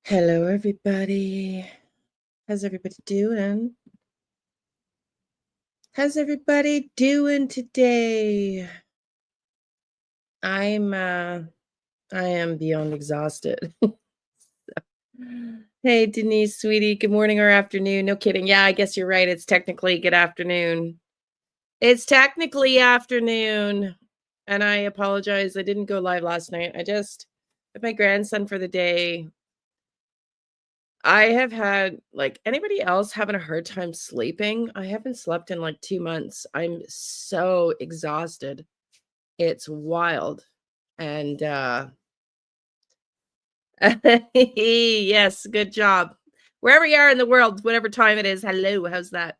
Hello, everybody. How's everybody doing? How's everybody doing today? I am beyond exhausted. Hey, Denise, sweetie. Good morning or afternoon. No kidding. Yeah, I guess you're right. It's technically good afternoon. It's technically afternoon. And I apologize. I didn't go live last night. I just with my grandson for the day. I have had like anybody else having a hard time sleeping. I haven't slept in like 2 months. I'm so exhausted. It's wild. And yes, good job. Wherever you are in the world, whatever time it is. Hello, how's that?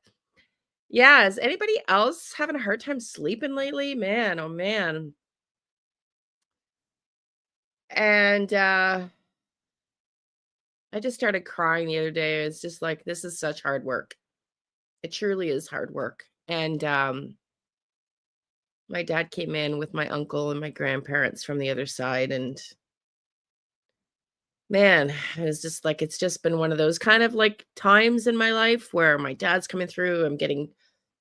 Yeah, is anybody else having a hard time sleeping lately? Man, oh man. And I just started crying the other day. It's just like this is such hard work. It truly is hard work. And my dad came in with my uncle and my grandparents from the other side, and man, it's just like it's just been one of those kind of like times in my life where my dad's coming through. I'm getting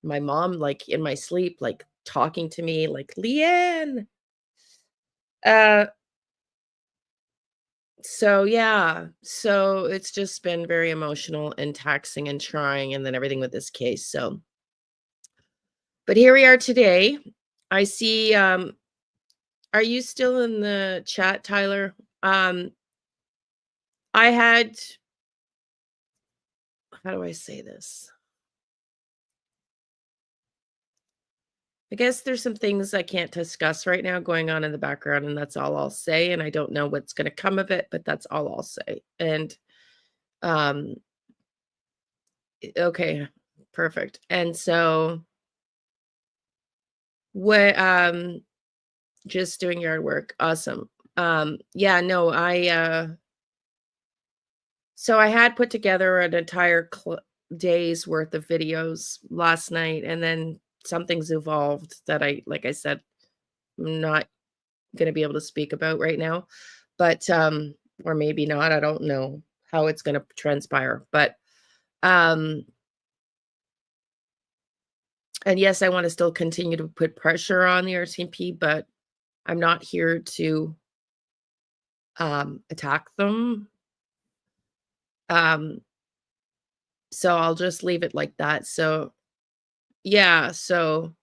my mom like in my sleep, like talking to me, like Liane. Uh, so yeah, so it's just been very emotional and taxing and trying, and then everything with this case. So, but here we are today. I see. Are you still in the chat, Tyler? I had how do I say this? I guess there's some things I can't discuss right now going on in the background, and that's all I'll say. And I don't know what's going to come of it, but that's all I'll say. And um, okay, perfect. And so, what? Just doing yard work, awesome. Yeah, no, so I had put together an entire day's worth of videos last night, and then something's evolved that like I said, I'm not gonna be able to speak about right now, but, or maybe not, I don't know how it's gonna transpire, but, um and yes, I wanna still continue to put pressure on the RCMP, but I'm not here to, attack them, um, so I'll just leave it like that, so yeah, so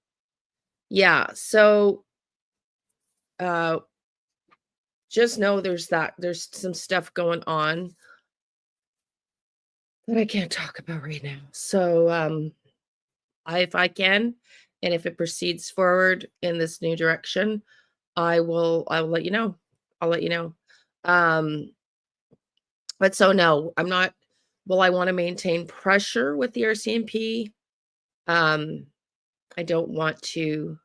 yeah, so, uh, just know there's some stuff going on that I can't talk about right now, so, if I can, and if it proceeds forward in this new direction, I will let you know. I'll let you know. Um, but so no, I'm not will I want to maintain pressure with the RCMP? Um, I don't want to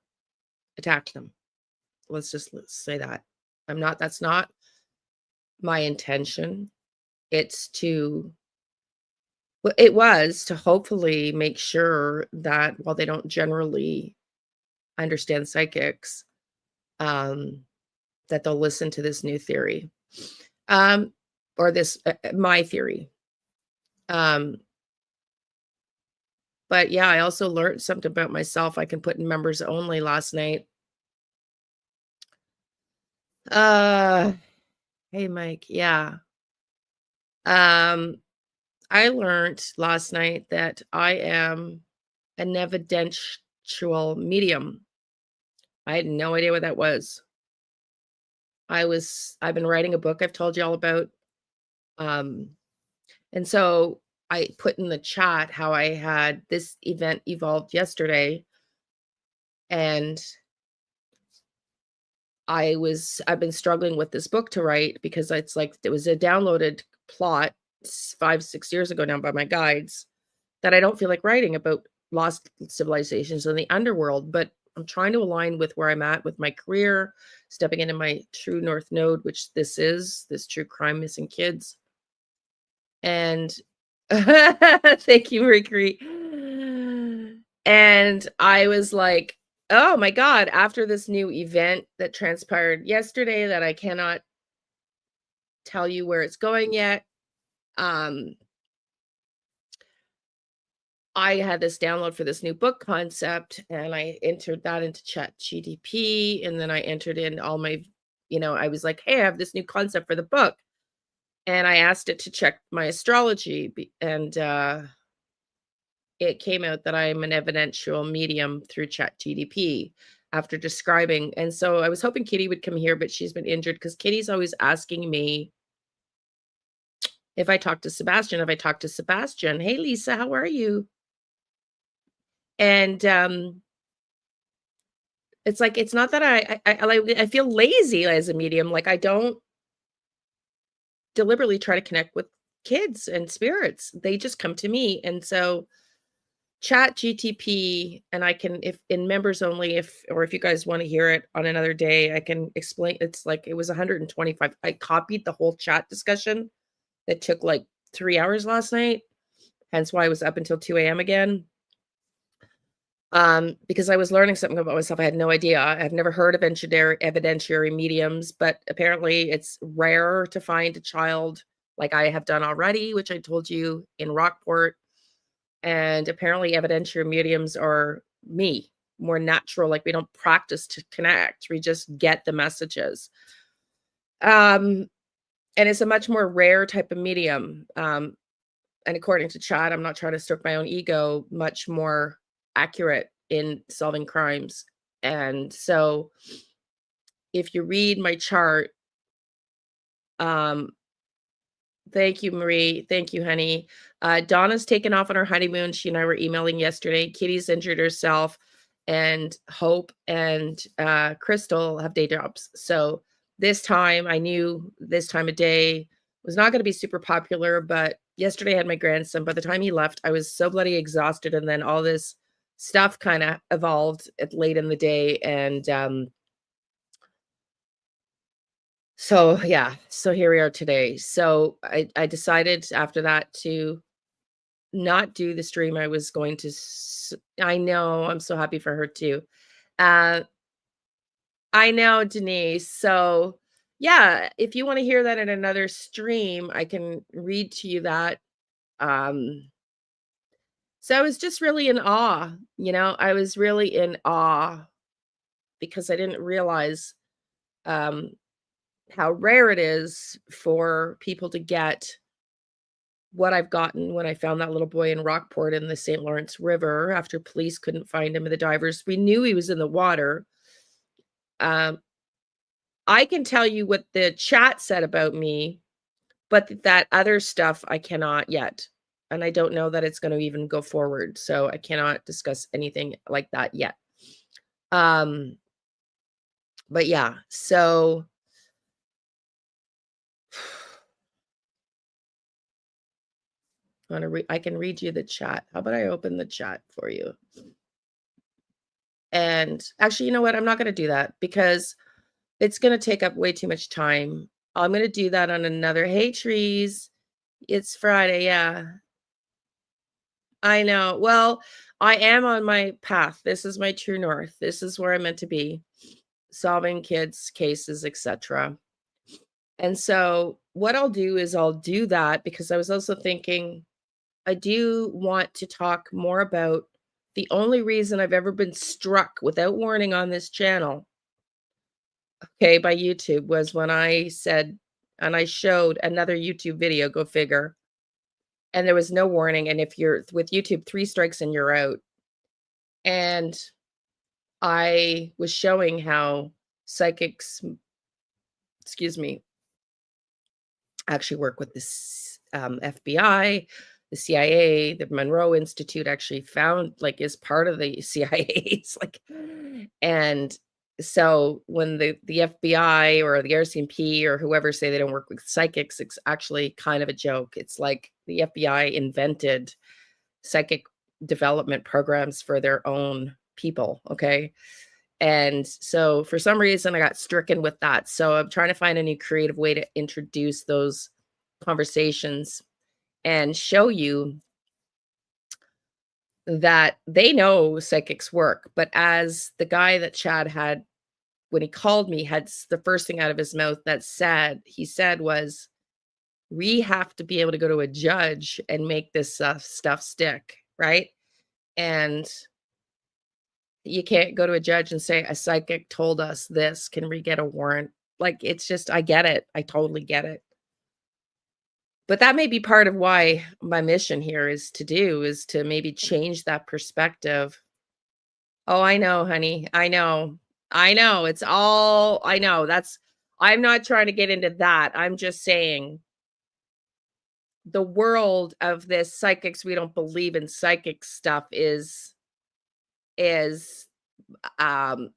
attack them. Let's say that. That's not my intention. It's to well, it was to hopefully make sure that while they don't generally understand psychics, um, that they'll listen to this new theory, um, or this my theory. Um, but yeah, I also learned something about myself. I can put in members only last night. Uh, hey Mike, yeah. Um, I learned last night that I am an evidential medium. I had no idea what that was. I've been writing a book I've told you all about. Um, And so I put in the chat how I had this event evolved yesterday, and I've been struggling with this book to write because it's like it was a downloaded plot 5, 6 years ago now by my guides that I don't feel like writing about lost civilizations in the underworld, but I'm trying to align with where I'm at with my career, stepping into my true north node, which this true crime missing kids. And thank you, Mercury. And I was like, oh my God, after this new event that transpired yesterday that I cannot tell you where it's going yet, um, I had this download for this new book concept, and I entered that into ChatGPT, and then I entered in all my, I was like, "Hey, I have this new concept for the book," and I asked it to check my astrology, and it came out that I'm an evidential medium through ChatGPT after describing. And so I was hoping Kitty would come here, but she's been injured because Kitty's always asking me if I talk to Sebastian. If I talk to Sebastian, hey Lisa, how are you? And it's like it's not that I feel lazy as a medium. Like I don't deliberately try to connect with kids and spirits. They just come to me. And so Chat GTP, and I can, if in members only, if you guys want to hear it on another day, I can explain. It's like it was 125. I copied the whole chat discussion that took like 3 hours last night, hence why I was up until 2 a.m. again. Because I was learning something about myself. I had no idea. I've never heard of evidentiary mediums, but apparently it's rare to find a child like I have done already, which I told you in Rockport. And apparently evidentiary mediums are more natural, like we don't practice to connect, we just get the messages. And it's a much more rare type of medium. And according to Chad, I'm not trying to stroke my own ego, much more accurate in solving crimes. And so if you read my chart, um, thank you, Marie. Thank you, honey. Donna's taken off on her honeymoon. She and I were emailing yesterday. Kitty's injured herself, and Hope and Crystal have day jobs. So this time, I knew this time of day was not going to be super popular. But yesterday, I had my grandson. By the time he left, I was so bloody exhausted, and then all this stuff kind of evolved at late in the day, and so yeah, so here we are today. So I decided after that to not do the stream. I was going to I know, I'm so happy for her too. Uh I know, Denise. So yeah, if you want to hear that in another stream, I can read to you that. Um so I was just really in awe, I was really in awe because I didn't realize um how rare it is for people to get what I've gotten when I found that little boy in Rockport in the St. Lawrence River after police couldn't find him. And the divers, we knew he was in the water. Um, I can tell you what the chat said about me, but that other stuff I cannot yet. And I don't know that it's going to even go forward. So I cannot discuss anything like that yet. Um, but yeah, so I can read you the chat. How about I open the chat for you? And actually, you know what? I'm not going to do that because it's gonna take up way too much time. I'm gonna do that on another. Hey, trees. It's Friday, yeah. I know. Well, I am on my path. This is my true north. This is where I'm meant to be, solving kids' cases, etc. And so what I'll do is I'll do that because I was also thinking I do want to talk more about the only reason I've ever been struck without warning on this channel, okay, by YouTube, was when I said and I showed another YouTube video, go figure, and there was no warning, and if you're with YouTube, 3 strikes and you're out. And I was showing how psychics, excuse me, actually work with this FBI, the CIA, the Monroe Institute actually found like is part of the CIA. It's like, and so when the FBI or the RCMP or whoever say they don't work with psychics, it's actually kind of a joke. It's like the FBI invented psychic development programs for their own people. Okay. And so for some reason, I got stricken with that. So I'm trying to find a new creative way to introduce those conversations and show you that they know psychics work. But as the guy that Chad had, when he called me, had the first thing out of his mouth that he said was, We have to be able to go to a judge and make this stuff stick, right? And you can't go to a judge and say, "A psychic told us this, can we get a warrant?" Like, it's just I get it, I totally get it. But that may be part of why my mission here is to maybe change that perspective. Oh, I know, honey, I know. I know, it's all I know, that's I'm not trying to get into that, I'm just saying the world of this psychics, we don't believe in psychic stuff is, um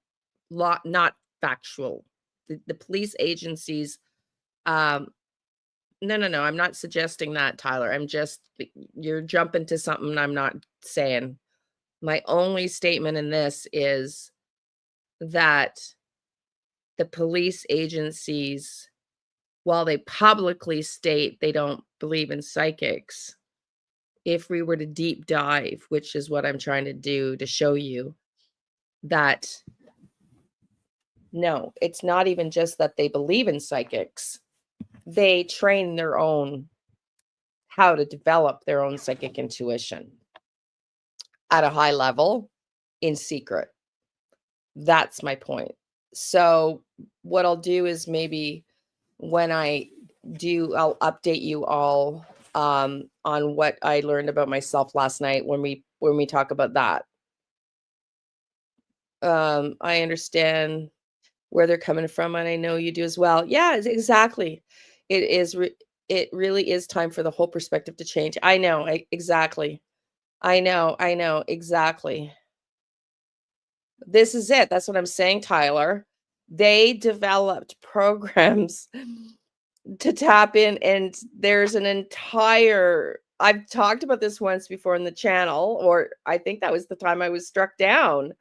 not factual. The police agencies, um no, no, no, I'm not suggesting that, Tyler. I'm just you're jumping to something I'm not saying. My only statement in this is that the police agencies, while they publicly state they don't believe in psychics, if we were to deep dive, which is what I'm trying to do to show you that no, it's not even just that they believe in psychics. They train their own how to develop their own psychic intuition at a high level in secret. That's my point. So what I'll do is maybe when I do, I'll update you all on what I learned about myself last night when we talk about that. I understand where they're coming from, and I know you do as well. Yeah, exactly. It is. It really is time for the whole perspective to change. I know. Exactly. I know. I know. Exactly. This is it. That's what I'm saying, Tyler. They developed programs to tap in, and there's an entire I've talked about this once before in the channel, or I think that was the time I was struck down.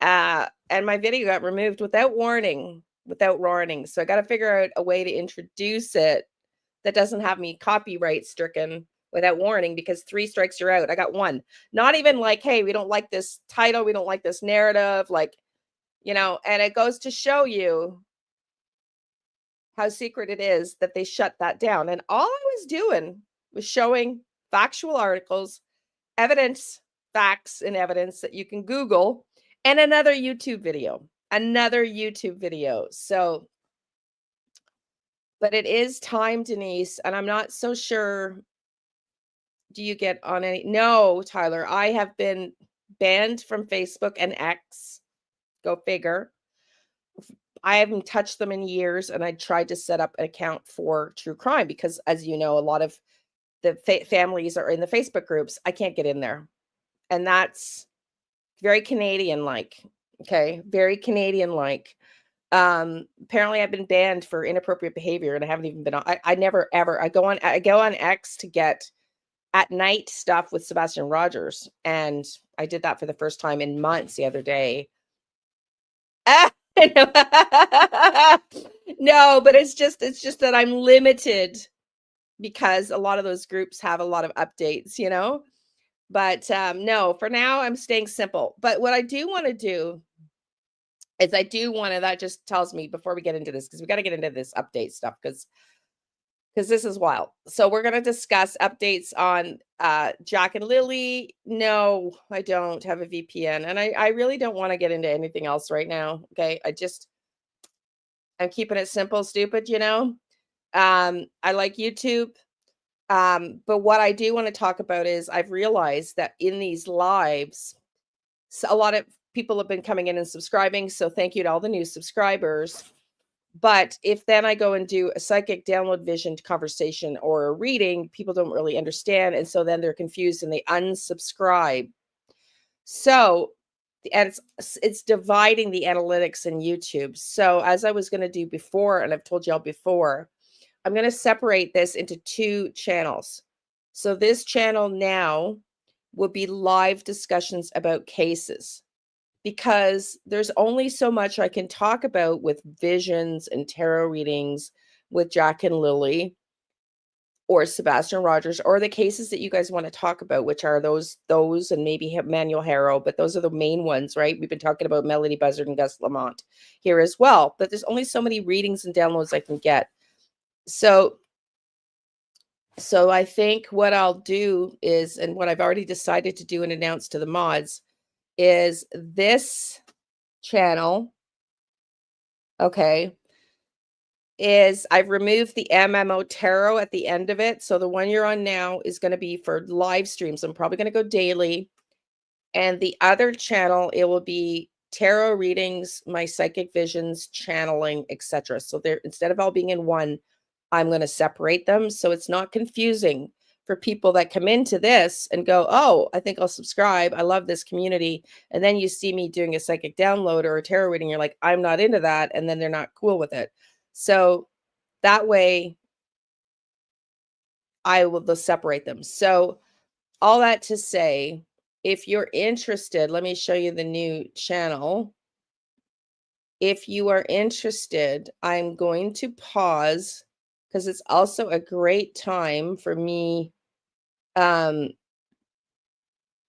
And my video got removed without warning, without warning. So I got to figure out a way to introduce it that doesn't have me copyright stricken without warning, because 3 strikes you're out. I got 1. Not even like, hey, we don't like this title, we don't like this narrative, like, and it goes to show you how secret it is that they shut that down. And all I was doing was showing factual articles, evidence, facts and evidence that you can Google, and another YouTube video. Another YouTube video. So, but it is time, Denise, and I'm not so sure. Do you get on any? No, Tyler, I have been banned from Facebook and X. Go figure. I haven't touched them in years, and I tried to set up an account for true crime because, as you know, a lot of the families are in the Facebook groups. I can't get in there, and that's very Canadian-like. Okay, very Canadian-like. Apparently, I've been banned for inappropriate behavior, and I haven't even been on. I never ever. I go on X to get at night stuff with Sebastian Rogers, and I did that for the first time in months the other day. No, but it's just that I'm limited because a lot of those groups have a lot of updates. But no, for now I'm staying simple. But what I do want to do is that just tells me before we get into this, because we got to get into this update stuff because this is wild. So we're going to discuss updates on Jack and Lilly. No, I don't have a VPN, and I really don't want to get into anything else right now. Okay, I'm keeping it simple, stupid. I like YouTube. But what I do want to talk about is I've realized that in these lives, so a lot of people have been coming in and subscribing. So thank you to all the new subscribers. But if then I go and do a psychic download vision conversation or a reading, people don't really understand. And so then they're confused and they unsubscribe. So, and it's dividing the analytics in YouTube. So as I was going to do before, and I've told y'all before, I'm going to separate this into 2 channels. So this channel now will be live discussions about cases, because there's only so much I can talk about with visions and tarot readings with Jack and Lilly or Sebastian Rogers, or the cases that you guys want to talk about, which are those and maybe Manuel Harrow, but those are the main ones, right? We've been talking about Melodee Buzzard and Gus Lamont here as well, but there's only so many readings and downloads I can get. So So I think what I'll do is, and what I've already decided to do and announce to the mods, is this channel, okay, is I've removed the MMO tarot at the end of it. So the one you're on now is going to be for live streams. I'm probably going to go daily. And the other channel, it will be tarot readings, my psychic visions, channeling, etc. So they're, instead of all being in one, I'm going to separate them so it's not confusing for people that come into this and go, "Oh, I think I'll subscribe. I love this community." And then you see me doing a psychic download or a tarot reading, you're like, "I'm not into that," and then they're not cool with it. So that way I will just separate them. So all that to say, if you're interested, let me show you the new channel. If you are interested, I'm going to pause because it's also a great time for me. Um,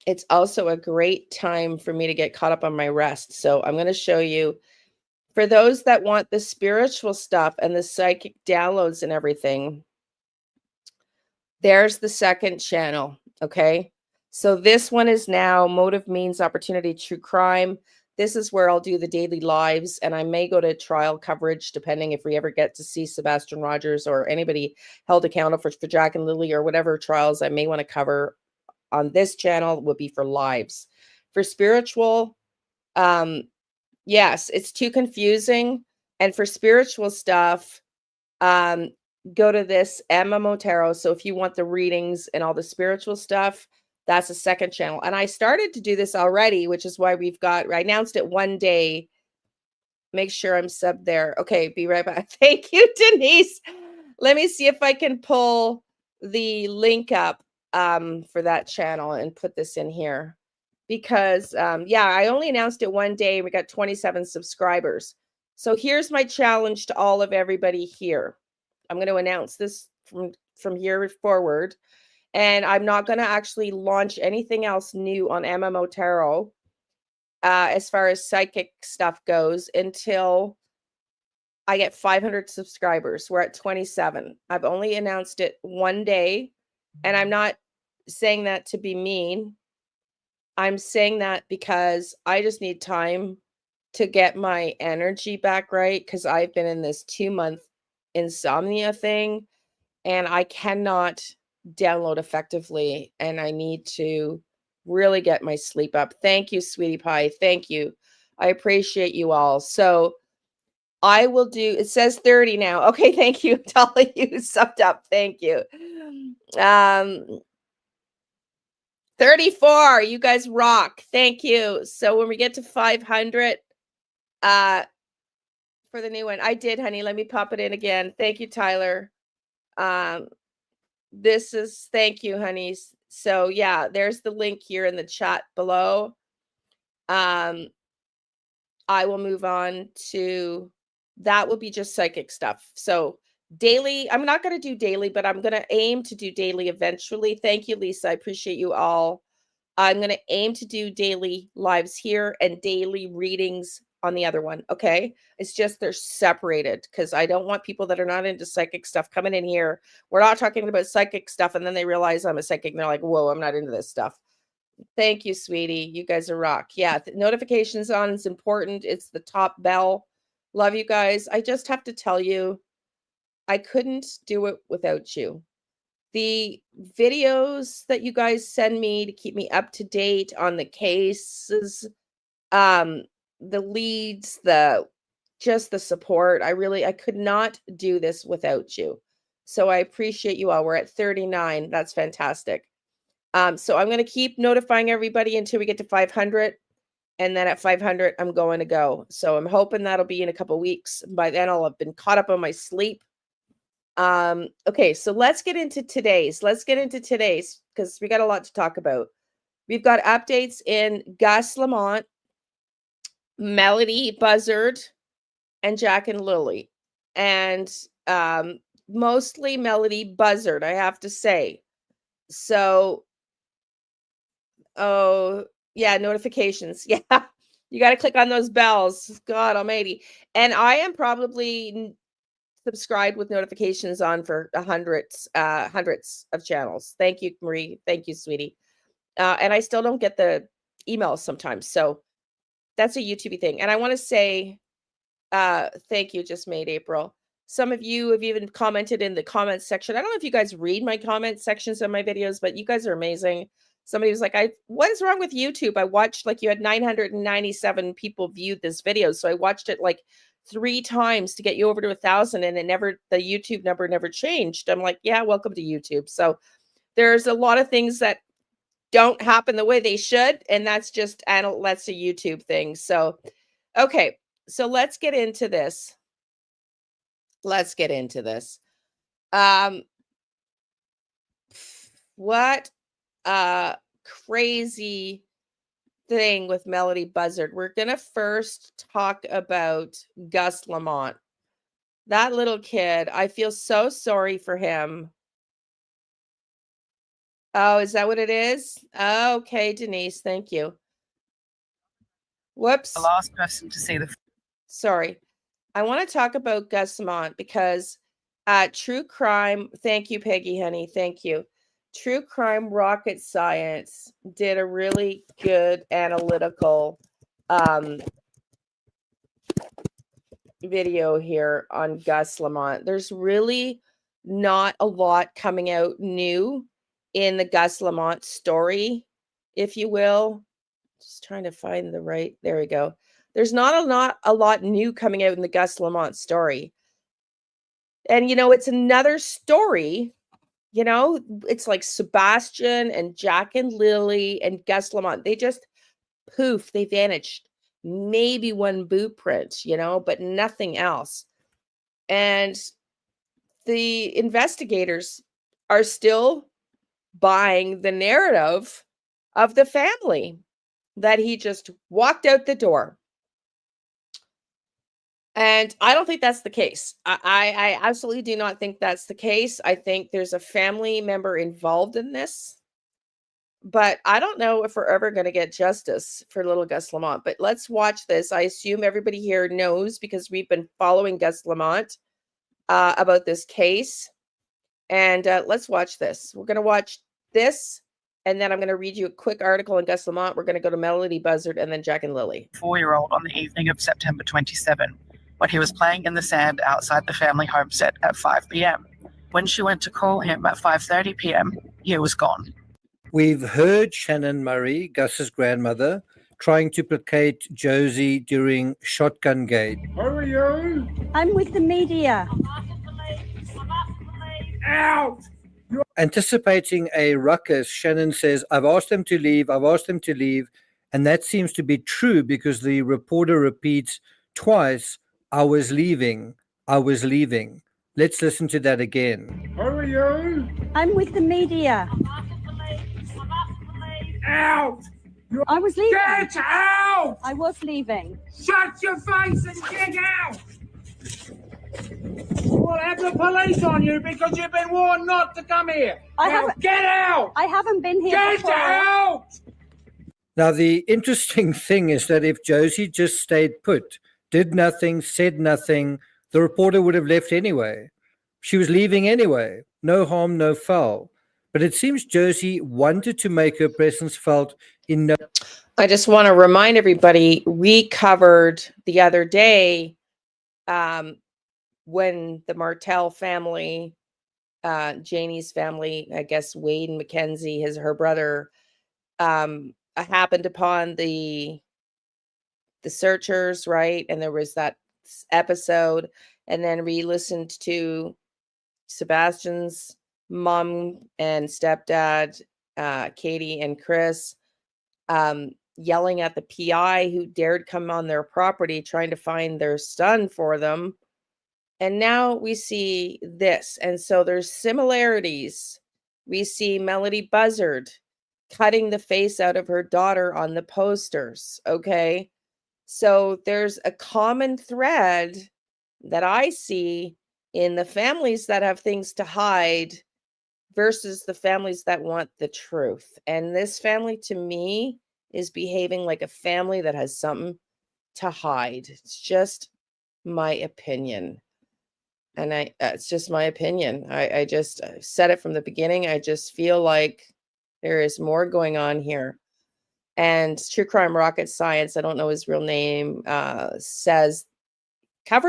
it's also a great time for me to get caught up on my rest. So I'm going to show you, for those that want the spiritual stuff and the psychic downloads and everything, there's the second channel, okay? So this one is now Motive.Means.Opportunity True Crime. This is where I'll do the daily lives, and I may go to trial coverage depending if we ever get to see Sebastian Rogers or anybody held accountable for Jack and Lilly or whatever trials I may want to cover on this channel would be for lives. For spiritual, yes, it's too confusing. And for spiritual stuff, um, go to this MMO Tarot. So if you want the readings and all the spiritual stuff, that's a second channel. And I started to do this already, which is why I announced it one day. Make sure I'm sub there. Okay, be right back. Thank you, Denise. Let me see if I can pull the link up for that channel and put this in here. Because yeah, I only announced it one day. We got 27 subscribers. So here's my challenge to all of everybody here. I'm going to announce this from here forward, and I'm not going to actually launch anything else new on MMO Tarot as far as psychic stuff goes until I get 500 subscribers. We're at 27. I've only announced it one day, and I'm not saying that to be mean. I'm saying that because I just need time to get my energy back right, because I've been in this 2-month insomnia thing and I cannot download effectively, and I need to really get my sleep up. Thank you, sweetie pie. Thank you. I appreciate you all. So I will do, it says 30 now. Okay, thank you. Dolly, you subbed up. Thank you. 34. You guys rock. Thank you. So when we get to 500, for the new one, I did, honey. Let me pop it in again. Thank you, Tyler. This is, thank you, honeys. So yeah, there's the link here in the chat below. I will move on to, that will be just psychic stuff. So daily, I'm not going to do daily, but I'm going to aim to do daily eventually. Thank you, Lisa. I appreciate you all. I'm going to aim to do daily lives here and daily readings on the other one. Okay. It's just they're separated because I don't want people that are not into psychic stuff coming in here. We're not talking about psychic stuff. And then they realize I'm a psychic and they're like, whoa, I'm not into this stuff. Thank you, sweetie. You guys are rock. Yeah. Notifications on is important. It's the top bell. Love you guys. I just have to tell you, I couldn't do it without you. The videos that you guys send me to keep me up to date on the cases, the leads, just the support. I could not do this without you. So I appreciate you all. We're at 39. That's fantastic. So I'm going to keep notifying everybody until we get to 500. And then at 500, I'm going to go. So I'm hoping that'll be in a couple weeks. By then I'll have been caught up on my sleep. Okay, so let's get into today's. Because we got a lot to talk about. We've got updates in Gus Lamont, Melodee Buzzard, and Jack and Lilly. And mostly Melodee Buzzard, I have to say. So, oh, yeah, notifications. Yeah, you got to click on those bells. God almighty. And I am probably subscribed with notifications on for hundreds of channels. Thank you, Marie. Thank you, sweetie. And I still don't get the emails sometimes. So that's a YouTube thing. And I want to say thank you, just made April. Some of you have even commented in the comments section. I don't know if you guys read my comment sections of my videos, but you guys are amazing. Somebody was like, what is wrong with YouTube? I watched, like, you had 997 people viewed this video. So I watched it like 3 times to get you over to 1,000, and the YouTube number never changed. I'm like, yeah, welcome to YouTube. So there's a lot of things that don't happen the way they should. And that's a YouTube thing. So, okay. So let's get into this. What a crazy thing with Melodee Buzzard. We're going to first talk about Gus Lamont. That little kid, I feel so sorry for him. Oh, is that what it is? Okay, Denise, thank you. Whoops. The last person to see the... Sorry. I want to talk about Gus Lamont because true crime, thank you, Peggy, honey, thank you. True Crime Rocket Science did a really good analytical video here on Gus Lamont. There's really not a lot coming out new in the Gus Lamont story, if you will. Just trying to find the right, there we go. There's not a lot new coming out in the Gus Lamont story. And, it's another story, it's like Sebastian and Jack and Lilly and Gus Lamont. They just poof, they vanished. Maybe one boot print, but nothing else. And the investigators are still buying the narrative of the family that he just walked out the door. And I don't think that's the case. I absolutely do not think that's the case. I think there's a family member involved in this. But I don't know if we're ever going to get justice for little Gus Lamont. But let's watch this. I assume everybody here knows because we've been following Gus Lamont about this case. And let's watch this. We're going to watch this. And then I'm going to read you a quick article on Gus Lamont. We're going to go to Melodee Buzzard and then Jack and Lilly. 4-year-old on the evening of September 27, when he was playing in the sand outside the family homestead at 5 p.m. When she went to call him at 5:30 p.m., he was gone. We've heard Shannon Murray, Gus's grandmother, trying to placate Josie during Shotgun Gate. Who are you? I'm with the media. Out! Anticipating a ruckus, Shannon says, I've asked them to leave. And that seems to be true because the reporter repeats twice, I was leaving. Let's listen to that again. Who are you? I'm with the media. Out! I was leaving. Get out! I was leaving. Shut your face and get out! We'll have the police on you because you've been warned not to come here. Get out! I haven't been here Get before. out! Now, the interesting thing is that if Josie just stayed put, did nothing, said nothing, the reporter would have left anyway. She was leaving anyway. No harm, no foul. But it seems Josie wanted to make her presence felt in no... I just want to remind everybody, we covered the other day when the Martell family, Janie's family, I guess Wade and Mackenzie, her brother, happened upon the searchers, right? And there was that episode, and then we listened to Sebastian's mom and stepdad, Katie and Chris, yelling at the PI who dared come on their property trying to find their son for them. And now we see this. And so there's similarities. We see Melodee Buzzard cutting the face out of her daughter on the posters. Okay. So there's a common thread that I see in the families that have things to hide versus the families that want the truth. And this family, to me, is behaving like a family that has something to hide. It's just my opinion. And it's just my opinion. I just said it from the beginning. I just feel like there is more going on here. And True Crime Rocket Science, I don't know his real name, covers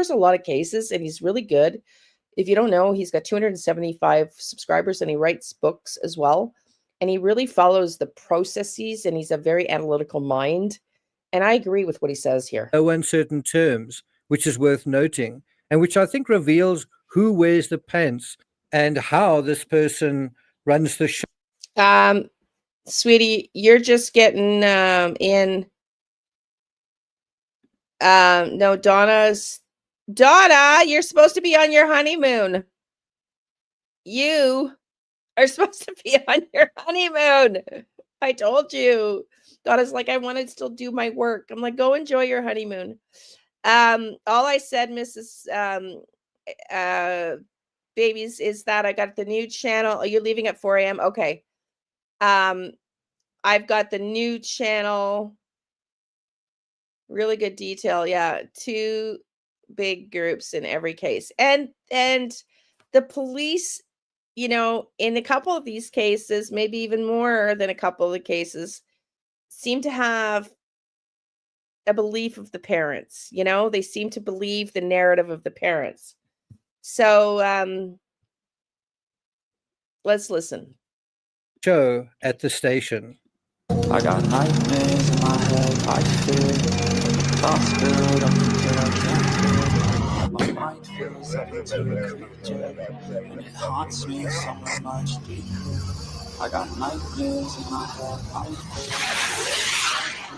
a lot of cases, and he's really good. If you don't know, he's got 275 subscribers, and he writes books as well. And he really follows the processes, and he's a very analytical mind. And I agree with what he says here. No uncertain terms, which is worth noting, and which I think reveals who wears the pants and how this person runs the show. Sweetie, you're just getting in. No, Donna, you're supposed to be on your honeymoon. You are supposed to be on your honeymoon. I told you. Donna's like, I want to still do my work. I'm like, go enjoy your honeymoon. All I said, Mrs. Babies, is that I got the new channel. Are you leaving at 4 a.m.? Okay. I've got the new channel. Really good detail. Yeah. 2 big groups in every case. And the police, in a couple of these cases, maybe even more than a couple of the cases, seem to have a belief of the parents. They seem to believe the narrative of the parents. So let's listen. Show at the station. I got nightmares in my head, I fear thoughts build up until I can't feel. My mind feels like a creature, and it haunts me somewhere much deeper. I got nightmares in my head, I fear.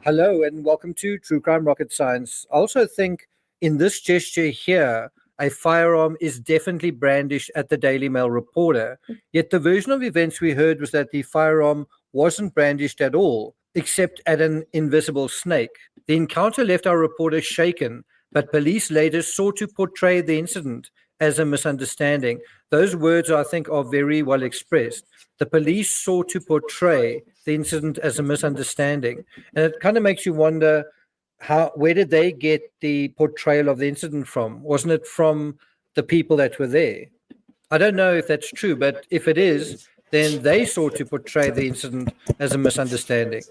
Hello and welcome to True Crime Rocket Science. I also think in this gesture here, a firearm is definitely brandished at the Daily Mail reporter. Yet the version of events we heard was that the firearm wasn't brandished at all, except at an invisible snake. The encounter left our reporter shaken, but police later sought to portray the incident as a misunderstanding. Those words, I think, are very well expressed. The police sought to portray the incident as a misunderstanding. And it kind of makes you wonder, where did they get the portrayal of the incident from? Wasn't it from the people that were there? I don't know if that's true, but if it is, then they sought to portray the incident as a misunderstanding.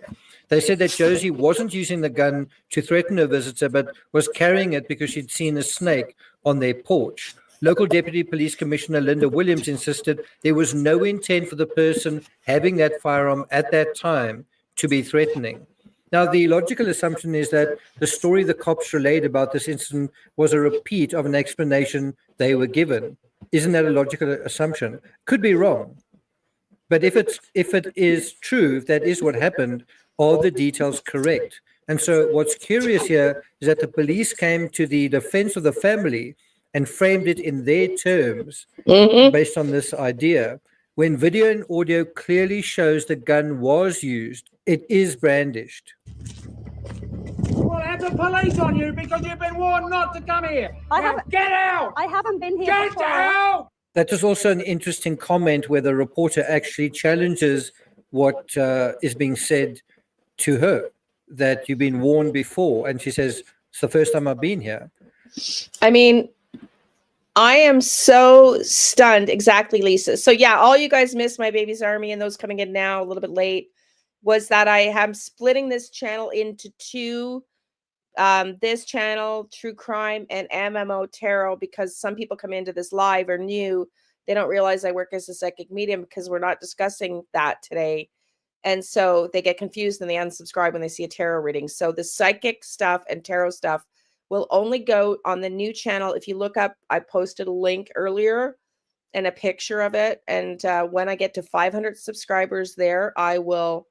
They said that Josie wasn't using the gun to threaten her visitor, but was carrying it because she'd seen a snake on their porch. Local Deputy Police Commissioner Linda Williams insisted there was no intent for the person having that firearm at that time to be threatening. Now, the logical assumption is that the story the cops relayed about this incident was a repeat of an explanation they were given. Isn't that a logical assumption? Could be wrong. But if it is true, if that is what happened, are the details correct? And so what's curious here is that the police came to the defense of the family and framed it in their terms based on this idea. When video and audio clearly shows the gun was used, it is brandished. We'll have the police on you because you've been warned not to come here. Get out! I haven't been here Get before. out! That was also an interesting comment where the reporter actually challenges what is being said to her, that you've been warned before. And she says, it's the first time I've been here. I mean, I am so stunned. Exactly, Lisa. So yeah, all you guys missed My Baby's Army and those coming in now a little bit late was that I am splitting this channel into 2. This channel, True Crime and MMO Tarot, because some people come into this live or new. They don't realize I work as a psychic medium because we're not discussing that today. And so they get confused and they unsubscribe when they see a tarot reading. So the psychic stuff and tarot stuff will only go on the new channel. If you look up, I posted a link earlier and a picture of it. And when I get to 500 subscribers there, I will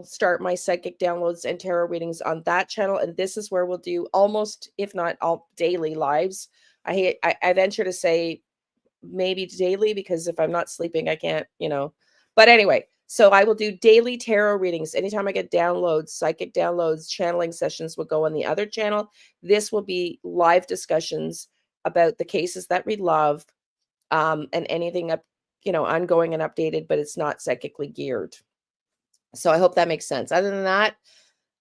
start my psychic downloads and tarot readings on that channel. And this is where we'll do almost, if not all, daily lives. I venture to say maybe daily, because if I'm not sleeping, I can't, But anyway, so I will do daily tarot readings. Anytime I get downloads, psychic downloads, channeling sessions will go on the other channel. This will be live discussions about the cases that we love, and anything up, ongoing and updated, but it's not psychically geared. So I hope that makes sense. Other than that,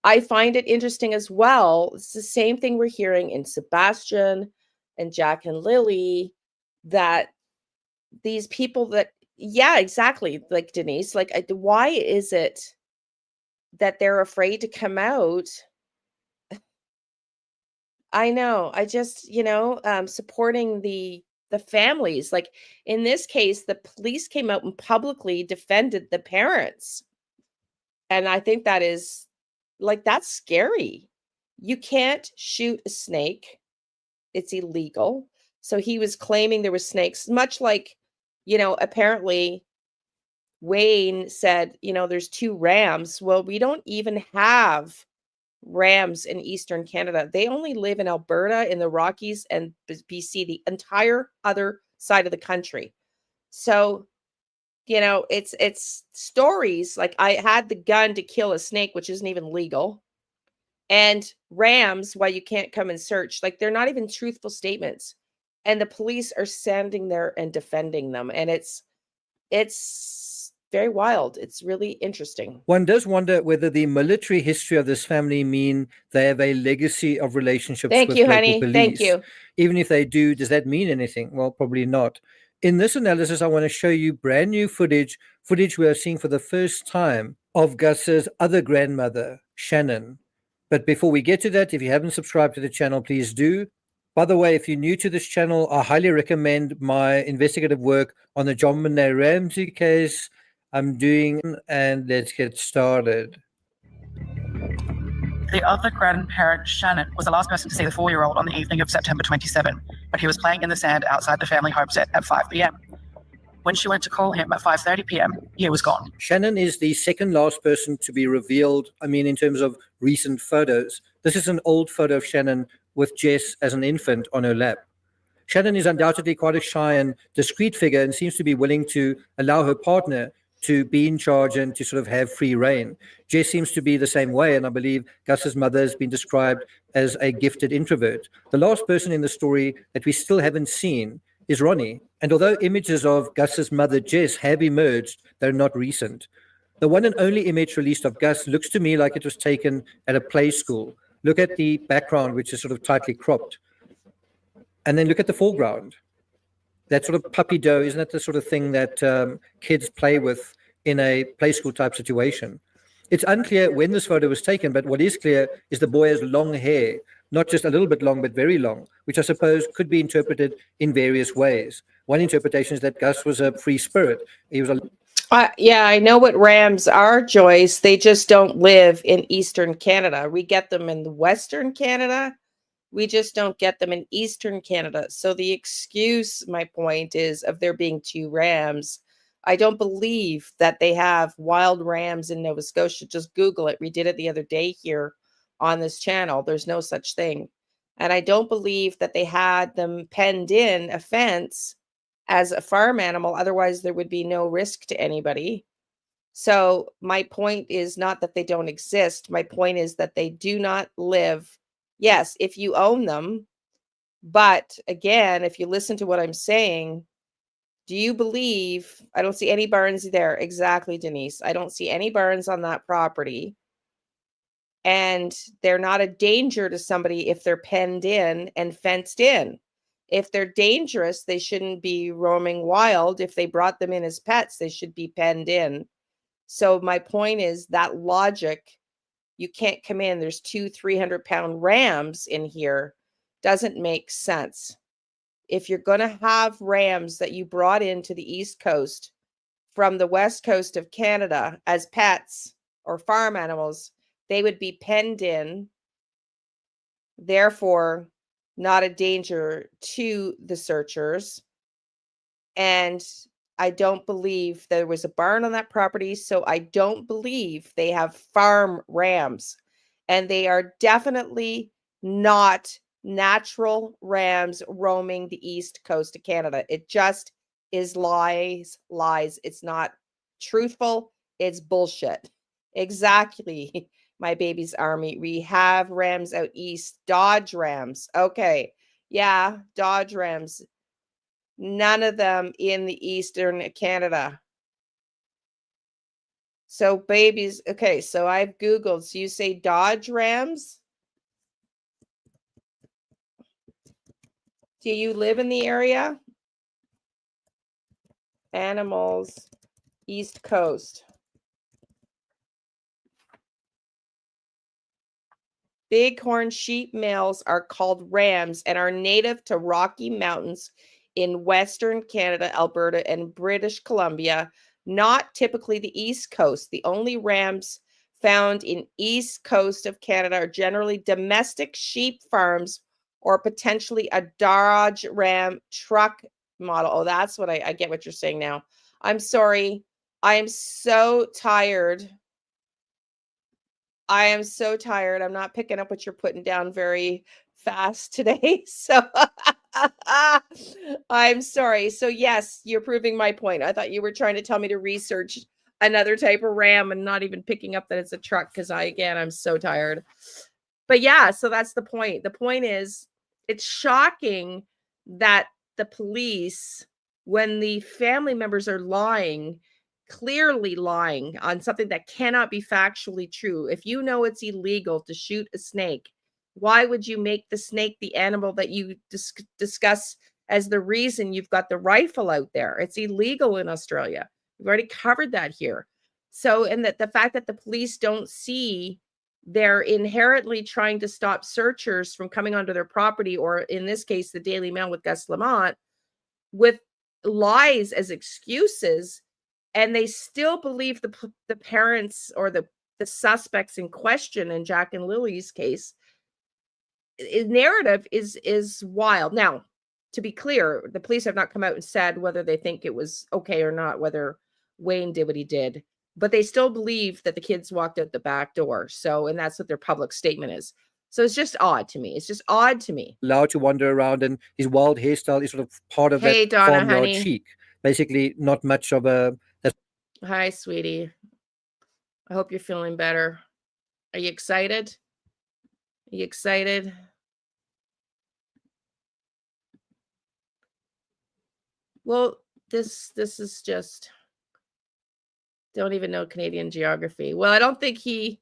I find it interesting as well. It's the same thing we're hearing in Sebastian, and Jack and Lilly, that these people that, yeah, exactly, like Denise, like, why is it that they're afraid to come out? I know. I just, supporting the families. Like in this case, the police came out and publicly defended the parents. And I think that is like, that's scary. You can't shoot a snake. It's illegal. So he was claiming there were snakes, much like, apparently Wayne said, there's 2 rams. Well, we don't even have rams in Eastern Canada. They only live in Alberta, in the Rockies, and BC, the entire other side of the country. So, it's stories like, I had the gun to kill a snake, which isn't even legal, and rams, why you can't come and search. Like, they're not even truthful statements. And the police are standing there and defending them. And it's very wild. It's really interesting. One does wonder whether the military history of this family mean they have a legacy of relationships Thank with you, local honey. police. Thank you. Even if they do, does that mean anything? Well, probably not. In this analysis, I want to show you brand new footage we are seeing for the first time of Gus's other grandmother, Shannon. But before we get to that, if you haven't subscribed to the channel, please do. By the way, if you're new to this channel, I highly recommend my investigative work on the John Benet Ramsey case I'm doing, and let's get started. The other grandparent, Shannon, was the last person to see the 4-year-old on the evening of September 27, but he was playing in the sand outside the family homestead at 5 p.m. When she went to call him at 5:30 p.m., he was gone. Shannon is the second last person to be revealed, in terms of recent photos. This is an old photo of Shannon with Jess as an infant on her lap. Shannon is undoubtedly quite a shy and discreet figure and seems to be willing to allow her partner to be in charge and to sort of have free reign. Jess seems to be the same way, and I believe Gus's mother has been described as a gifted introvert. The last person in the story that we still haven't seen is Ronnie, and although images of Gus's mother, Jess, have emerged, they're not recent. The one and only image released of Gus looks to me like it was taken at a play school. Look at the background, which is sort of tightly cropped. And then look at the foreground. That sort of puppy dough, isn't that the sort of thing that kids play with in a play school type situation? It's unclear when this photo was taken, but what is clear is the boy has long hair, not just a little bit long, but very long, which I suppose could be interpreted in various ways. One interpretation is that Gus was a free spirit. He was yeah, I know what rams are, Joyce. They just don't live in Eastern Canada. We get them in the Western Canada. We just don't get them in Eastern Canada. So the excuse, my point is, of there being 2 rams, I don't believe that they have wild rams in Nova Scotia. Just Google it. We did it the other day here on this channel. There's no such thing. And I don't believe that they had them penned in a fence as a farm animal. Otherwise, there would be no risk to anybody. So my point is not that they don't exist. My point is that they do not live. Yes, if you own them. But again, if you listen to what I'm saying, do you believe, I don't see any barns there. Exactly, Denise. I don't see any barns on that property. And they're not a danger to somebody if they're penned in and fenced in. If they're dangerous, they shouldn't be roaming wild. If they brought them in as pets, they should be penned in. So my point is that logic, you can't come in. There's 2 300-pound rams in here. Doesn't make sense. If you're going to have rams that you brought into the East Coast from the West Coast of Canada as pets or farm animals, they would be penned in, therefore not a danger to the searchers. And I don't believe there was a barn on that property, so I don't believe they have farm rams. And they are definitely not natural rams roaming the East Coast of Canada. It just is lies. It's not truthful. It's bullshit. Exactly, my baby's army. We have rams out east, Dodge rams. Okay, yeah, Dodge rams. None of them in the Eastern Canada. So babies, okay, so I've Googled. So you say Dodge rams? Do you live in the area? Animals, East Coast. Bighorn sheep males are called rams and are native to Rocky Mountains in Western Canada, Alberta, and British Columbia, not typically the East Coast. The only rams found in East Coast of Canada are generally domestic sheep farms or potentially a Dodge Ram truck model. Oh, that's what I get what you're saying now. I'm sorry. I am so tired. I am so tired. I'm not picking up what you're putting down very fast today. So I'm sorry. So yes, you're proving my point. I thought you were trying to tell me to research another type of ram and not even picking up that it's a truck because I'm so tired. But yeah, so that's the point. The point is it's shocking that the police, when the family members are lying, clearly lying on something that cannot be factually true. If you know it's illegal to shoot a snake, why would you make the snake the animal that you discuss as the reason you've got the rifle out there? It's illegal in Australia. We've already covered that here. So, and that the fact that the police don't see, they're inherently trying to stop searchers from coming onto their property, or in this case, the Daily Mail with Gus Lamont, with lies as excuses, and they still believe the parents or the suspects in question in Jack and Lily's case. Narrative is wild. Now, to be clear, the police have not come out and said whether they think it was okay or not, whether Wayne did what he did, but they still believe that the kids walked out the back door. So, and that's what their public statement is. So it's just odd to me. It's just odd to me. Allowed to wander around, and his wild hairstyle is sort of part of Hey, that Donna, farmyard honey. chic. Basically, not much of a. Hi, sweetie. I hope you're feeling better. Are you excited? Are you excited? Well, this is just, don't even know Canadian geography. Well, I don't think he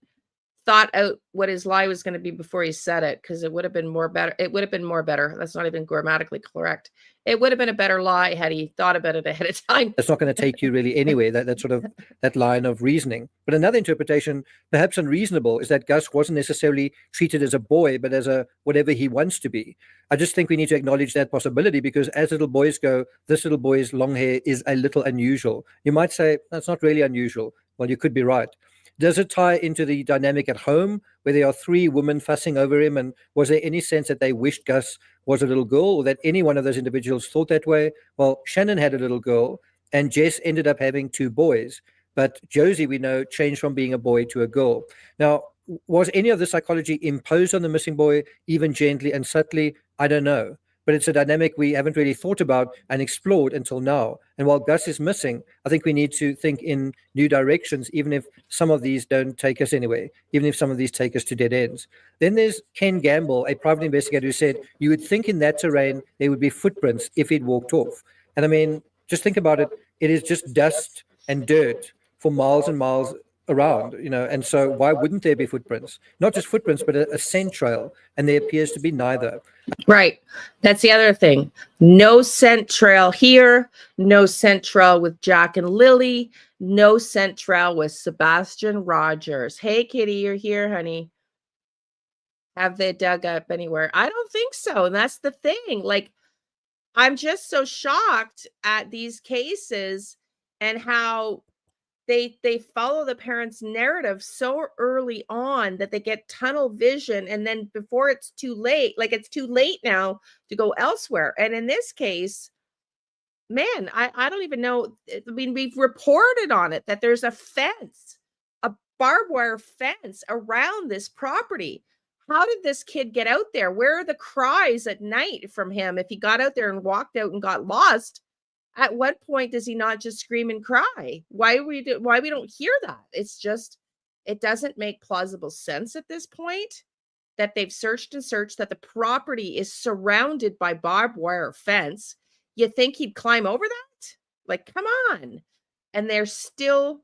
thought out what his lie was going to be before he said it, because it would have been more better. It would have been more better. That's not even grammatically correct. It would have been a better lie had he thought about it ahead of time. That's not going to take you really anywhere, that sort of that line of reasoning. But another interpretation, perhaps unreasonable, is that Gus wasn't necessarily treated as a boy, but as a whatever he wants to be. I just think we need to acknowledge that possibility, because as little boys go, this little boy's long hair is a little unusual. You might say, that's not really unusual. Well, you could be right. Does it tie into the dynamic at home where there are three women fussing over him? And was there any sense that they wished Gus was a little girl, or that any one of those individuals thought that way? Well, Shannon had a little girl, and Jess ended up having two boys. But Josie, we know, changed from being a boy to a girl. Now, was any of the psychology imposed on the missing boy, even gently and subtly? I don't know. But it's a dynamic we haven't really thought about and explored until now. And while Gus is missing, I think we need to think in new directions, even if some of these don't take us anywhere, even if some of these take us to dead ends. Then there's Ken Gamble, a private investigator, who said, you would think in that terrain there would be footprints if he'd walked off. And I mean, just think about it. It is just dust and dirt for miles and miles around, and so why wouldn't there be footprints? Not just footprints, but a scent trail, and there appears to be neither. Right. That's the other thing. No scent trail here, no scent trail with Jack and Lilly, no scent trail with Sebastian Rogers. Hey, Kitty, you're here, honey. Have they dug up anywhere? I don't think so. And that's the thing. Like, I'm just so shocked at these cases and how they follow the parents' narrative so early on that they get tunnel vision, and then before it's too late, like it's too late now to go elsewhere. And in this case, man, I don't even know. I mean, we've reported on it that there's a fence, a barbed wire fence around this property. How did this kid get out there? Where are the cries at night from him if he got out there and walked out and got lost? At what point does he not just scream and cry? Why we don't hear that? It's just, it doesn't make plausible sense at this point that they've searched and searched, that the property is surrounded by barbed wire fence. You think he'd climb over that? Like, come on. And they're still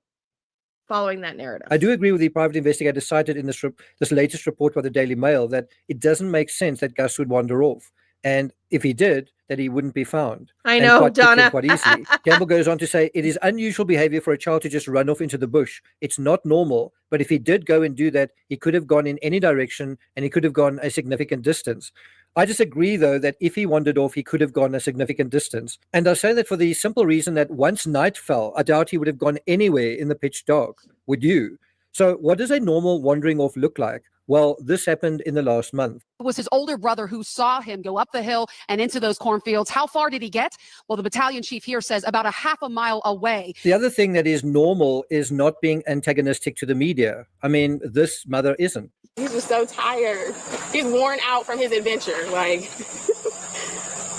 following that narrative. I do agree with the private investigator cited in this latest report by the Daily Mail that it doesn't make sense that Gus would wander off. And if he did, that he wouldn't be found. I and know, quite quickly and Donna. quite easily. Campbell goes on to say, it is unusual behavior for a child to just run off into the bush. It's not normal. But if he did go and do that, he could have gone in any direction and he could have gone a significant distance. I disagree, though, that if he wandered off, he could have gone a significant distance. And I say that for the simple reason that once night fell, I doubt he would have gone anywhere in the pitch dark. Would you? So what does a normal wandering off look like? Well, this happened in the last month. It was his older brother who saw him go up the hill and into those cornfields. How far did he get? Well, the battalion chief here says about a half a mile away. The other thing that is normal is not being antagonistic to the media. I mean, this mother isn't. He's just so tired. He's worn out from his adventure. Like,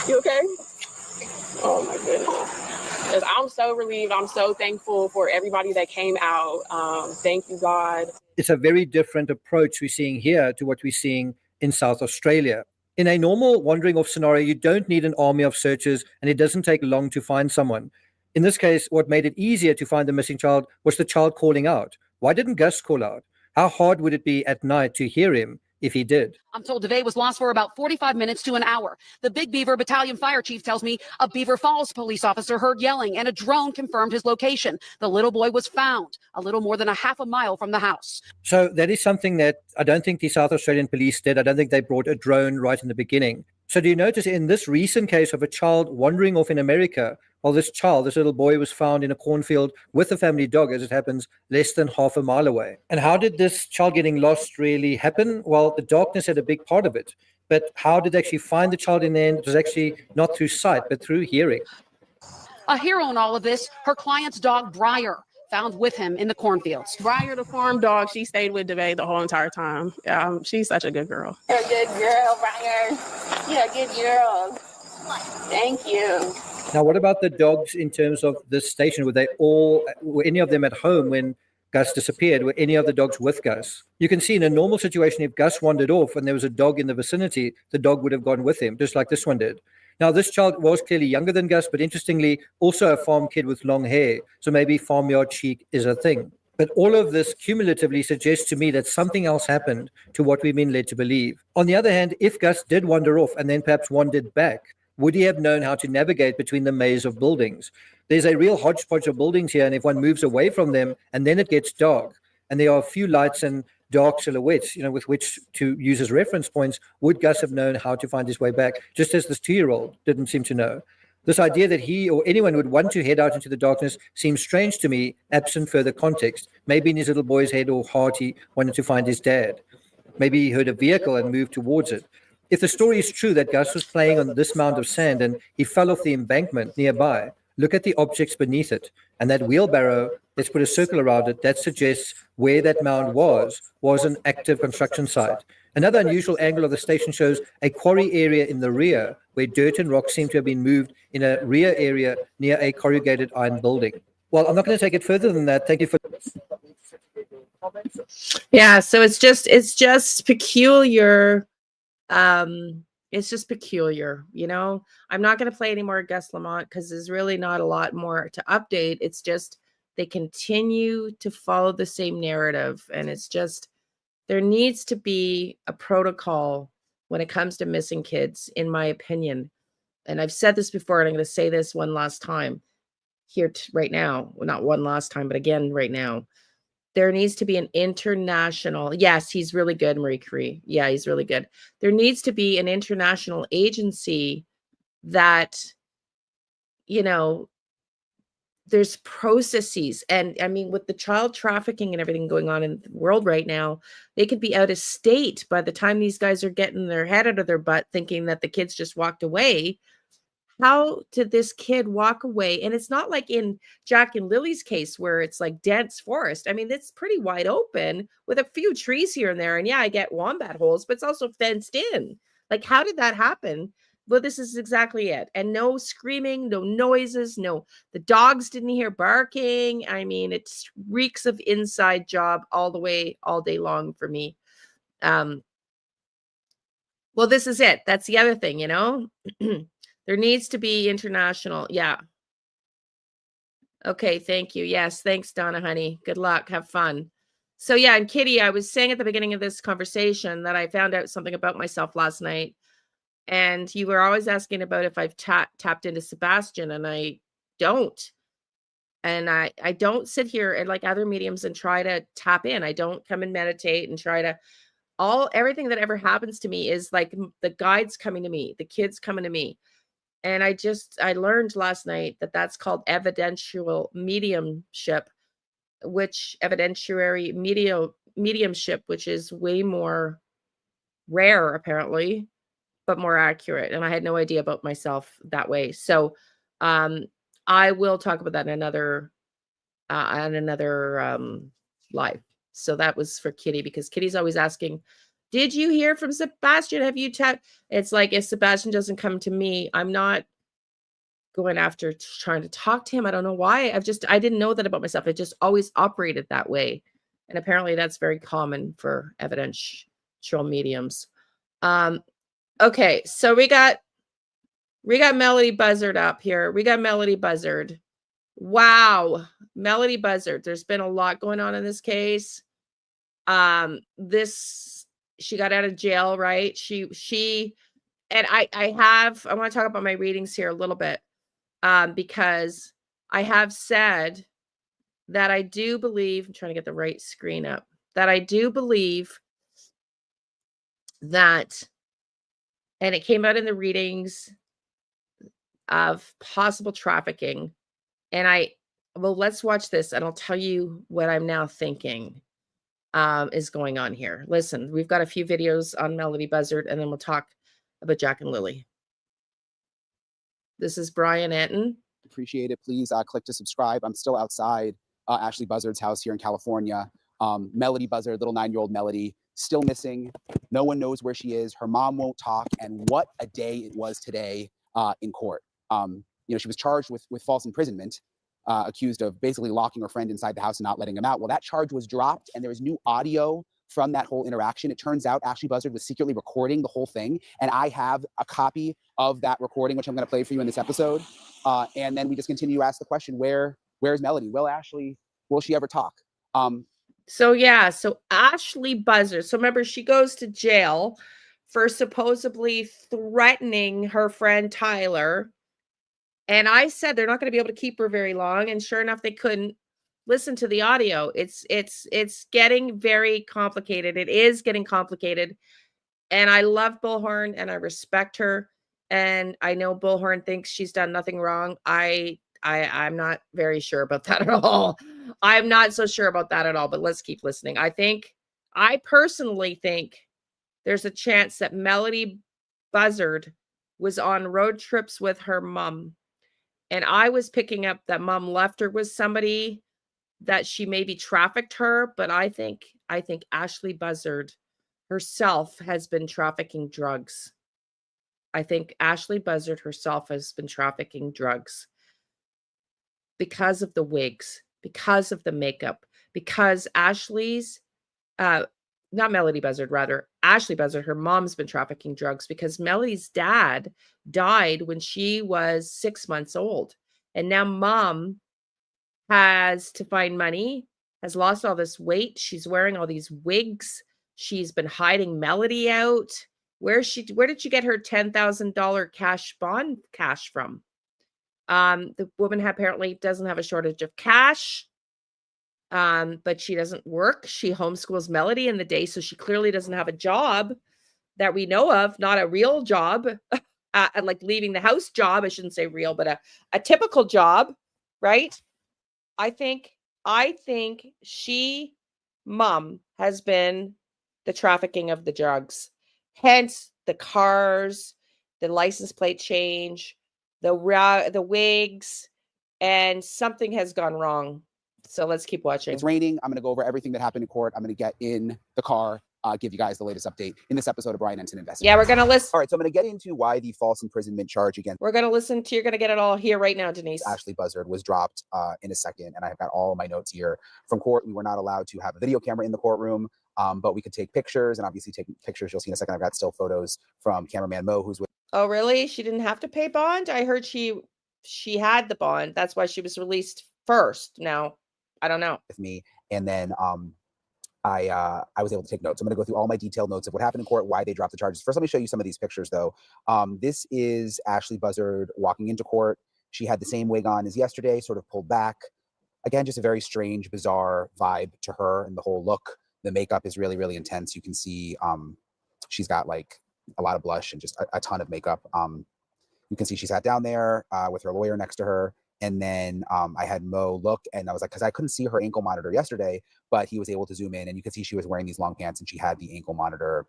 you okay? Oh my goodness. 'Cause I'm so relieved. I'm so thankful for everybody that came out. Thank you, God. It's a very different approach we're seeing here to what we're seeing in South Australia. In a normal wandering off scenario, you don't need an army of searchers and it doesn't take long to find someone. In this case, what made it easier to find the missing child was the child calling out. Why didn't Gus call out? How hard would it be at night to hear him if he did? I'm told DeVay was lost for about 45 minutes to an hour. The Big Beaver Battalion fire chief tells me a Beaver Falls police officer heard yelling and a drone confirmed his location. The little boy was found a little more than a half a mile from the house. So that is something that I don't think the South Australian police did. I don't think they brought a drone right in the beginning. So do you notice in this recent case of a child wandering off in America, well, this little boy was found in a cornfield with a family dog, as it happens, less than half a mile away. And how did this child getting lost really happen? Well, the darkness had a big part of it. But how did they actually find the child in the end? It was actually not through sight, but through hearing. A hero in all of this, her client's dog, Briar, found with him in the cornfields. Briar, the farm dog, she stayed with DeVay the whole entire time. She's such a good girl. You're a good girl, Briar. You're a good girl. Thank you. Now, what about the dogs in terms of this station? Were any of them at home when Gus disappeared? Were any of the dogs with Gus? You can see in a normal situation, if Gus wandered off and there was a dog in the vicinity, the dog would have gone with him, just like this one did. Now, this child was clearly younger than Gus, but interestingly, also a farm kid with long hair. So maybe farmyard chic is a thing. But all of this cumulatively suggests to me that something else happened to what we've been led to believe. On the other hand, if Gus did wander off and then perhaps wandered back, would he have known how to navigate between the maze of buildings? There's a real hodgepodge of buildings here, and if one moves away from them and then it gets dark, and there are a few lights and dark silhouettes, with which to use as reference points, would Gus have known how to find his way back, just as this 2-year-old didn't seem to know? This idea that he or anyone would want to head out into the darkness seems strange to me, absent further context. Maybe in his little boy's head or heart, he wanted to find his dad. Maybe he heard a vehicle and moved towards it. If the story is true that Gus was playing on this mound of sand and he fell off the embankment nearby, look at the objects beneath it. And that wheelbarrow, let's put a circle around it, that suggests where that mound was an active construction site. Another unusual angle of the station shows a quarry area in the rear where dirt and rocks seem to have been moved in a rear area near a corrugated iron building. Well, I'm not going to take it further than that. Thank you for... Yeah, so it's just peculiar. It's just peculiar, I'm not going to play any more Gus Lamont because there's really not a lot more to update. It's just they continue to follow the same narrative, and it's just there needs to be a protocol when it comes to missing kids, in my opinion. And I've said this before, and I'm going to say this one last time here right now. Well, not one last time, but again right now. There needs to be an international, yes, he's really good, Marie Curie. Yeah, he's really good. There needs to be an international agency that, there's processes. And I mean, with the child trafficking and everything going on in the world right now, they could be out of state by the time these guys are getting their head out of their butt thinking that the kids just walked away. How did this kid walk away? And it's not like in Jack and Lily's case where it's like dense forest. I mean, it's pretty wide open with a few trees here and there. And yeah, I get wombat holes, but it's also fenced in. Like, how did that happen? Well, this is exactly it. And no screaming, no noises, the dogs didn't hear barking. I mean, it reeks of inside job all day long for me. Well, this is it. That's the other thing, There needs to be international. Yeah. Okay. Thank you. Yes. Thanks, Donna, honey. Good luck. Have fun. So yeah. And Kitty, I was saying at the beginning of this conversation that I found out something about myself last night. And you were always asking about if I've tapped into Sebastian, and I don't. And I don't sit here and like other mediums and try to tap in. I don't come and meditate and try to everything that ever happens to me is like the guides coming to me, the kids coming to me. And I learned last night that that's called evidential mediumship, which evidentiary mediumship, which is way more rare apparently, but more accurate. And I had no idea about myself that way. So I will talk about that in another live. So that was for Kitty, because Kitty's always asking, did you hear from Sebastian? Have you tapped? It's like, if Sebastian doesn't come to me, I'm not going after trying to talk to him. I don't know why. I didn't know that about myself. It just always operated that way. And apparently that's very common for evidential mediums. Okay, so we got Melodee Buzzard up here. We got Melodee Buzzard. Wow, Melodee Buzzard. There's been a lot going on in this case. She got out of jail, right? She and I want to talk about my readings here a little bit, because I have said that I do believe, I'm trying to get the right screen up, that I do believe that, and it came out in the readings of possible trafficking. And let's watch this and I'll tell you what I'm now thinking is going on here. Listen, we've got a few videos on Melodee Buzzard, and then we'll talk about Jack and Lilly. This is Brian Anton. Appreciate it. Please click to subscribe. I'm still outside Ashley Buzzard's house here in California. Melodee Buzzard, little 9-year-old Melodee, still missing. No one knows where she is. Her mom won't talk. And what a day it was today in court. She was charged with false imprisonment, accused of basically locking her friend inside the house and not letting him out. Well, that charge was dropped, and there was new audio from that whole interaction. It turns out Ashley Buzzard was secretly recording the whole thing, and I have a copy of that recording, which I'm going to play for you in this episode. And then we just continue to ask the question, where's Melodee? Will she ever talk? So Ashley Buzzard. So remember, she goes to jail for supposedly threatening her friend Tyler. And I said they're not going to be able to keep her very long. And sure enough, they couldn't. Listen to the audio. It's getting very complicated. It is getting complicated. And I love Bullhorn and I respect her. And I know Bullhorn thinks she's done nothing wrong. I'm not very sure about that at all. I'm not so sure about that at all, but let's keep listening. I personally think there's a chance that Melodee Buzzard was on road trips with her mom. And I was picking up that mom left her with somebody, that she maybe trafficked her, but I think Ashley Buzzard herself has been trafficking drugs. I think Ashley Buzzard herself has been trafficking drugs because of the wigs, because of the makeup, because Ashley's, not Melodee Buzzard, rather, Ashley Buzzard, her mom's been trafficking drugs because Melodee's dad died when she was 6 months old. And now mom has to find money, has lost all this weight. She's wearing all these wigs. She's been hiding Melodee out. Where did she get her $10,000 cash from? The woman apparently doesn't have a shortage of cash, but she doesn't work. She homeschools Melodee in the day, so she clearly doesn't have a job that we know of, not a real job, like leaving the house job. I shouldn't say real, but a typical job, right? I think mom has been the trafficking of the drugs, hence the cars, the license plate change, the wigs, and something has gone wrong. So let's keep watching. It's raining. I'm going to go over everything that happened in court. I'm going to get in the car, give you guys the latest update in this episode of Brian Anton Investigates. Yeah, we're going to listen. All right, so I'm going to get into why the false imprisonment charge again. We're going to listen to, you're going to get it all here right now, Denise. Ashley Buzzard was dropped in a second, and I've got all my notes here from court. We were not allowed to have a video camera in the courtroom, but we could take pictures, and obviously taking pictures, you'll see in a second. I've got still photos from cameraman Mo, who's with. Oh, really? She didn't have to pay bond? I heard she had the bond. That's why she was released first. Now, I don't know. With me, and then I was able to take notes. I'm going to go through all my detailed notes of what happened in court, why they dropped the charges. First, let me show you some of these pictures, though. This is Ashley Buzzard walking into court. She had the same wig on as yesterday, sort of pulled back. Again, just a very strange, bizarre vibe to her, and the whole look. The makeup is really, really intense. You can see she's got like a lot of blush and just a ton of makeup. You can see she sat down there with her lawyer next to her. And then I had Mo look, and I was like, because I couldn't see her ankle monitor yesterday, but he was able to zoom in, and you could see she was wearing these long pants, and she had the ankle monitor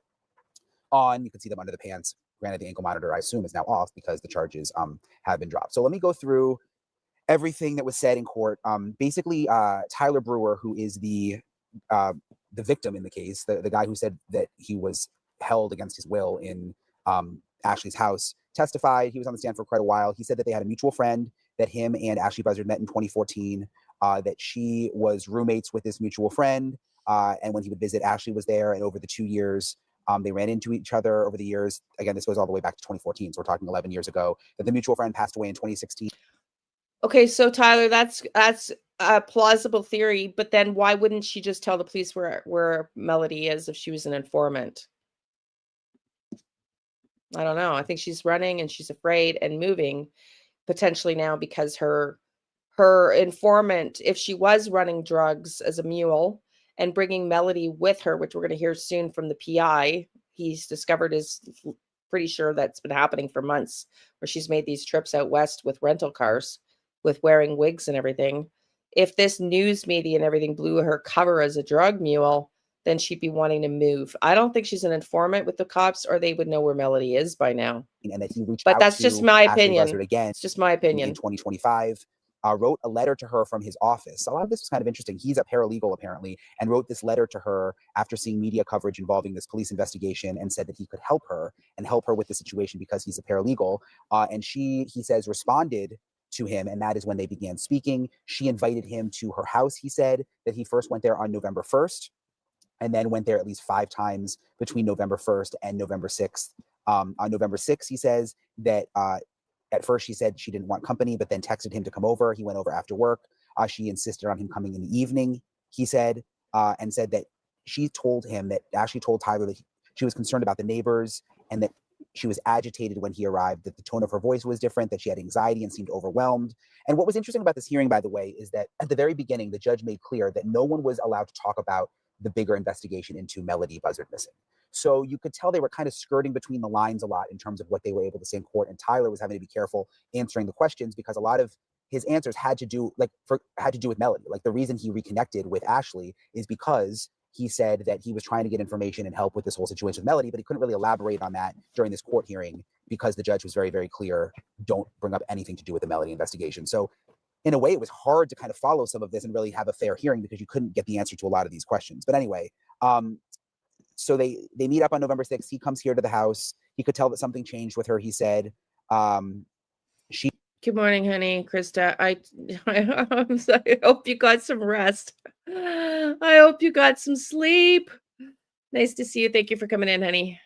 on. You can see them under the pants. Granted, the ankle monitor, I assume, is now off because the charges have been dropped. So let me go through everything that was said in court. Basically, Tyler Brewer, who is the victim in the case, the guy who said that he was held against his will in Ashley's house, testified. He was on the stand for quite a while. He said that they had a mutual friend, that him and Ashley Buzzard met in 2014, that she was roommates with this mutual friend, and when he would visit, Ashley was there, and over the 2 years, they ran into each other over the years. Again, this goes all the way back to 2014, so we're talking 11 years ago, that the mutual friend passed away in 2016. Okay, so Tyler, that's a plausible theory, but then why wouldn't she just tell the police where Melodee is if she was an informant? I don't know. I think she's running and she's afraid and moving potentially now because her informant, if she was running drugs as a mule and bringing Melodee with her, which we're going to hear soon from the PI, he's discovered is pretty sure that's been happening for months, where she's made these trips out west with rental cars, with wearing wigs and everything. If this news media and everything blew her cover as a drug mule, then she'd be wanting to move. I don't think she's an informant with the cops, or they would know where Melodee is by now. And that he reached But out that's to just my Ashley opinion. Buzzard again. It's just my opinion. In 2025, wrote a letter to her from his office. A lot of this was kind of interesting. He's a paralegal apparently, and wrote this letter to her after seeing media coverage involving this police investigation, and said that he could help her with the situation because he's a paralegal. And he says, responded to him, and that is when they began speaking. She invited him to her house. He said that he first went there on November 1st, and then went there at least 5 times between November 1st and November 6th. On November 6th, he says that at first she said she didn't want company, but then texted him to come over. He went over after work. She insisted on him coming in the evening, he said, and said that she told him that Ashley told Tyler that she was concerned about the neighbors, and that she was agitated when he arrived, that the tone of her voice was different, that she had anxiety and seemed overwhelmed. And what was interesting about this hearing, by the way, is that at the very beginning, the judge made clear that no one was allowed to talk about the bigger investigation into Melodee Buzzard missing. So you could tell they were kind of skirting between the lines a lot in terms of what they were able to say in court. And Tyler was having to be careful answering the questions because a lot of his answers had to do with Melodee. Like, the reason he reconnected with Ashley is because he said that he was trying to get information and help with this whole situation with Melodee, but he couldn't really elaborate on that during this court hearing because the judge was very, very clear, don't bring up anything to do with the Melodee investigation. So in a way, it was hard to kind of follow some of this and really have a fair hearing because you couldn't get the answer to a lot of these questions. But anyway, so they meet up on November 6th. He comes here to the house. He could tell that something changed with her. He said, Good morning, honey. Krista, I hope you got some rest. I hope you got some sleep. Nice to see you. Thank you for coming in, honey.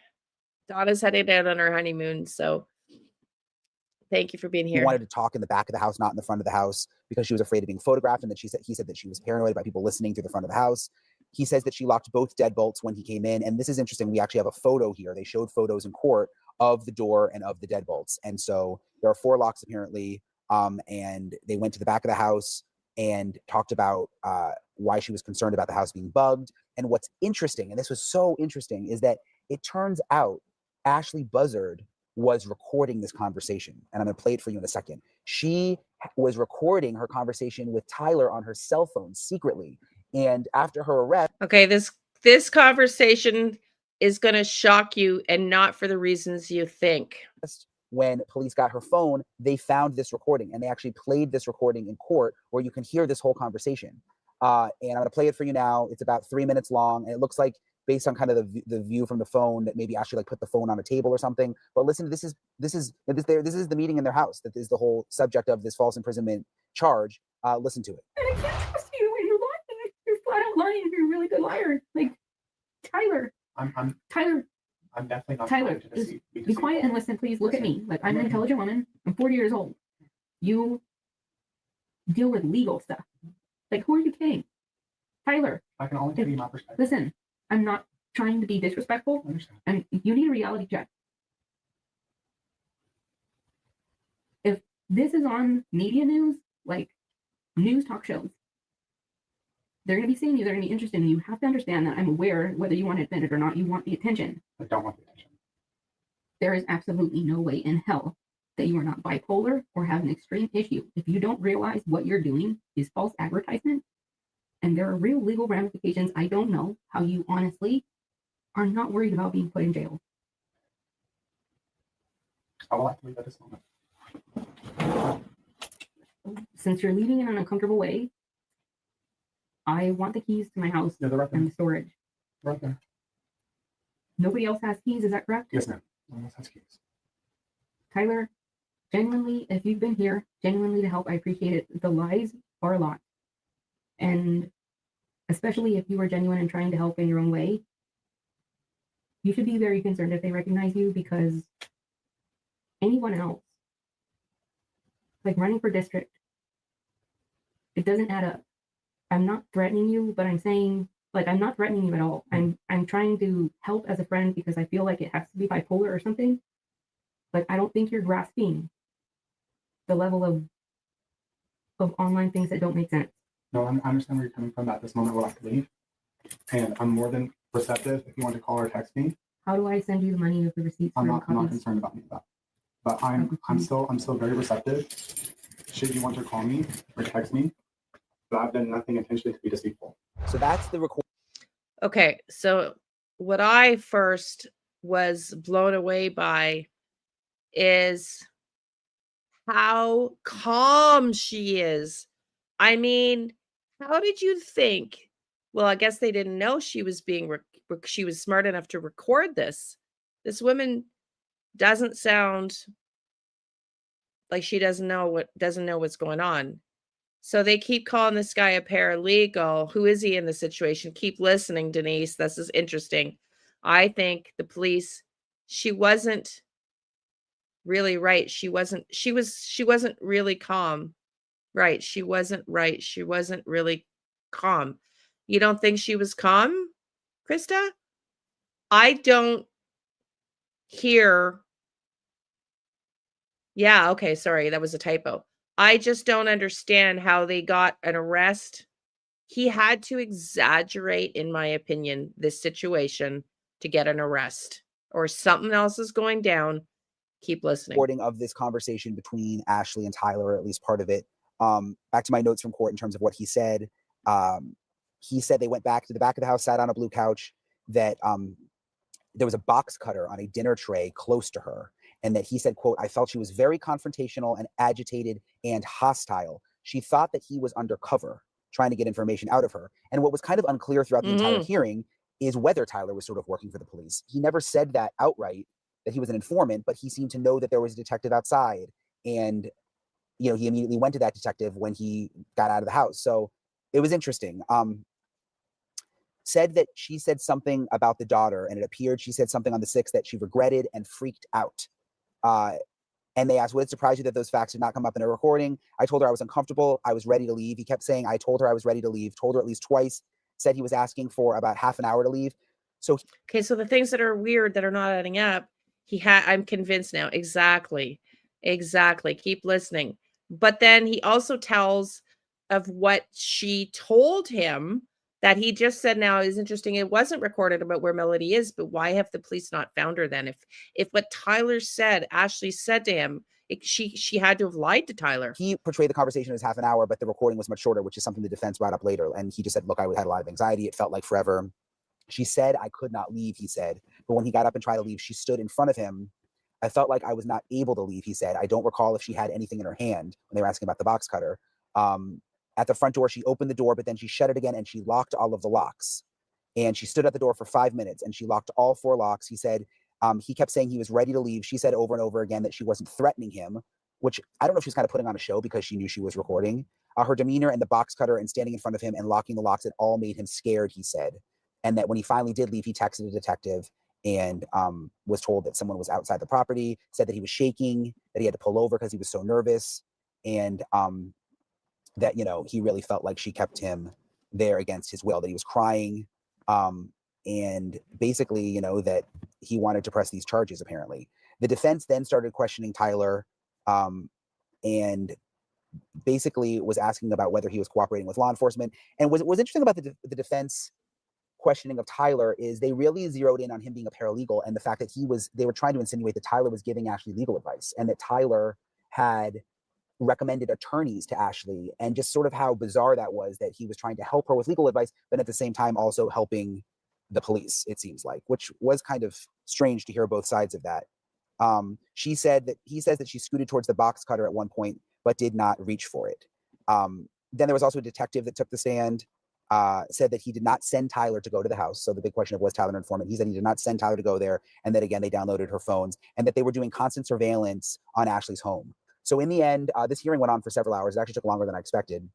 Donna's headed out on her honeymoon, so thank you for being here. He wanted to talk in the back of the house, not in the front of the house, because she was afraid of being photographed, and that he said that she was paranoid about people listening through the front of the house. He says that she locked both deadbolts when he came in, and this is interesting. We actually have a photo here. They showed photos in court of the door and of the deadbolts, and so there are 4 locks apparently. And they went to the back of the house and talked about why she was concerned about the house being bugged. And what's interesting, and this was so interesting, is that it turns out Ashley Buzzard was recording this conversation. And I'm going to play it for you in a second. She was recording her conversation with Tyler on her cell phone secretly. And after her arrest... Okay, this conversation is going to shock you, and not for the reasons you think. When police got her phone, they found this recording, and they actually played this recording in court where you can hear this whole conversation. And I'm going to play it for you now. It's about 3 minutes long, and it looks like, based on kind of the view from the phone, that maybe Ashley put the phone on a table or something. But listen, this is the meeting in their house. That is the whole subject of this false imprisonment charge. Listen to it. And I can't trust you when you're lying. You're flat out lying. You're a really good liar. Like, Tyler. Tyler. I'm definitely not Tyler, just be quiet and listen, please. Look at me. Like, I'm an intelligent woman. I'm 40 years old. You deal with legal stuff. Like, who are you kidding? Tyler. I can only give you my perspective. Listen, I'm not trying to be disrespectful. And you need a reality check. If this is on media news, like news talk shows, they're going to be seeing you. They're going to be interested in you. You have to understand that I'm aware, whether you want to admit it or not, you want the attention. I don't want the attention. There is absolutely no way in hell that you are not bipolar or have an extreme issue. If you don't realize what you're doing is false advertisement, and there are real legal ramifications, I don't know how you honestly are not worried about being put in jail. I will have to leave at this moment. Since you're leaving in an uncomfortable way, I want the keys to my house and the storage. Right there. Nobody else has keys, is that correct? Yes, ma'am. No one else has keys. Tyler, genuinely, if you've been here, genuinely to help, I appreciate it. The lies are a lot. And especially if you are genuine and trying to help in your own way, you should be very concerned if they recognize you, because anyone else, like running for district, it doesn't add up. I'm not threatening you, but I'm saying, like, I'm not threatening you at all. I'm trying to help as a friend because I feel like it has to be bipolar or something. Like, I don't think you're grasping the level of online things that don't make sense. No, I understand where you're coming from. At this moment, we'll have to leave. And I'm more than receptive if you want to call or text me. How do I send you the money with the receipts? I'm not concerned about any of that. But I'm still very receptive. Should you want to call me or text me? But I've done nothing intentionally to be deceitful. So that's the record. Okay, so what I first was blown away by is how calm she is. I mean, how did you think? Well, I guess they didn't know she was being she was smart enough to record this. This woman doesn't sound like she doesn't know what's going on. So they keep calling this guy a paralegal. Who is he in the situation? Keep listening, Denise. This is interesting. I think the police, she wasn't really right. She wasn't really calm. Right. She wasn't right. She wasn't really calm. You don't think she was calm, Krista? I don't hear. Yeah, okay, sorry, that was a typo. I just don't understand how they got an arrest. He had to exaggerate, in my opinion, this situation to get an arrest, or something else is going down. Keep listening. Recording of this conversation between Ashley and Tyler, or at least part of it. Back to my notes from court in terms of what he said. He said they went back to the back of the house, sat on a blue couch, that there was a box cutter on a dinner tray close to her. And that he said, quote, I felt she was very confrontational and agitated and hostile. She thought that he was undercover, trying to get information out of her. And what was kind of unclear throughout the entire hearing is whether Tyler was sort of working for the police. He never said that outright, that he was an informant, but he seemed to know that there was a detective outside. And, you know, he immediately went to that detective when he got out of the house. So it was interesting. Said that she said something about the daughter, and it appeared she said something on the 6th that she regretted and freaked out. And they asked, would it surprise you that those facts did not come up in a recording? I told her I was uncomfortable. I was ready to leave. He kept saying, I told her I was ready to leave, told her at least twice, said he was asking for about half an hour to leave. So, okay, so the things that are weird that are not adding up, I'm convinced now. Exactly. Keep listening. But then he also tells of what she told him that he just said now is interesting. It wasn't recorded about where Melodee is, but why have the police not found her then? If what Tyler said, Ashley said to him, she had to have lied to Tyler. He portrayed the conversation as half an hour, but the recording was much shorter, which is something the defense brought up later. And he just said, look, I had a lot of anxiety. It felt like forever. She said, I could not leave, he said. But when he got up and tried to leave, she stood in front of him. I felt like I was not able to leave, he said. I don't recall if she had anything in her hand when they were asking about the box cutter. At the front door, she opened the door, but then she shut it again and she locked all of the locks. And she stood at the door for 5 minutes and she locked all 4 locks. He said, he kept saying he was ready to leave. She said over and over again that she wasn't threatening him, which I don't know if she's kind of putting on a show because she knew she was recording. Her demeanor and the box cutter and standing in front of him and locking the locks, it all made him scared, he said. And that when he finally did leave, he texted a detective and was told that someone was outside the property, said that he was shaking, that he had to pull over because he was so nervous. And that, you know, he really felt like she kept him there against his will, that he was crying, and basically, you know, that he wanted to press these charges, apparently. The defense then started questioning Tyler, and basically was asking about whether he was cooperating with law enforcement. And what was interesting about the defense questioning of Tyler is they really zeroed in on him being a paralegal, and the fact that they were trying to insinuate that Tyler was giving Ashley legal advice, and that Tyler had recommended attorneys to Ashley, and just sort of how bizarre that was, that he was trying to help her with legal advice, but at the same time also helping the police, it seems like, which was kind of strange to hear both sides of that. He says that she scooted towards the box cutter at one point, but did not reach for it. Then there was also a detective that took the stand, said that he did not send Tyler to go to the house. So the big question of, was Tyler an informant? He said he did not send Tyler to go there, and that again, they downloaded her phones, and that they were doing constant surveillance on Ashley's home. So in the end, this hearing went on for several hours. It actually took longer than I expected.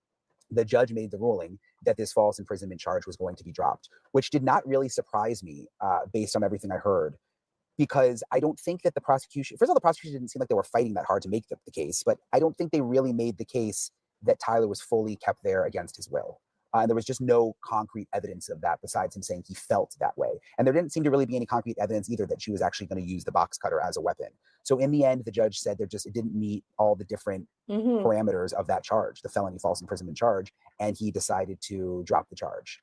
The judge made the ruling that this false imprisonment charge was going to be dropped, which did not really surprise me based on everything I heard, because I don't think that the prosecution, first of all, the prosecution didn't seem like they were fighting that hard to make the case, but I don't think they really made the case that Tyler was fully kept there against his will. And there was just no concrete evidence of that besides him saying he felt that way. And there didn't seem to really be any concrete evidence either that she was actually going to use the box cutter as a weapon. So in the end, the judge said it didn't meet all the different parameters of that charge, the felony false imprisonment charge, and he decided to drop the charge.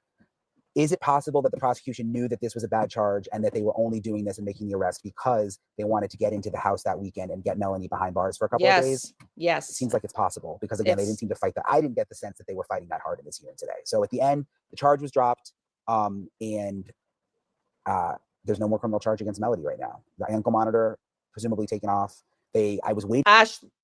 Is it possible that the prosecution knew that this was a bad charge and that they were only doing this and making the arrest because they wanted to get into the house that weekend and get Melanie behind bars for a couple of days? Yes. It seems like it's possible, because again, they didn't seem to fight that. I didn't get the sense that they were fighting that hard in this hearing today. So at the end, the charge was dropped, and there's no more criminal charge against Melodee right now. The ankle monitor presumably taken off. I was waiting.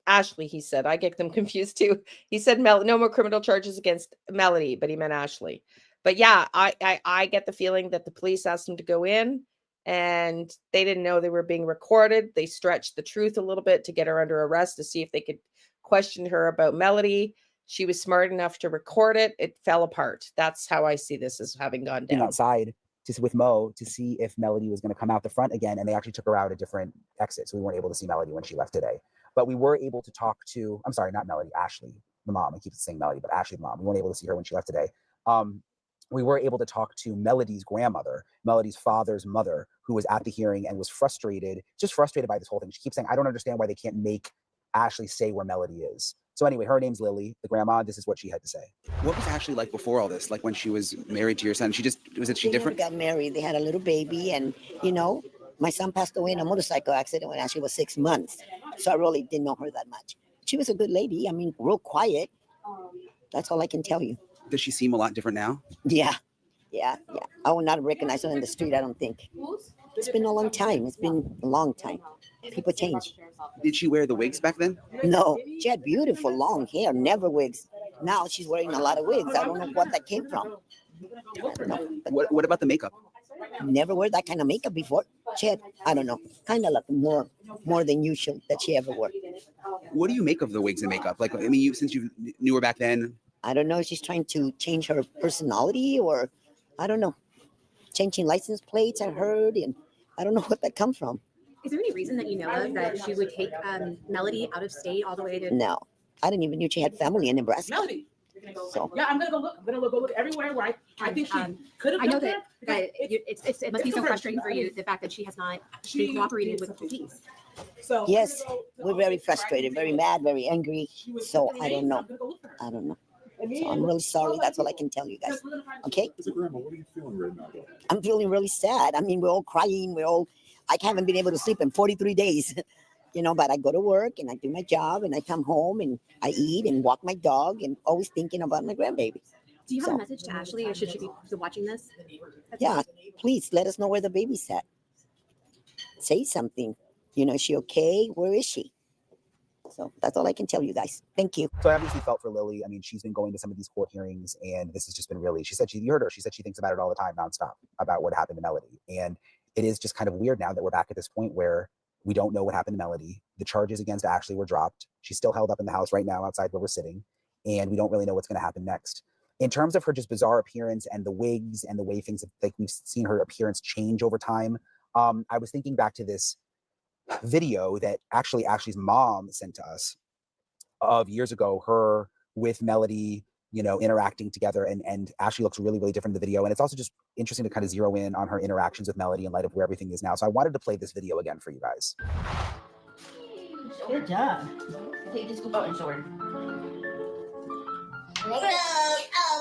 Ashley, he said. I get them confused too. He said no more criminal charges against Melodee, but he meant Ashley. But yeah, I get the feeling that the police asked him to go in, and they didn't know they were being recorded. They stretched the truth a little bit to get her under arrest to see if they could question her about Melodee. She was smart enough to record it. It fell apart. That's how I see this as having gone down. Outside with Mo to see if Melodee was going to come out the front again, and they actually took her out a different exit, so we weren't able to see Melodee when she left today. But we were able to talk to, I'm sorry, not Melodee, Ashley, the mom. I keep saying Melodee, but Ashley, the mom. We weren't able to see her when she left today. We were able to talk to Melodee's grandmother, Melodee's father's mother, who was at the hearing and was frustrated by this whole thing. She keeps saying, I don't understand why they can't make Ashley say where Melodee is. So anyway, her name's Lilly, the grandma. This is what she had to say. What was Ashley like before all this? Like when she was married to your son? She different? They got married. They had a little baby, and my son passed away in a motorcycle accident when Ashley was 6 months. So I really didn't know her that much. She was a good lady. I mean, real quiet. That's all I can tell you. Does she seem a lot different now? Yeah. I would not recognize her in the street, I don't think. It's been a long time. People change. Did she wear the wigs back then? No, she had beautiful long hair, never wigs. Now she's wearing a lot of wigs. I don't know what that came from. I don't know. What about the makeup? Never wear that kind of makeup before. She had, I don't know, kind of like more than usual that she ever wore. What do you make of the wigs and makeup? Like, I mean, since you knew her back then. I don't know if she's trying to change her personality, or I don't know. Changing license plates, I heard, and I don't know what that comes from. Is there any reason that you know of that she would take Melodee out of state all the way to? No, I didn't even know she had family in Nebraska. Melodee. So yeah, I'm gonna go look. I'm gonna go look everywhere where I think she could have. I know that it must be so frustrating for you, the fact that she has not been cooperating with the police. So yes, we're very frustrated, very mad, very angry. So I don't know. So I'm really sorry. That's all I can tell you guys. Okay? So Grandma, what are you feeling right now? I'm feeling really sad. I mean, we're all crying. I haven't been able to sleep in 43 days. But I go to work and I do my job and I come home and I eat and walk my dog and always thinking about my grandbaby. Do you have a message to Ashley, or should she be watching this? Yeah, please let us know where the baby's at. Say something. Is she okay? Where is she? So that's all I can tell you guys. Thank you. So I obviously felt for Lilly. I mean, she's been going to some of these court hearings, and this has just been really, you heard her. She said she thinks about it all the time, nonstop, about what happened to Melodee. And it is just kind of weird now that we're back at this point where we don't know what happened to Melodee. The charges against Ashley were dropped. She's still held up in the house right now outside where we're sitting, and we don't really know what's going to happen next. In terms of her just bizarre appearance and the wigs and the way things, like we've seen her appearance change over time, I was thinking back to this video that Ashley's mom sent to us of years ago, her with Melodee you know, interacting together, and Ashley looks really, really different in the video. And it's also just interesting to kind of zero in on her interactions with Melodee in light of where everything is now. So I wanted to play this video again for you guys. Good job. Take this scoop out and show her. Oh my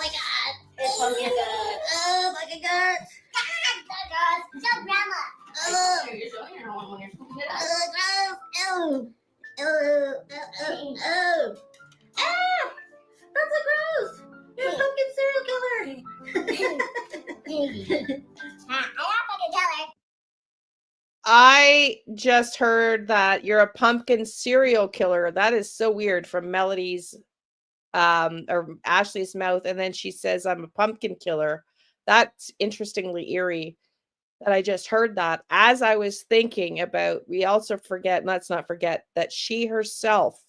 god. It's pumpkin good. Oh, pumpkin good. God, show grandma. Oh. You're showing her when you're scooping it out. Oh, gross. Oh. Ah, that's so gross. You're a pumpkin serial killer. I am pumpkin killer. I just heard that you're a pumpkin serial killer. That is so weird from Melodee's or Ashley's mouth. And then she says, I'm a pumpkin killer. That's interestingly eerie that I just heard that. As I was thinking about, we also forget, let's not forget that she herself,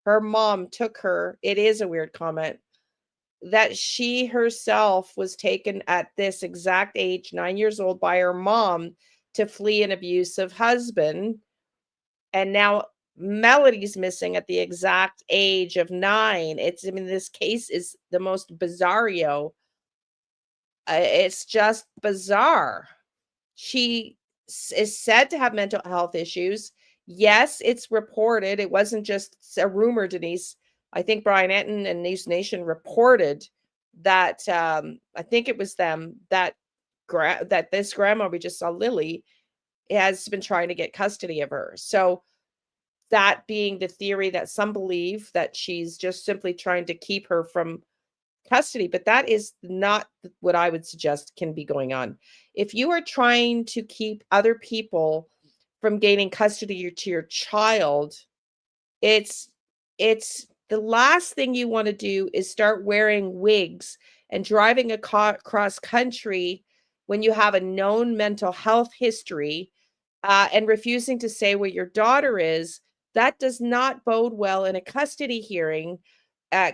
her mom took her, it is a weird comment, that she herself was taken at this exact age, 9 years old, by her mom to flee an abusive husband. And now Melodee's missing at the exact age of 9. I mean, this case is the most bizarro. It's just bizarre. She is said to have mental health issues. Yes, it's reported. It wasn't just a rumor, Denise. I think Brian Enton and News Nation reported that, I think it was them, that this grandma we just saw, Lilly, has been trying to get custody of her. So that being the theory that some believe, that she's just simply trying to keep her from custody, but that is not what I would suggest can be going on. If you are trying to keep other people from gaining custody to your child, it's the last thing you want to do is start wearing wigs and driving across country when you have a known mental health history, and refusing to say where your daughter is. That does not bode well in a custody hearing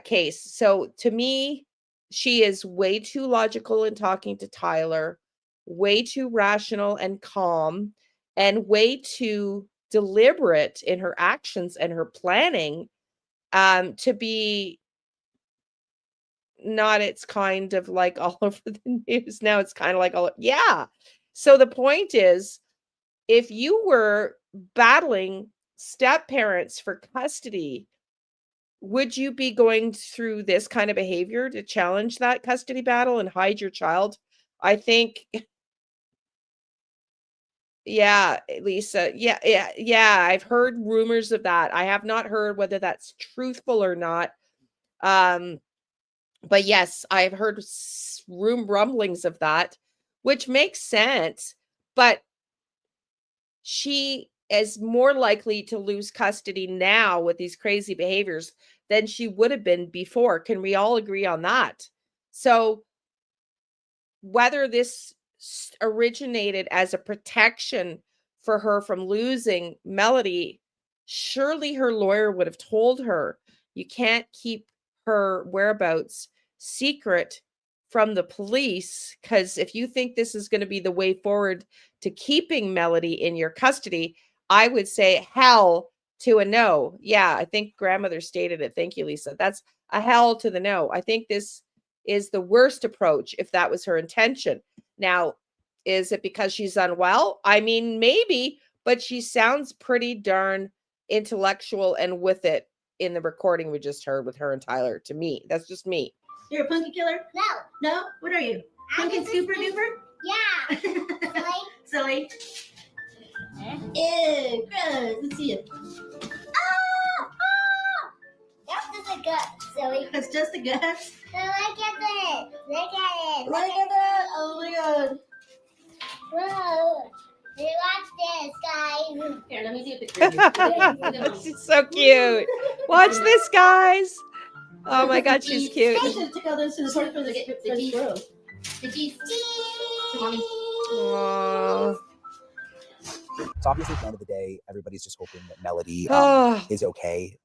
case. So to me, she is way too logical in talking to Tyler, way too rational and calm, and way too deliberate in her actions and her planning, to be not, it's kind of like all over the news now. It's kind of like yeah. So the point is, if you were battling step parents for custody, would you be going through this kind of behavior to challenge that custody battle and hide your child? I think, yeah, Lisa. Yeah. I've heard rumors of that. I have not heard whether that's truthful or not. But yes, I've heard rumblings of that, which makes sense. But she is more likely to lose custody now with these crazy behaviors than she would have been before. Can we all agree on that? So whether this originated as a protection for her from losing Melodee, surely her lawyer would have told her, you can't keep her whereabouts secret from the police, because if you think this is going to be the way forward to keeping Melodee in your custody, I would say hell to a no. Yeah, I think grandmother stated it. Thank you, Lisa. That's a hell to the no. I think this is the worst approach if that was her intention. Now, is it because she's unwell? I mean, maybe, but she sounds pretty darn intellectual and with it in the recording we just heard with her and Tyler. To me, that's just me. You're a pumpkin killer? No. No? What are you? Pumpkin super duper? Yeah. Silly. Ew, gross. Let's see it. That's just a gut, silly. That's just the guts? So look at this. Look at it. Look at that. Oh my god. Whoa. Hey, watch this, guys. Here, let me see a picture of you. She's so cute. Watch this, guys. Oh my god, she's cute. I should have took all those to the store for the squirrel. The G's. Aww. So obviously, at the end of the day, everybody's just hoping that Melodee is okay.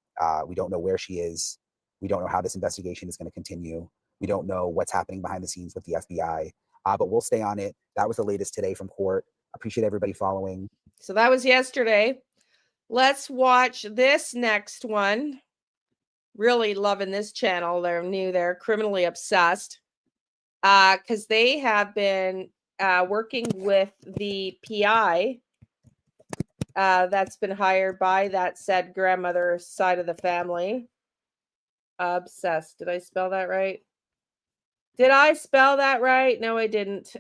We don't know where she is. We don't know how this investigation is going to continue. We don't know what's happening behind the scenes with the FBI. But we'll stay on it. That was the latest today from court. Appreciate everybody following. So that was yesterday. Let's watch this next one. really loving this channel. They're new. They're Criminally Obsessed. Because they have been working with the PI that's been hired by that said grandmother side of the family. Obsessed. Did I spell that right? Did I spell that right? No, I didn't.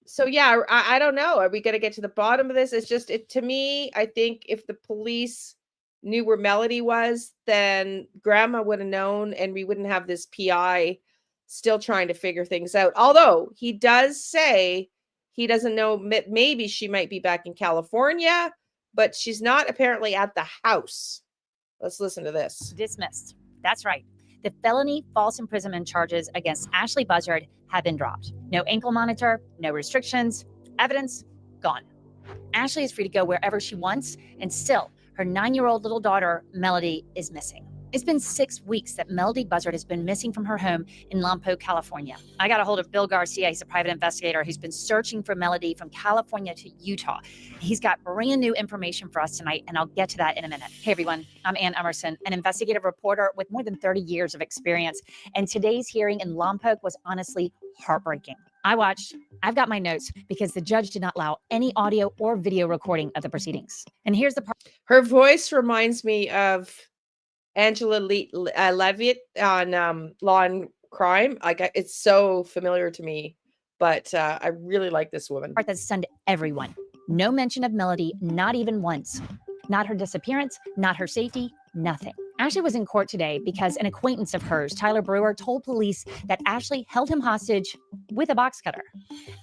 So yeah, I don't know. Are we going to get to the bottom of this? It's just, to me, I think if the police knew where Melodee was, then grandma would have known and we wouldn't have this PI still trying to figure things out. Although he does say he doesn't know, maybe she might be back in California, but she's not apparently at the house. Let's listen to this. Dismissed. That's right. The felony false imprisonment charges against Ashley Buzzard have been dropped. No ankle monitor, no restrictions, evidence gone. Ashley is free to go wherever she wants, and still, her 9-year-old little daughter, Melodee, is missing. It's been 6 weeks that Melodee Buzzard has been missing from her home in Lompoc, California. I got a hold of Bill Garcia. He's a private investigator who's been searching for Melodee from California to Utah. He's got brand new information for us tonight, and I'll get to that in a minute. Hey, everyone. I'm Ann Emerson, an investigative reporter with more than 30 years of experience. And today's hearing in Lompoc was honestly heartbreaking. I watched. I've got my notes because the judge did not allow any audio or video recording of the proceedings. And here's the part. Her voice reminds me of Angela Levitt on Law and Crime. Like, it's so familiar to me, but I really like this woman. Part that stunned everyone. No mention of Melodee, not even once. Not her disappearance, not her safety, nothing. Ashley was in court today because an acquaintance of hers, Tyler Brewer, told police that Ashley held him hostage with a box cutter.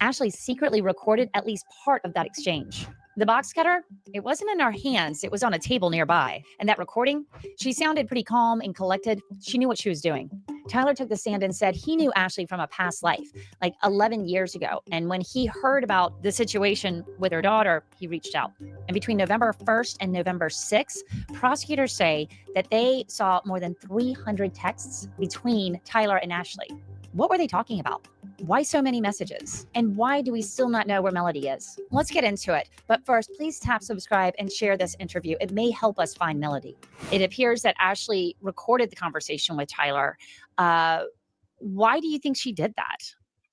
Ashley secretly recorded at least part of that exchange. The box cutter, it wasn't in our hands, it was on a table nearby. And that recording, she sounded pretty calm and collected. She knew what she was doing. Tyler took the stand and said he knew Ashley from a past life, like 11 years ago. And when he heard about the situation with her daughter, he reached out. And between November 1st and November 6th, prosecutors say that they saw more than 300 texts between Tyler and Ashley. What were they talking about? Why so many messages? And why do we still not know where Melodee is? Let's get into it. But first, please tap subscribe and share this interview. It may help us find Melodee. It appears that Ashley recorded the conversation with Tyler. Why do you think she did that?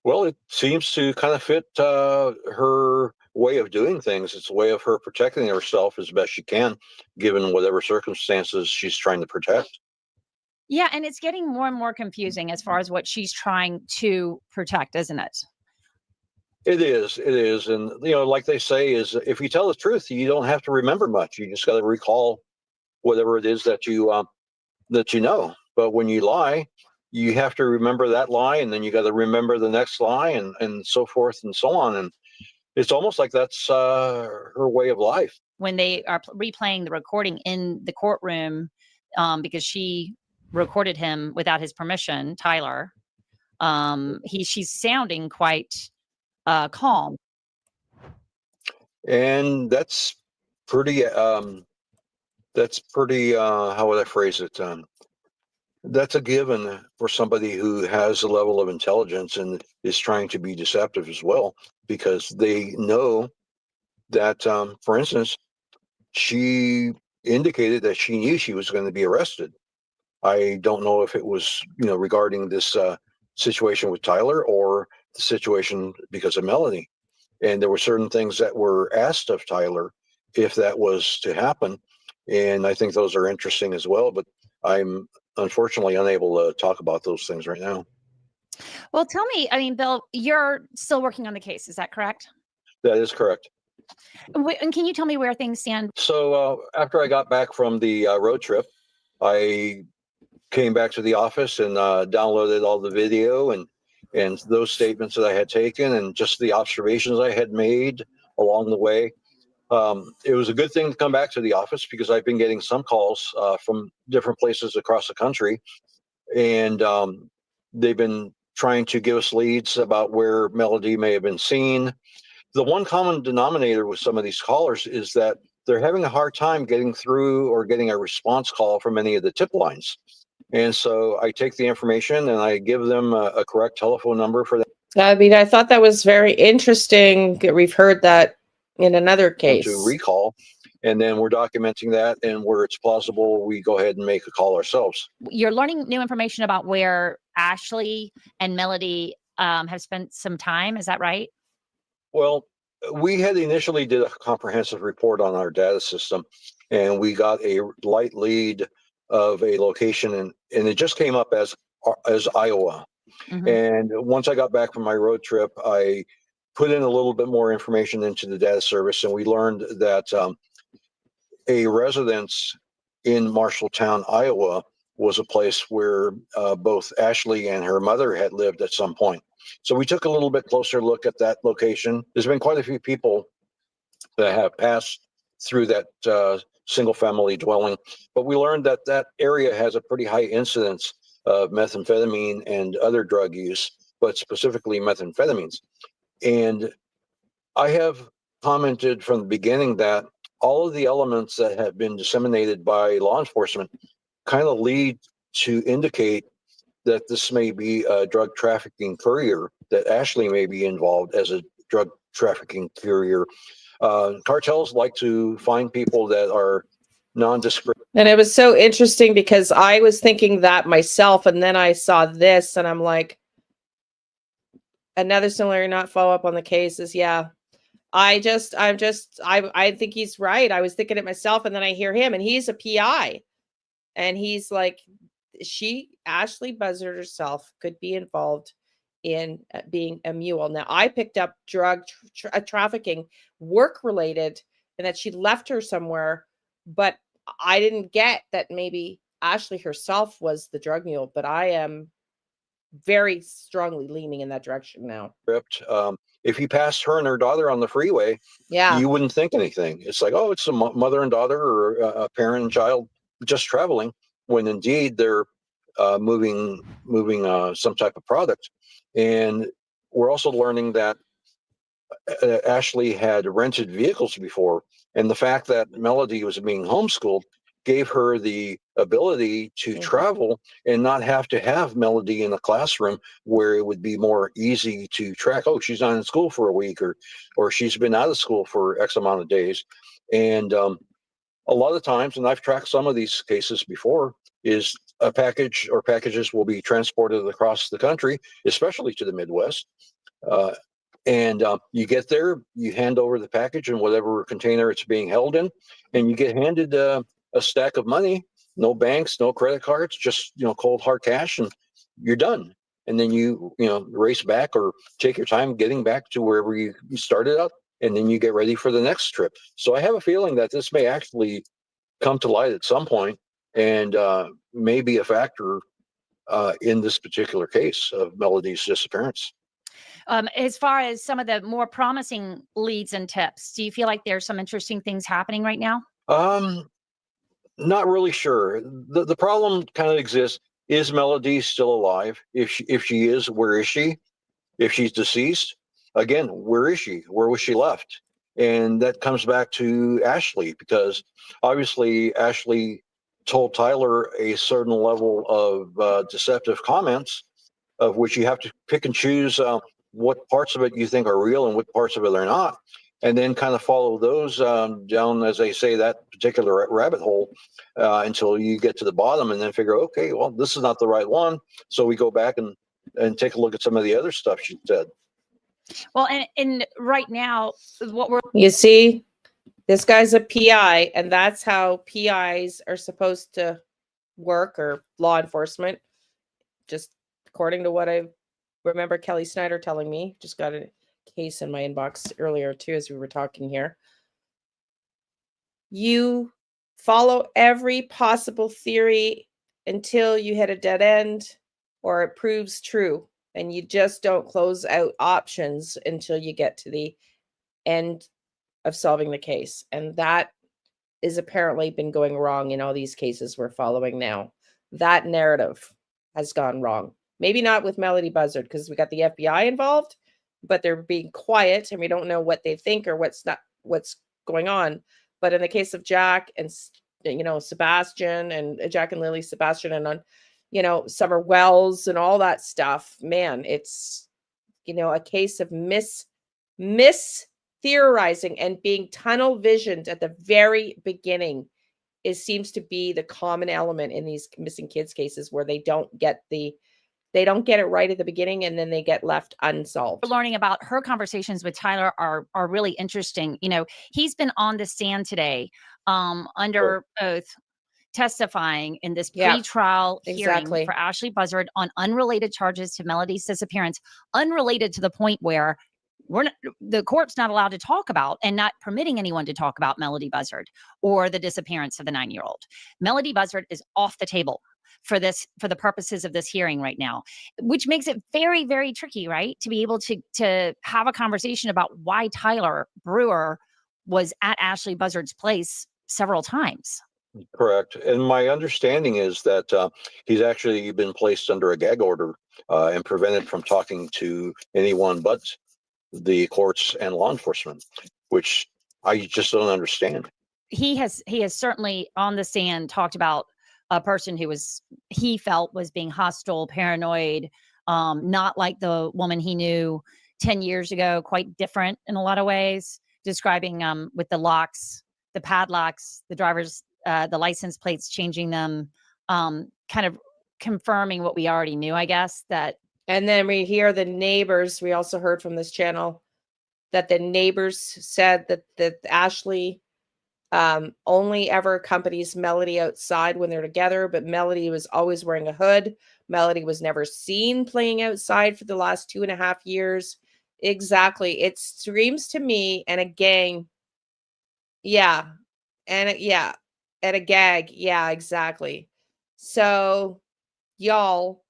Well, it seems to kind of fit her way of doing things. It's a way of her protecting herself as best she can, given whatever circumstances she's trying to protect. Yeah, and it's getting more and more confusing as far as what she's trying to protect, isn't it? It is. And, like they say, is if you tell the truth, you don't have to remember much. You just got to recall whatever it is that you know. But when you lie, you have to remember that lie, and then you got to remember the next lie, and so forth and so on. And it's almost like that's her way of life. When they are replaying the recording in the courtroom, because she recorded him without his permission, Tyler, she's sounding quite calm. And that's pretty, how would I phrase it? That's a given for somebody who has a level of intelligence and is trying to be deceptive as well, because they know that, for instance, she indicated that she knew she was going to be arrested. I don't know if it was, regarding this situation with Tyler or the situation because of Melodee. And there were certain things that were asked of Tyler if that was to happen. And I think those are interesting as well. But I'm unfortunately unable to talk about those things right now. Well, tell me, Bill, you're still working on the case. Is that correct? That is correct. And can you tell me where things stand? So after I got back from the road trip, I came back to the office and downloaded all the video and those statements that I had taken and just the observations I had made along the way. It was a good thing to come back to the office because I've been getting some calls from different places across the country, and they've been trying to give us leads about where Melodee may have been seen. The one common denominator with some of these callers is that they're having a hard time getting through or getting a response call from any of the tip lines. And so I take the information and I give them a correct telephone number for that. I thought that was very interesting. We've heard that in another case. To recall. And then we're documenting that, and where it's plausible, we go ahead and make a call ourselves. You're learning new information about where Ashley and Melodee have spent some time. Is that right? Well, we had initially did a comprehensive report on our data system, and we got a light lead of a location, and it just came up as Iowa. And once I got back from my road trip, I put in a little bit more information into the data service, and we learned that a residence in Marshalltown, Iowa, was a place where both Ashley and her mother had lived at some point. So we took a little bit closer look at that location. There's been quite a few people that have passed through that single family dwelling, but we learned that that area has a pretty high incidence of methamphetamine and other drug use, but specifically methamphetamines. And I have commented from the beginning that all of the elements that have been disseminated by law enforcement kind of lead to indicate that this may be a drug trafficking courier, that Ashley may be involved as a drug trafficking courier. Cartels like to find people that are nondescript. And it was so interesting because I was thinking that myself, and then I saw this, and I'm like, another similar not follow up on the case is, yeah. I think he's right. I was thinking it myself, and then I hear him, and he's a PI, and he's like, Ashley Buzzard herself could be involved in being a mule. Now, I picked up drug trafficking, work related, and that she left her somewhere, but I didn't get that maybe Ashley herself was the drug mule, but I am very strongly leaning in that direction now. If you passed her and her daughter on the freeway, you wouldn't think anything. It's like, oh, it's a mother and daughter, or a parent and child just traveling, when indeed they're moving some type of product. And we're also learning that Ashley had rented vehicles before, and the fact that Melodee was being homeschooled gave her the ability to travel and not have to have Melodee in a classroom, where it would be more easy to track, oh, she's not in school for a week, or she's been out of school for X amount of days. And a lot of times, and I've tracked some of these cases before, is a package or packages will be transported across the country, especially to the Midwest. And you get there, you hand over the package in whatever container it's being held in, and you get handed a stack of money, no banks, no credit cards, just cold hard cash, and you're done. And then you race back or take your time getting back to wherever you started out, and then you get ready for the next trip. So I have a feeling that this may actually come to light at some point, and may be a factor in this particular case of Melodee's disappearance. As far as some of the more promising leads and tips, do you feel like there's some interesting things happening right now? Not really sure. The problem kind of exists. Is Melodee still alive? If she is, where is she? If she's deceased, again, where is she? Where was she left? And that comes back to Ashley, because obviously Ashley told Tyler a certain level of deceptive comments, of which you have to pick and choose what parts of it you think are real and what parts of it are not, and then kind of follow those down, as they say, that particular rabbit hole until you get to the bottom, and then figure, okay, well, this is not the right one. So we go back and take a look at some of the other stuff she said. Well, and right now, you see, this guy's a PI, and that's how PIs are supposed to work, or law enforcement, just according to what I remember Kelly Snyder telling me. Just got a case in my inbox earlier too, as we were talking here. You follow every possible theory until you hit a dead end or it proves true, and you just don't close out options until you get to the end of solving the case. And that is apparently been going wrong in all these cases we're following now. That narrative has gone wrong. Maybe not with Melodee Buzzard, because we got the FBI involved, but they're being quiet and we don't know what they think or what's going on. But in the case of Jack and Sebastian, and Jack and Lilly, Sebastian, and on Summer Wells and all that stuff, man, it's a case of theorizing and being tunnel visioned at the very beginning seems to be the common element in these missing kids cases, where they don't get it right at the beginning, and then they get left unsolved. Learning about her conversations with Tyler are really interesting. You know, he's been on the stand today, under oath, testifying in this pre-trial hearing for Ashley Buzzard on unrelated charges to Melodee's disappearance, unrelated to the point where the court's not allowed to talk about and not permitting anyone to talk about Melodee Buzzard or the disappearance of the 9-year-old. Melodee Buzzard is off the table for the purposes of this hearing right now, which makes it very, very tricky, right? To be able to have a conversation about why Tyler Brewer was at Ashley Buzzard's place several times. Correct. And my understanding is that he's actually been placed under a gag order and prevented from talking to anyone but the courts and law enforcement, which I just don't understand. He has certainly on the stand talked about a person who he felt was being hostile, paranoid, not like the woman he knew 10 years ago, quite different in a lot of ways, describing with the locks, the padlocks, the driver's, the license plates, changing them, kind of confirming what we already knew, I guess. And then we hear the neighbors. We also heard from this channel that the neighbors said that Ashley only ever accompanies Melodee outside when they're together, but Melodee was always wearing a hood. Melodee was never seen playing outside for the last 2.5 years. Exactly. It screams to me, and a gang. Yeah. And a gag. Yeah, exactly. So y'all,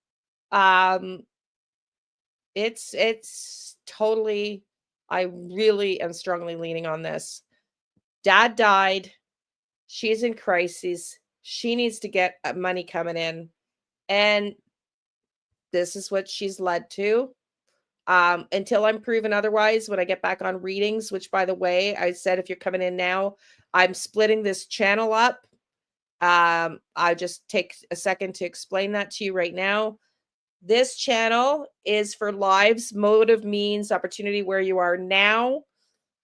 it's totally, I really am strongly leaning on this. Dad died. She's in crisis. She needs to get money coming in. And this is what she's led to. Until I'm proven otherwise, when I get back on readings, which, by the way, I said, if you're coming in now, I'm splitting this channel up. I just take a second to explain that to you right now. This channel is for lives, Motive.Means.Opportunity, where you are now.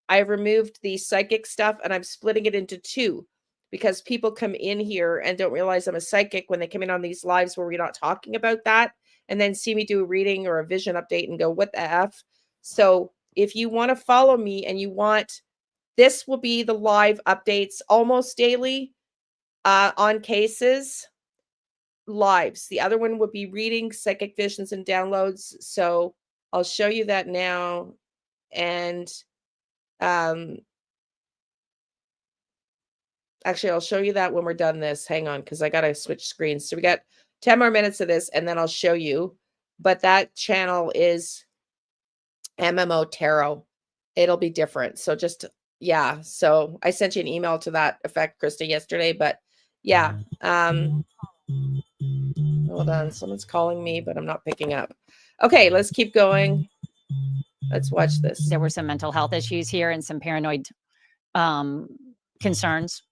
I've removed the psychic stuff, and I'm splitting it into 2 because people come in here and don't realize I'm a psychic when they come in on these lives where we're not talking about that, and then see me do a reading or a vision update and go, what the F? So if you want to follow me and you want, this will be the live updates almost daily on cases, lives. The other one would be readings, psychic visions, and downloads. So I'll show you that now. And actually, I'll show you that when we're done this. Hang on, because I got to switch screens. So we got 10 more minutes of this, and then I'll show you. But that channel is MMO Tarot. It'll be different. So just, yeah. So I sent you an email to that effect, Krista, yesterday. But yeah. Hold on. Someone's calling me, but I'm not picking up. Okay, let's keep going. Let's watch this. There were some mental health issues here and some paranoid concerns.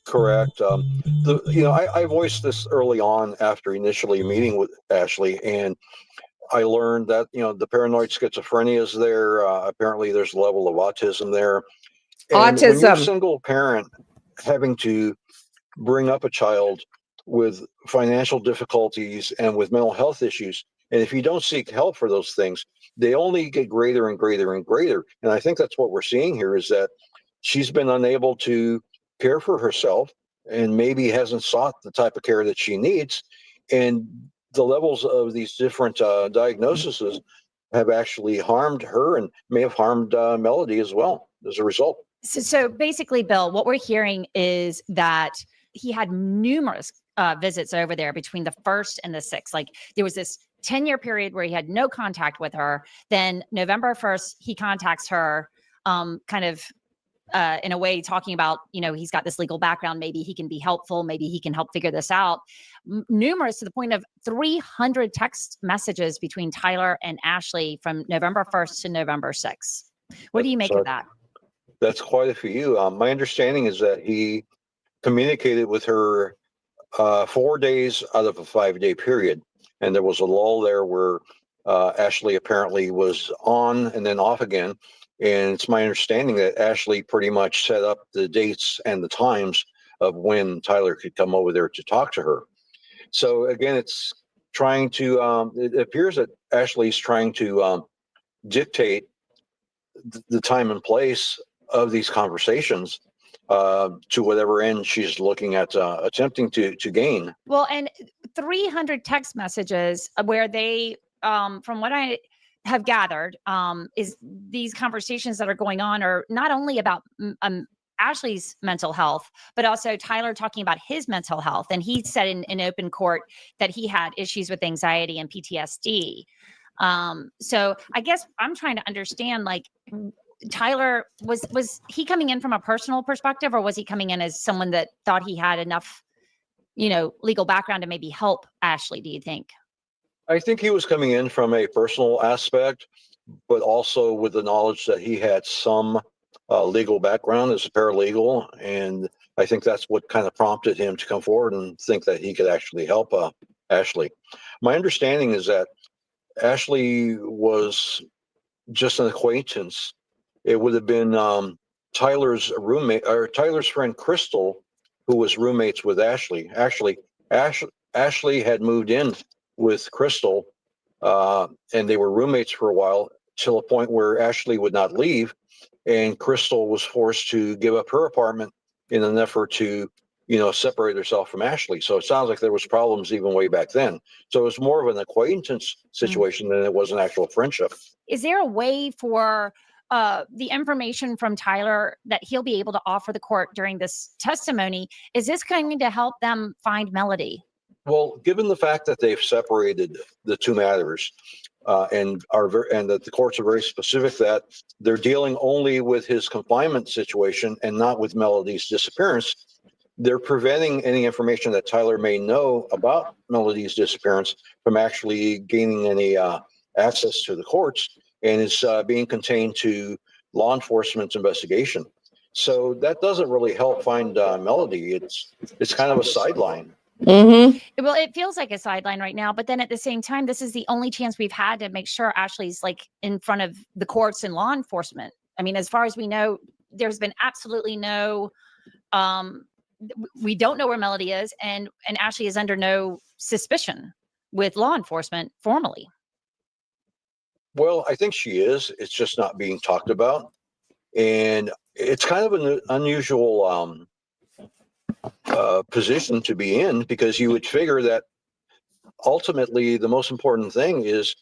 Correct. I voiced this early on after initially meeting with Ashley, and I learned that, the paranoid schizophrenia is there. Apparently there's a level of autism there. And when you're a single parent having to bring up a child with financial difficulties and with mental health issues, and if you don't seek help for those things, they only get greater and greater and greater. And I think that's what we're seeing here, is that she's been unable to care for herself and maybe hasn't sought the type of care that she needs. And the levels of these different diagnoses have actually harmed her and may have harmed Melodee as well as a result. So basically, Bill, what we're hearing is that he had numerous visits over there between the 1st and the 6th. Like, there was this 10-year period where he had no contact with her. Then November 1st, he contacts her, in a way talking about, he's got this legal background. Maybe he can be helpful. Maybe he can help figure this out. Numerous, to the point of 300 text messages between Tyler and Ashley from November 1st to November 6th. What do you make of that? That's quite a few. My understanding is that he communicated with her 4 days out of a 5-day period. And there was a lull there where Ashley apparently was on and then off again. And it's my understanding that Ashley pretty much set up the dates and the times of when Tyler could come over there to talk to her. So again, it's trying to, it appears that Ashley's trying to dictate the time and place of these conversations to whatever end she's looking at attempting to gain. Well, and 300 text messages where they, from what I have gathered, is these conversations that are going on are not only about Ashley's mental health, but also Tyler talking about his mental health. And he said in open court that he had issues with anxiety and PTSD. So I guess I'm trying to understand, like, Tyler, was he coming in from a personal perspective, or was he coming in as someone that thought he had enough, legal background to maybe help Ashley, do you think? I think he was coming in from a personal aspect, but also with the knowledge that he had some legal background as a paralegal. And I think that's what kind of prompted him to come forward and think that he could actually help Ashley. My understanding is that Ashley was just an acquaintance. It would have been Tyler's roommate, or Tyler's friend Crystal, who was roommates with Ashley. Ashley had moved in with Crystal, and they were roommates for a while, till a point where Ashley would not leave, and Crystal was forced to give up her apartment in an effort to, separate herself from Ashley. So it sounds like there was problems even way back then. So it was more of an acquaintance situation than it was an actual friendship. Is there a way for the information from Tyler that he'll be able to offer the court during this testimony? Is this going to help them find Melodee? Well, given the fact that they've separated the two matters, and that the courts are very specific that they're dealing only with his confinement situation and not with Melodee's disappearance, they're preventing any information that Tyler may know about Melodee's disappearance from actually gaining any access to the courts, and it's being contained to law enforcement's investigation. So that doesn't really help find Melodee. It's kind of a sideline. Mm-hmm. Well, it feels like a sideline right now, but then at the same time, this is the only chance we've had to make sure Ashley's like in front of the courts and law enforcement. I mean, as far as we know, there's been absolutely no, we don't know where Melodee is, and Ashley is under no suspicion with law enforcement formally. Well, I think she is. It's just not being talked about. And it's kind of an unusual position to be in, because you would figure that ultimately the most important thing is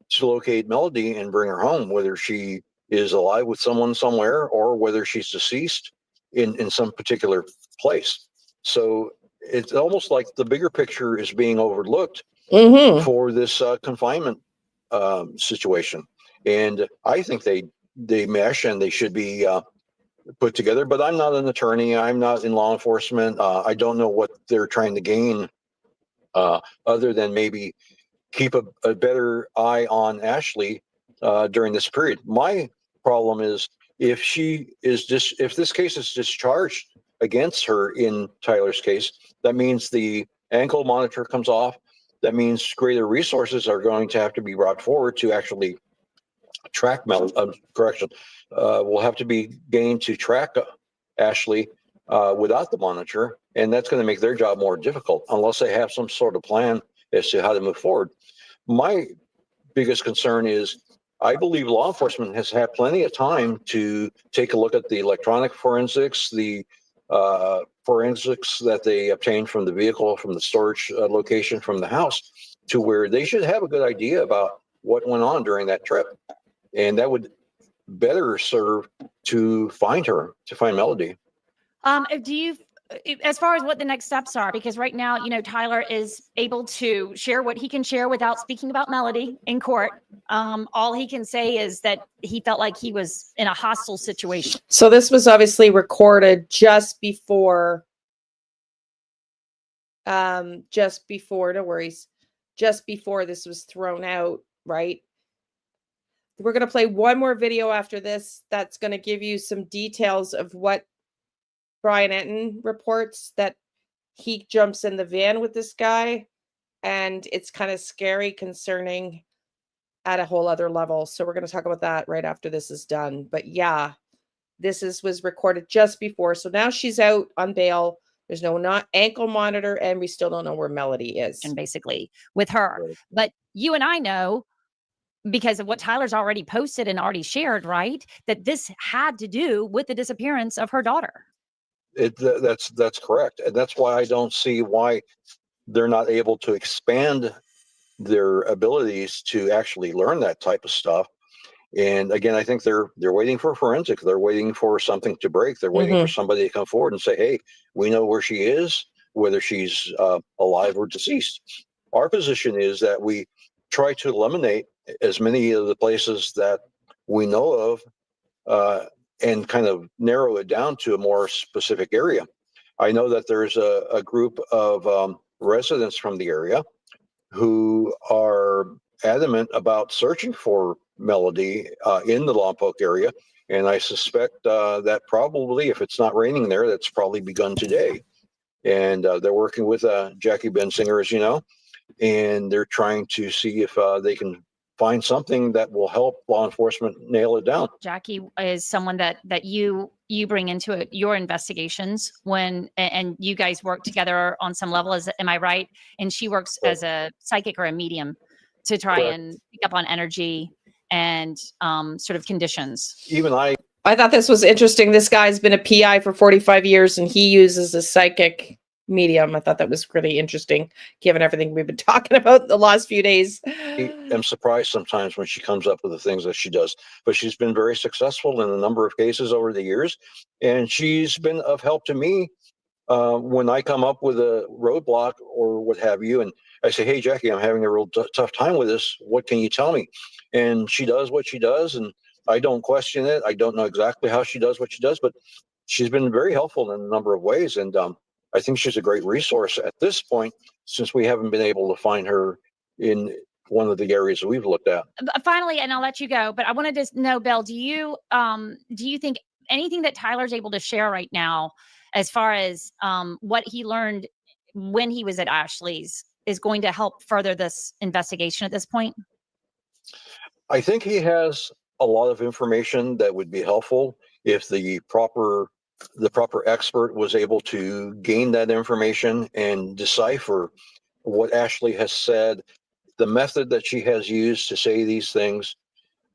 to locate Melodee and bring her home, whether she is alive with someone somewhere or whether she's deceased in some particular place. So it's almost like the bigger picture is being overlooked for this confinement situation. And I think they mesh and they should be put together, but I'm not an attorney. I'm not in law enforcement. I don't know what they're trying to gain other than maybe keep a better eye on Ashley during this period. My problem is if this case is discharged against her in Tyler's case, that means the ankle monitor comes off. That means greater resources are going to have to be brought forward to actually track will have to be gained to track Ashley without the monitor, and that's going to make their job more difficult unless they have some sort of plan as to how to move forward. My biggest concern is I believe law enforcement has had plenty of time to take a look at the electronic forensics, the forensics that they obtained from the vehicle, from the storage location, from the house, to where they should have a good idea about what went on during that trip. And that would better serve to find her, to find Melodee. Do you, as far as what the next steps are, because right now, Tyler is able to share what he can share without speaking about Melodee in court. All he can say is that he felt like he was in a hostile situation. So this was obviously recorded just before, no worries, just before this was thrown out, right? We're going to play one more video after this that's going to give you some details of what Brian Enton reports, that he jumps in the van with this guy, and it's kind of scary concerning at a whole other level. So we're going to talk about that right after this is done. But yeah, was recorded just before. So now she's out on bail. There's no not ankle monitor, and we still don't know where Melodee is. And basically with her. Right. But you and I know, because of what Tyler's already posted and already shared, right, that this had to do with the disappearance of her daughter. That's correct. And that's why I don't see why they're not able to expand their abilities to actually learn that type of stuff. And again, I think they're waiting for forensic. They're waiting for something to break. They're waiting for somebody to come forward and say, hey, we know where she is, whether she's alive or deceased. Our position is that we try to eliminate as many of the places that we know of and kind of narrow it down to a more specific area. I know that there's a group of residents from the area who are adamant about searching for Melodee in the Lompoc area. And I suspect that probably, if it's not raining there, that's probably begun today. And they're working with Jackie Bensinger, as you know, and they're trying to see if they can find something that will help law enforcement nail it down. Jackie is someone that you bring into your investigations and you guys work together on some level. Am I right? And she works as a psychic or a medium to try and pick up on energy and sort of conditions. Even I thought this was interesting. This guy's been a PI for 45 years and he uses a psychic medium. I thought that was pretty interesting, given everything we've been talking about the last few days. am surprised sometimes when she comes up with the things that she does, but she's been very successful in a number of cases over the years, and she's been of help to me when I come up with a roadblock or what have you, and I say, hey, Jackie, I'm having a real tough time with this. What can you tell me? And she does what she does, and I don't question it. I don't know exactly how she does what she does, but she's been very helpful in a number of ways, and I think she's a great resource at this point, since we haven't been able to find her in one of the areas that we've looked at. Finally, and I'll let you go, but I wanted to know, Bill, do you think anything that Tyler's able to share right now, as far as what he learned when he was at Ashley's, is going to help further this investigation at this point? I think he has a lot of information that would be helpful if the proper expert was able to gain that information and decipher what Ashley has said, the method that she has used to say these things.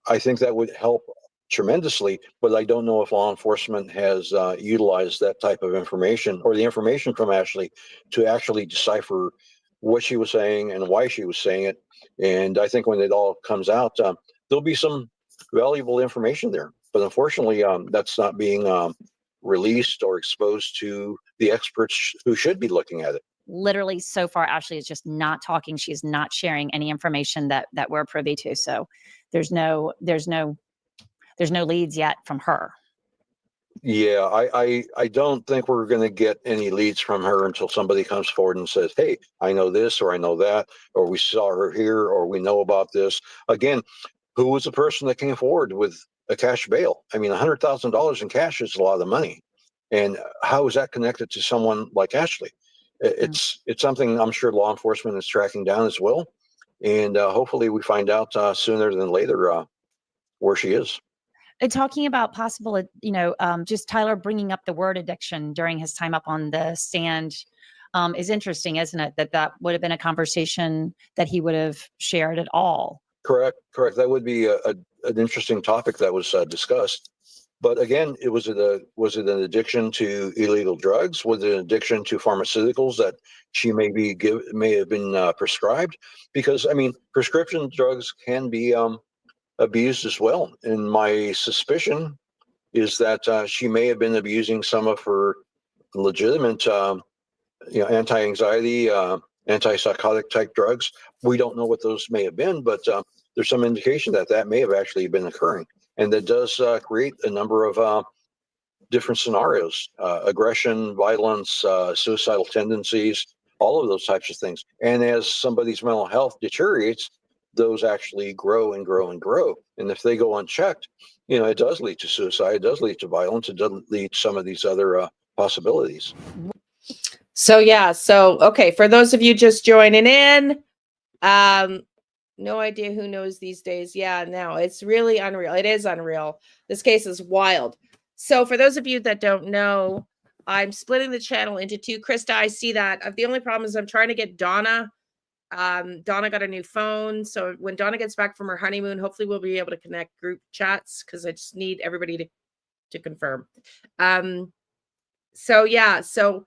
I think that would help tremendously, but I don't know if law enforcement has utilized that type of information or the information from Ashley to actually decipher what she was saying and why she was saying it. And I think when it all comes out, there'll be some valuable information there. But unfortunately, that's not being released or exposed to the experts who should be looking at it. Literally, so far, Ashley is just not talking. She's not sharing any information that we're privy to. So there's no leads yet from her. Yeah, I don't think we're going to get any leads from her until somebody comes forward and says, hey, I know this, or I know that, or we saw her here, or we know about this. Again, who was the person that came forward with a cash bail? I mean, $100,000 in cash is a lot of money. And how is that connected to someone like Ashley? It's something I'm sure law enforcement is tracking down as well. And hopefully we find out sooner than later where she is. And talking about possible, just Tyler bringing up the word addiction during his time up on the stand is interesting, isn't it? That would have been a conversation that he would have shared at all. Correct. That would be an interesting topic that was discussed. But again, was it an addiction to illegal drugs? Was it an addiction to pharmaceuticals that she may have been prescribed? Because I mean, prescription drugs can be abused as well. And my suspicion is that she may have been abusing some of her legitimate, anti-anxiety, antipsychotic type drugs. We don't know what those may have been, but there's some indication that may have actually been occurring. And that does create a number of different scenarios, aggression, violence, suicidal tendencies, all of those types of things. And as somebody's mental health deteriorates, those actually grow and grow and grow. And if they go unchecked, it does lead to suicide, it does lead to violence, it does lead to some of these other possibilities. So, okay, for those of you just joining in, No idea who knows these days. Yeah, no, it's really unreal. It is unreal. This case is wild. So for those of you that don't know, I'm splitting the channel into two. Krista, I see that. The only problem is I'm trying to get Donna. Donna got a new phone. So when Donna gets back from her honeymoon, hopefully we'll be able to connect group chats because I just need everybody to confirm. So yeah, so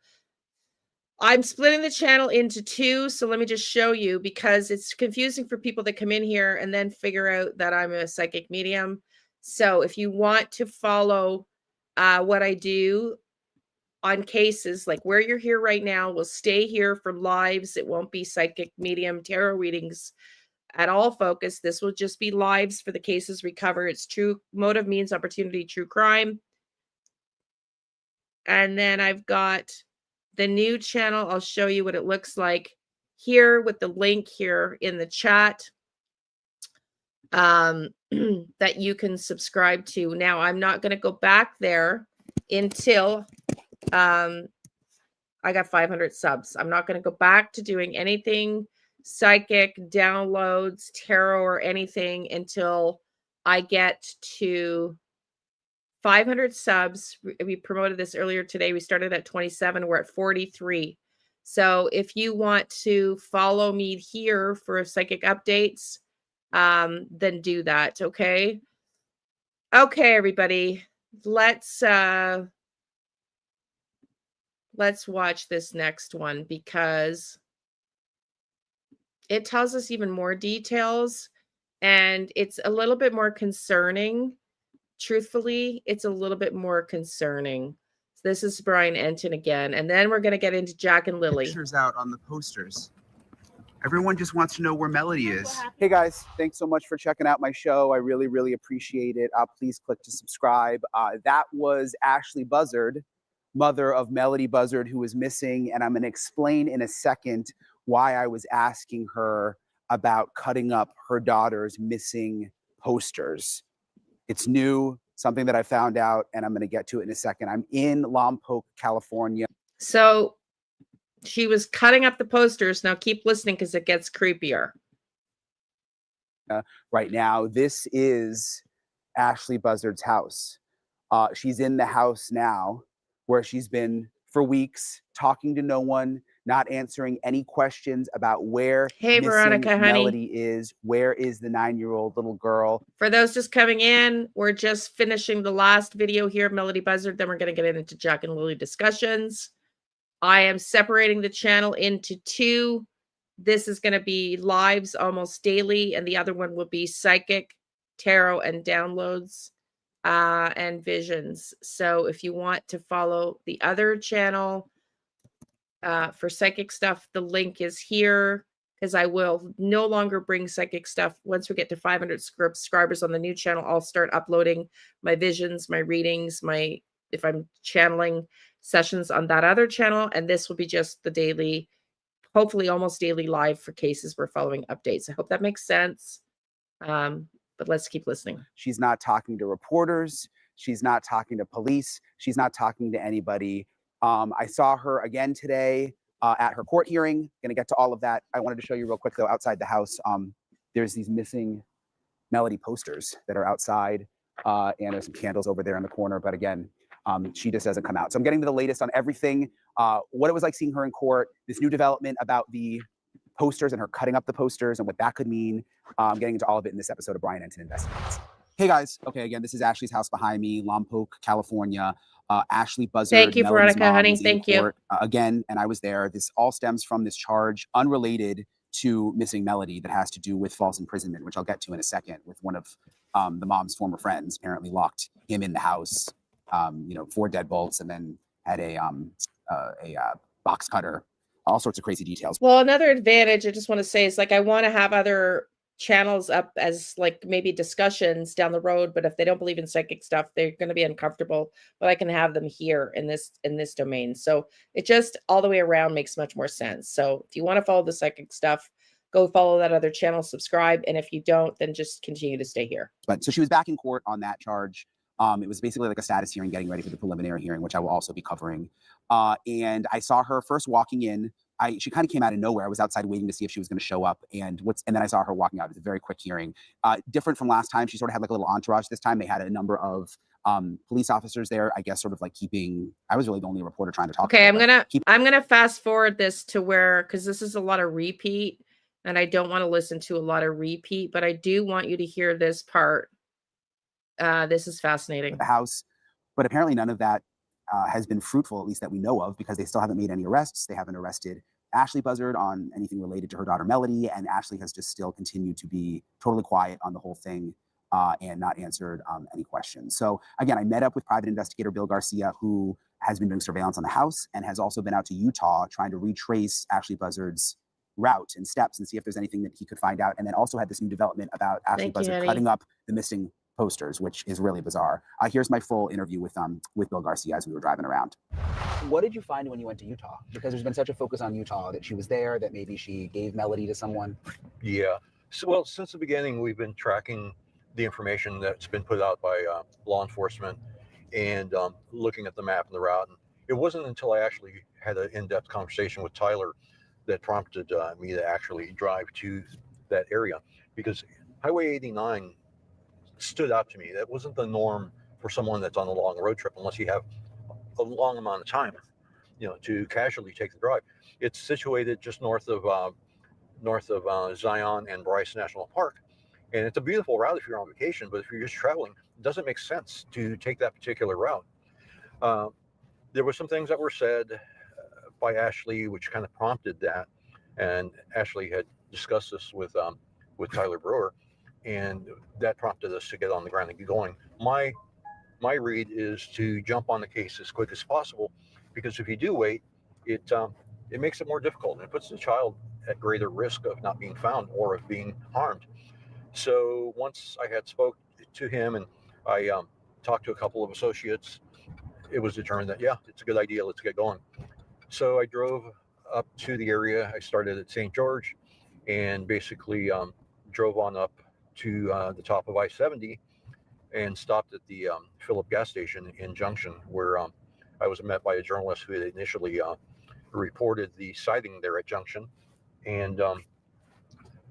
I'm splitting the channel into two. So let me just show you because it's confusing for people that come in here and then figure out that I'm a psychic medium. So if you want to follow what I do on cases, like where you're here right now, we'll stay here for lives. It won't be psychic medium tarot readings at all focus. This will just be lives for the cases we cover. It's true motive means opportunity, true crime. And then I've got the new channel. I'll show you what it looks like here with the link here in the chat that you can subscribe to. Now, I'm not going to go back there until I got 500 subs. I'm not going to go back to doing anything psychic, downloads, tarot, or anything until I get to 500 subs. We promoted this earlier today. We started at 27. We're at 43. So if you want to follow me here for psychic updates, then do that. Okay. Okay, everybody. Let's watch this next one because it tells us even more details and it's a little bit more concerning. Truthfully, it's a little bit more concerning. This is Brian Enton again, and then we're going to get into Jack and Lilly. Pictures out on the posters. Everyone just wants to know where Melodee is. Hey guys, thanks so much for checking out my show. I really, really appreciate it. Please click to subscribe. That was Ashley Buzzard, mother of Melodee Buzzard, who was missing, and I'm going to explain in a second why I was asking her about cutting up her daughter's missing posters. It's new, something that I found out, and I'm going to get to it in a second. I'm in Lompoc, California. So she was cutting up the posters. Now keep listening because it gets creepier. Right now, this is Ashley Buzzard's house. She's in the house now where she's been for weeks, talking to no one, not answering any questions about where Veronica, honey. Melodee is. Where is the 9-year-old little girl? For those just coming in, we're just finishing the last video here of Melodee Buzzard. Then we're going to get into Jack and Lilly discussions. I am separating the channel into two. This is going to be lives almost daily, and the other one will be psychic, tarot, and downloads and visions. So if you want to follow the other channel for psychic stuff, the link is here because I will no longer bring psychic stuff. Once we get to 500 subscribers on the new channel, I'll start uploading my visions, my readings, if I'm channeling sessions on that other channel. And this will be just the daily, hopefully almost daily live for cases we're following updates. I hope that makes sense. But let's keep listening. She's not talking to reporters. She's not talking to police. She's not talking to anybody. I saw her again today at her court hearing. Going to get to all of that. I wanted to show you real quick, though, outside the house. There's these missing Melodee posters that are outside, and there's some candles over there in the corner. But again, she just doesn't come out. So I'm getting to the latest on everything, what it was like seeing her in court, this new development about the posters and her cutting up the posters and what that could mean. I'm getting into all of it in this episode of Brian Enton Investigates. Hey guys. Okay, again, this is Ashley's house behind me, Lompoc, California. Ashley Buzzard. Thank you, Melodee's Veronica, honey. was in Thank you. court, again, and I was there. This all stems from this charge unrelated to missing Melodee that has to do with false imprisonment, which I'll get to in a second, with one of the mom's former friends apparently locked him in the house, 4 deadbolts, and then had a box cutter, all sorts of crazy details. Well, another advantage I just want to say is I want to have other channels up as maybe discussions down the road, but if they don't believe in psychic stuff, they're going to be uncomfortable, but I can have them here in this domain. So it just all the way around makes much more sense. So if you want to follow the psychic stuff, go follow that other channel, subscribe. And if you don't, then just continue to stay here. But so she was back in court on that charge. It was basically like a status hearing, getting ready for the preliminary hearing, which I will also be covering. And I saw her first walking in. she kind of came out of nowhere. I was outside waiting to see if she was going to show up, and then I saw her walking out. It was a very quick hearing. Different from last time, she sort of had like a little entourage. This time they had a number of police officers there, I guess, sort of like keeping. I was really the only reporter trying to talk. Okay, to her, I'm gonna fast forward this to where, because this is a lot of repeat, and I don't want to listen to a lot of repeat, but I do want you to hear this part. This is fascinating. The house, but apparently none of that has been fruitful, at least that we know of, because they still haven't made any arrests. They haven't arrested Ashley Buzzard on anything related to her daughter Melodee, and Ashley has just still continued to be totally quiet on the whole thing and not answered any questions. So again, I met up with private investigator Bill Garcia, who has been doing surveillance on the house and has also been out to Utah trying to retrace Ashley Buzzard's route and steps and see if there's anything that he could find out. And then also had this new development about Ashley Buzzard cutting up the missing posters, which is really bizarre. Here's my full interview with Bill Garcia as we were driving around. What did you find when you went to Utah? Because there's been such a focus on Utah, that she was there, that maybe she gave Melodee to someone. Yeah. So, well, since the beginning, we've been tracking the information that's been put out by law enforcement and looking at the map and the route. And it wasn't until I actually had an in-depth conversation with Tyler that prompted me to actually drive to that area, because Highway 89 stood out to me. That wasn't the norm for someone that's on a long road trip, unless you have a long amount of time, to casually take the drive. It's situated just north of Zion and Bryce National Park, and it's a beautiful route if you're on vacation. But if you're just traveling, it doesn't make sense to take that particular route. There were some things that were said by Ashley, which kind of prompted that, and Ashley had discussed this with Tyler Brewer, and that prompted us to get on the ground and get going. My read is to jump on the case as quick as possible, because if you do wait, it makes it more difficult, and it puts the child at greater risk of not being found or of being harmed. So once I had spoke to him and I talked to a couple of associates, it was determined that, yeah, it's a good idea, let's get going. So I drove up to the area. I started at St. George and basically drove on up to the top of I-70 and stopped at the Phillip gas station in Junction, where I was met by a journalist who had initially reported the sighting there at Junction, and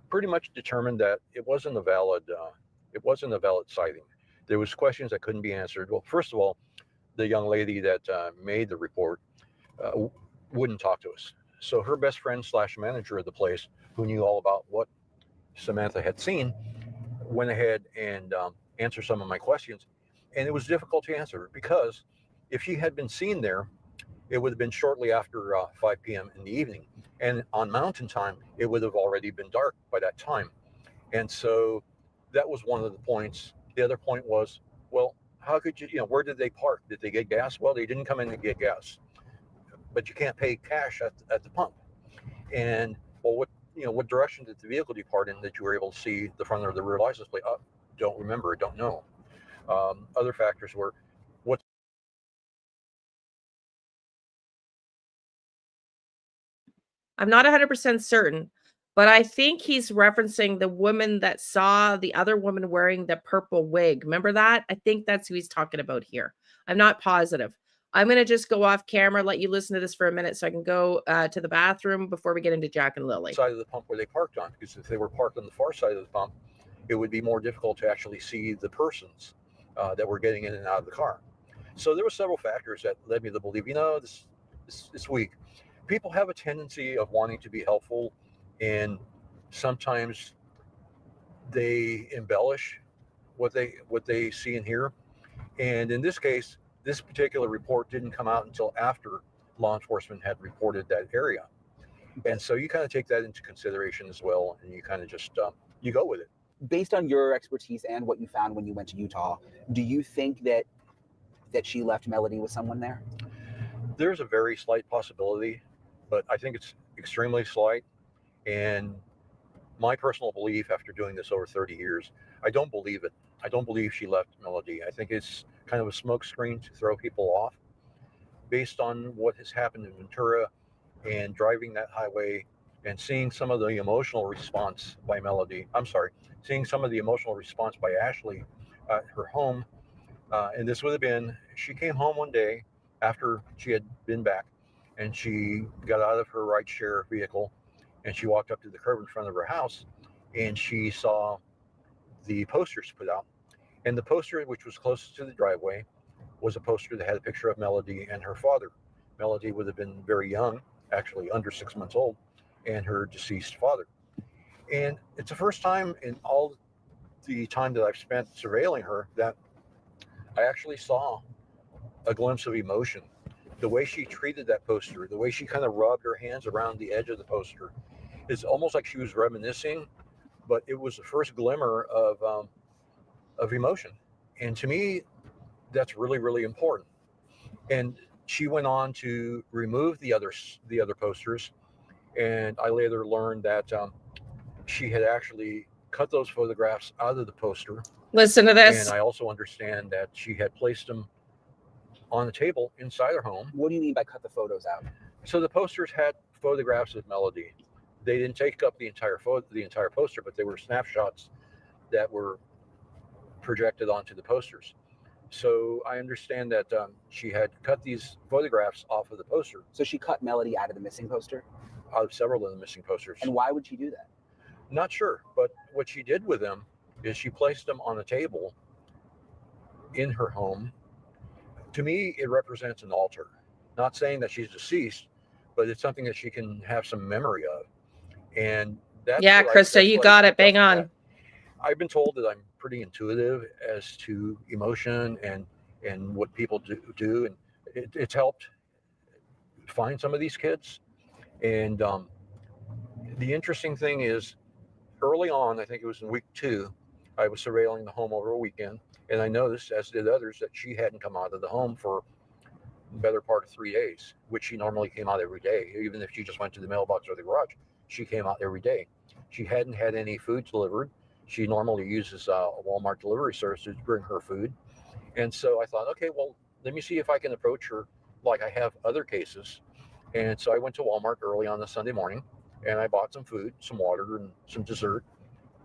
pretty much determined that it wasn't a valid sighting. There was questions that couldn't be answered. Well, first of all, the young lady that made the report wouldn't talk to us. So her best friend / manager of the place, who knew all about what Samantha had seen, went ahead and answered some of my questions. And it was difficult to answer, because if she had been seen there, it would have been shortly after 5 p.m. in the evening. And on mountain time, it would have already been dark by that time. And so that was one of the points. The other point was, well, how could you, where did they park? Did they get gas? Well, they didn't come in and get gas, but you can't pay cash at the pump. And well, what direction did the vehicle depart in that you were able to see the front or the rear license plate? Don't remember, don't know. Other factors were, I'm not 100% certain, but I think he's referencing the woman that saw the other woman wearing the purple wig. Remember that? I think that's who he's talking about here. I'm not positive. I'm going to just go off camera, let you listen to this for a minute so I can go to the bathroom before we get into Jack and Lily. Side of the pump where they parked on, because if they were parked on the far side of the pump, it would be more difficult to actually see the persons that were getting in and out of the car. So there were several factors that led me to believe, this week, people have a tendency of wanting to be helpful, and sometimes they embellish what they see and hear. And in this case, this particular report didn't come out until after law enforcement had reported that area. And so you kind of take that into consideration as well, and you kind of just you go with it. Based on your expertise and what you found when you went to Utah, do you think that she left Melodee with someone there? There's a very slight possibility, but I think it's extremely slight. And my personal belief, after doing this over 30 years, I don't believe it. I don't believe she left Melodee. I think it's kind of a smokescreen to throw people off, based on what has happened in Ventura and driving that highway and seeing some of the emotional response by seeing some of the emotional response by Ashley at her home. And this would have been, she came home one day after she had been back, and she got out of her rideshare vehicle and she walked up to the curb in front of her house, and she saw the posters put out. And the poster, which was closest to the driveway, was a poster that had a picture of Melodee and her father. Melodee would have been very young, actually under 6 months old, and her deceased father. And it's the first time in all the time that I've spent surveilling her that I actually saw a glimpse of emotion. The way she treated that poster, the way she kind of rubbed her hands around the edge of the poster, it's almost like she was reminiscing, but it was the first glimmer of emotion. And to me, that's really, really important. And she went on to remove the other posters, and I later learned that she had actually cut those photographs out of the poster. Listen to this. And I also understand that she had placed them on the table inside her home. What do you mean by cut the photos out? So the posters had photographs of Melodee. They didn't take up the entire poster, but they were snapshots that were projected onto the posters. So I understand that she had cut these photographs off of the poster. So she cut Melodee out of the missing poster? Out of several of the missing posters. And why would she do that? Not sure, but what she did with them is she placed them on a table in her home. To me, it represents an altar. Not saying that she's deceased, but it's something that she can have some memory of. And that's yeah, Krista, you got it. Bang on. I've been told that I'm pretty intuitive as to emotion and what people do, and it's helped find some of these kids. And the interesting thing is, early on, I think it was in week 2, I was surveilling the home over a weekend, and I noticed, as did others, that she hadn't come out of the home for the better part of 3 days, which she normally came out every day. Even if she just went to the mailbox or the garage, she came out every day. She hadn't had any food delivered. She normally uses a Walmart delivery service to bring her food. And so I thought, okay, well, let me see if I can approach her like I have other cases. And so I went to Walmart early on a Sunday morning, and I bought some food, some water, and some dessert.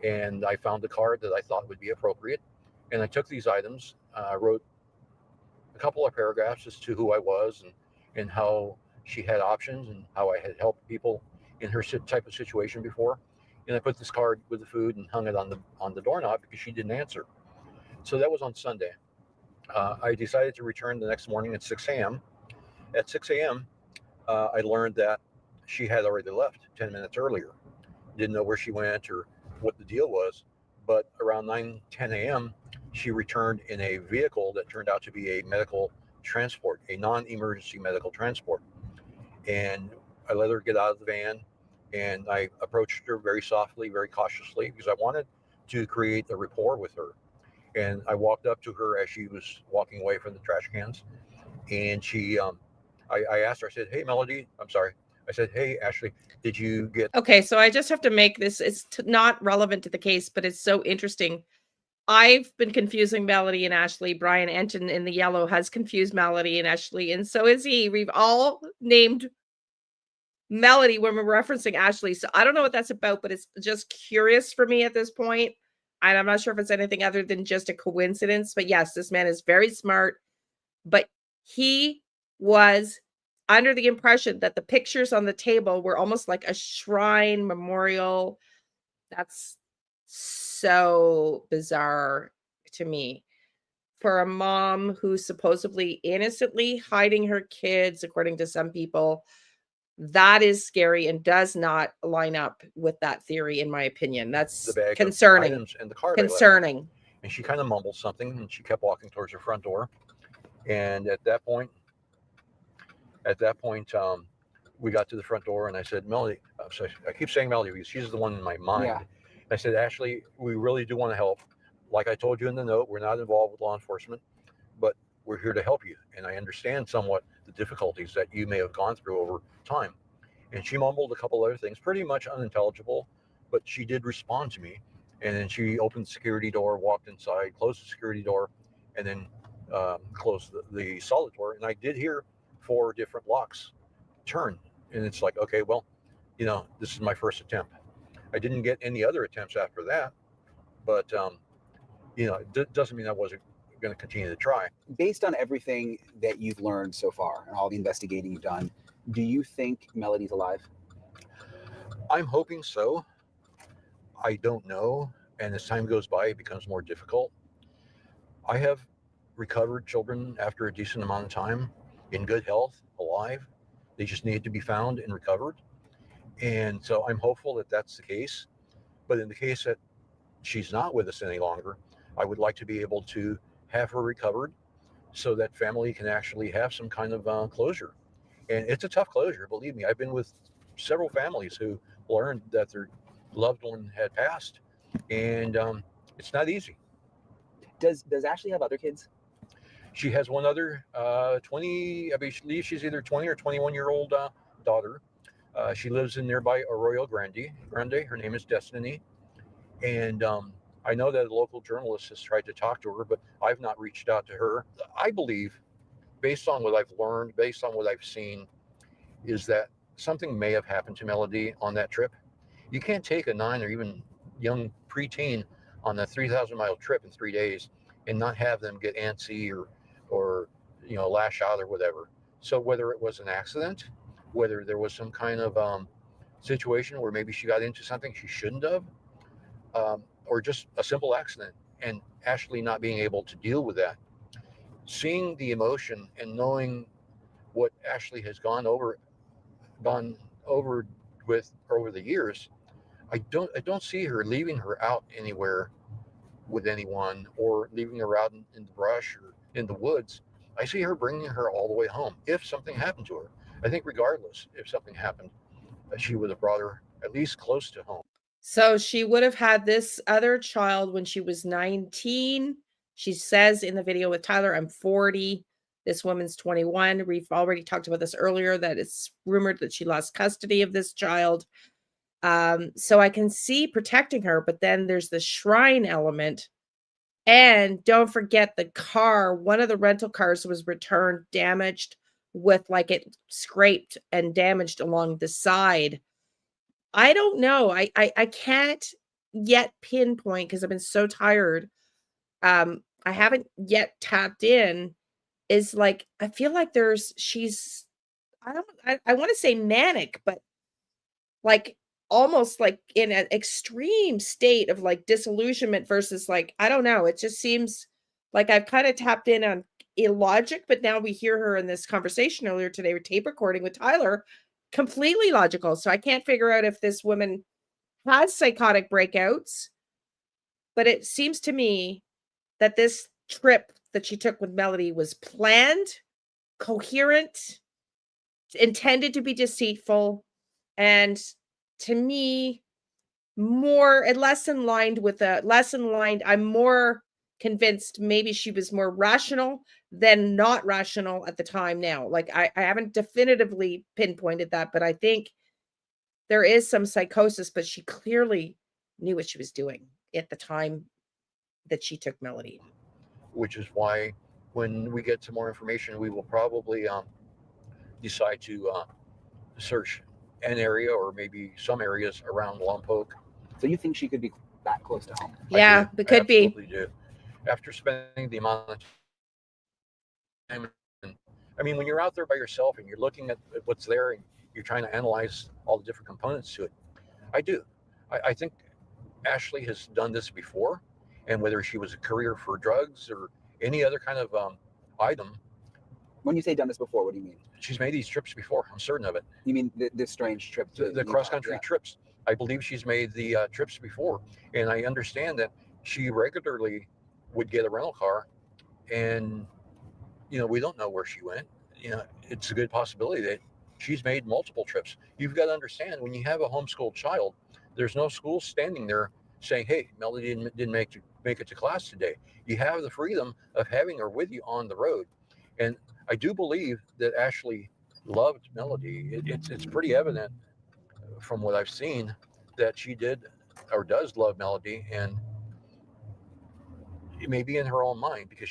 And I found a card that I thought would be appropriate. And I took these items, wrote a couple of paragraphs as to who I was and how she had options and how I had helped people in her type of situation before. And I put this card with the food and hung it on the doorknob because she didn't answer. So that was on Sunday. I decided to return the next morning at 6 a.m. At 6 a.m., I learned that she had already left 10 minutes earlier. Didn't know where she went or what the deal was. But around 9:10 a.m., she returned in a vehicle that turned out to be a medical transport, a non-emergency medical transport. And I let her get out of the van, and I approached her very softly, very cautiously, because I wanted to create a rapport with her. And I walked up to her as she was walking away from the trash cans, and I asked her, I said, "Hey, Melodee," I said, "Hey, Ashley, did you get..." Okay, so I just have to make this, it's not relevant to the case, but it's so interesting. I've been confusing Melodee and Ashley. Brian Enton in the yellow has confused Melodee and Ashley, and so is he. We've all named Melodee when we're referencing Ashley. So I don't know what that's about, but it's just curious for me at this point. And I'm not sure if it's anything other than just a coincidence. But yes, this man is very smart. But he was under the impression that the pictures on the table were almost like a shrine memorial. That's so bizarre to me. For a mom who's supposedly innocently hiding her kids, according to some people, that is scary and does not line up with that theory, in my opinion. That's the bag concerning. Of items in the car. Concerning. And she kind of mumbled something, and she kept walking towards her front door. And at that point, we got to the front door, and I said, "Melodee," I keep saying Melodee because she's the one in my mind. Yeah. I said, "Ashley, we really do want to help. Like I told you in the note, we're not involved with law enforcement, but we're here to help you. And I understand somewhat the difficulties that you may have gone through over time." And she mumbled a couple other things, pretty much unintelligible, but she did respond to me. And then she opened the security door, walked inside, closed the security door, and then closed the solid door. And I did hear 4 different locks turn. And it's like, okay, well, this is my first attempt. I didn't get any other attempts after that, but it doesn't mean I wasn't going to continue to try. Based on everything that you've learned so far and all the investigating you've done, Do you think Melodee's alive? I'm hoping so. I don't know. And as time goes by, it becomes more difficult. I have recovered children after a decent amount of time in good health, alive. They just need to be found and recovered. And so I'm hopeful that that's the case. But in the case that she's not with us any longer, I would like to be able to have her recovered so that family can actually have some kind of closure. And it's a tough closure, believe me. I've been with several families who learned that their loved one had passed, and it's not easy. Does Ashley have other kids? She has one other 20, I believe she's either 20 or 21-year-old daughter. She lives in nearby Arroyo Grande. Her name is Destiny. And I know that a local journalist has tried to talk to her, but I've not reached out to her. I believe, based on what I've learned, based on what I've seen, is that something may have happened to Melodee on that trip. You can't take a 9 or even young preteen on a 3,000-mile trip in 3 days and not have them get antsy or lash out or whatever. So whether it was an accident, whether there was some kind of situation where maybe she got into something she shouldn't have, or just a simple accident, and Ashley not being able to deal with that, seeing the emotion and knowing what Ashley has gone over with over the years, I don't see her leaving her out anywhere with anyone or leaving her out in the brush or in the woods. I see her bringing her all the way home if something happened to her. I think regardless if something happened, she would have brought her at least close to home. So she would have had this other child when she was 19. She says in the video with Tyler, I'm 40. This woman's 21. We've already talked about this earlier, that it's rumored that she lost custody of this child. So I can see protecting her, but then there's the shrine element. And don't forget the car. One of the rental cars was returned damaged with like it scraped and damaged along the side. I don't know. I can't yet pinpoint because I've been so tired. I haven't yet tapped in. Is like I feel like she's I want to say manic, but like almost like in an extreme state of like disillusionment versus like I don't know. It just seems like I've kind of tapped in on illogic, but now we hear her in this conversation earlier today with tape recording with Tyler, completely logical. So I can't figure out if this woman has psychotic breakouts, but it seems to me that this trip that she took with Melodee was planned, coherent, intended to be deceitful, and to me, less in line. I'm more convinced maybe she was more rational than not rational at the time now. Like I haven't definitively pinpointed that, but I think there is some psychosis, but she clearly knew what she was doing at the time that she took Melodee. Which is why when we get some more information, we will probably decide to search an area or maybe some areas around Lompoc. So you think she could be that close to home? Yeah, it could be. I absolutely do. After spending the amount of time, I mean, when you're out there by yourself and you're looking at what's there and you're trying to analyze all the different components to it, I do. I think Ashley has done this before, and whether she was a courier for drugs or any other kind of item. When you say done this before, what do you mean? She's made these trips before. I'm certain of it. You mean this strange trip? The cross-country trips. I believe she's made the trips before, and I understand that she regularly would get a rental car, and we don't know where she went. It's a good possibility that she's made multiple trips. You've got to understand, when you have a homeschooled child, there's no school standing there saying, "Hey, Melodee didn't make it to class today." You have the freedom of having her with you on the road, and I do believe that Ashley loved Melodee. It's pretty evident from what I've seen that she did or does love Melodee, and it may be in her own mind because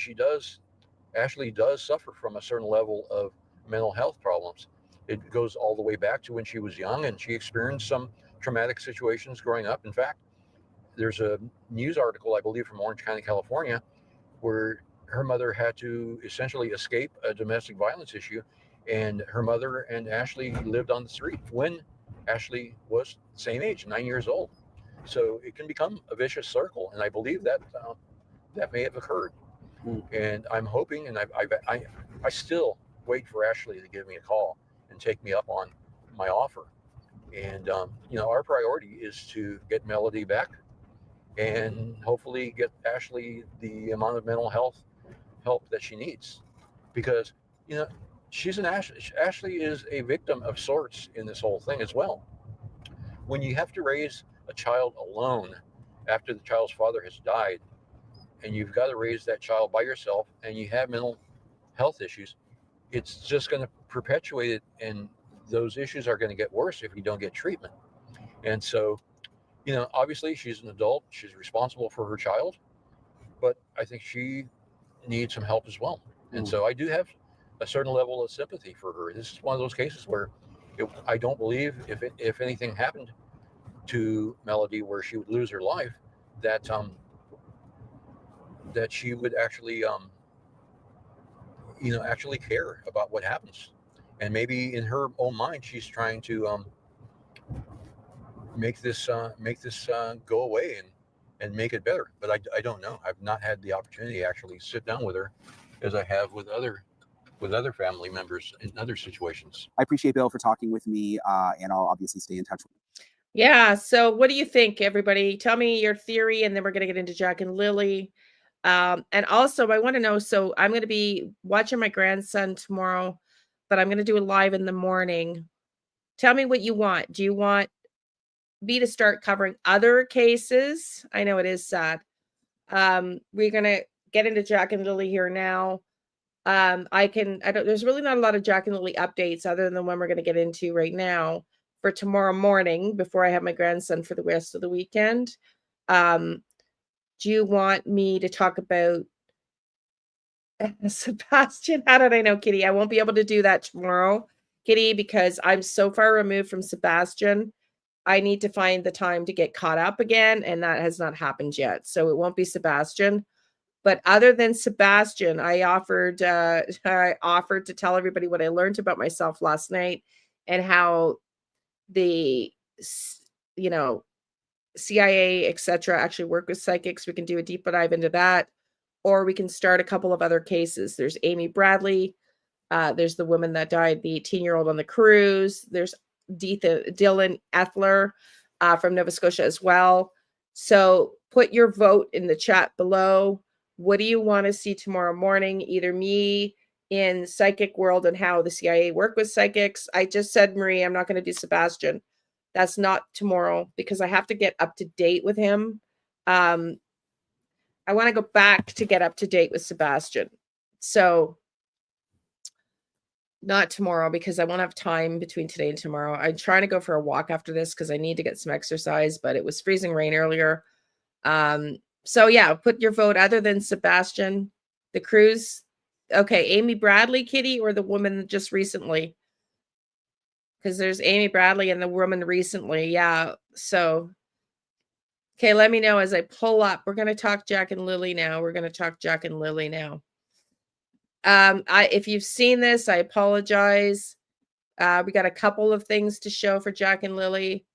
Ashley does suffer from a certain level of mental health problems. It goes all the way back to when she was young and she experienced some traumatic situations growing up. In fact, there's a news article, I believe, from Orange County, California, where her mother had to essentially escape a domestic violence issue And her mother and Ashley lived on the street when Ashley was the same age, 9 years old. So it can become a vicious circle, and I believe that that may have occurred. And I'm hoping, and I still wait for Ashley to give me a call and take me up on my offer. And our priority is to get Melodee back, and hopefully get Ashley the amount of mental health help that she needs, because she's an Ashley is a victim of sorts in this whole thing as well. When you have to raise a child alone after the child's father has died, and you've got to raise that child by yourself, and you have mental health issues, it's just going to perpetuate it, and those issues are going to get worse if you don't get treatment. And so, obviously she's an adult, she's responsible for her child, but I think she needs some help as well. And so I do have a certain level of sympathy for her. This is one of those cases where I don't believe if anything happened to Melodee where she would lose her life, that that she would actually actually care about what happens. And maybe in her own mind she's trying to make this go away and make it better. But I don't know. I've not had the opportunity to actually sit down with her as I have with other family members in other situations. I appreciate Bill for talking with me, and I'll obviously stay in touch with you. Yeah. So what do you think, everybody? Tell me your theory, and then we're going to get into Jack and Lilly. And also, I want to know, so I'm going to be watching my grandson tomorrow, but I'm going to do it live in the morning. Tell me what you want. Do you want me to start covering other cases? I know it is sad. We're going to get into Jack and Lilly here now. There's really not a lot of Jack and Lilly updates other than the one we're going to get into right now for tomorrow morning before I have my grandson for the rest of the weekend. Do you want me to talk about Sebastian? How did I know, Kitty? I won't be able to do that tomorrow, Kitty, because I'm so far removed from Sebastian. I need to find the time to get caught up again, and that has not happened yet. So it won't be Sebastian. But other than Sebastian, I offered to tell everybody what I learned about myself last night and how the CIA, etc., actually work with psychics. We can do a deeper dive into that, or we can start a couple of other cases. There's Amy Bradley. There's the woman that died, the 18-year-old on the cruise. There's Dylan Ethler from Nova Scotia as well. So put your vote in the chat below. What do you want to see tomorrow morning? Either me in psychic world and how the CIA work with psychics. I just said, Marie, I'm not going to do Sebastian. That's not tomorrow because I have to get up to date with him. I want to go back to get up to date with Sebastian. So not tomorrow because I won't have time between today and tomorrow. I'm trying to go for a walk after this because I need to get some exercise, but it was freezing rain earlier. So yeah, put your vote other than Sebastian, the cruise. Okay, Amy Bradley, Kitty, or the woman just recently? Because there's Amy Bradley and the woman recently. Yeah. So, okay, let me know as I pull up. We're going to talk Jack and Lilly now. If you've seen this, I apologize. We got a couple of things to show for Jack and Lilly.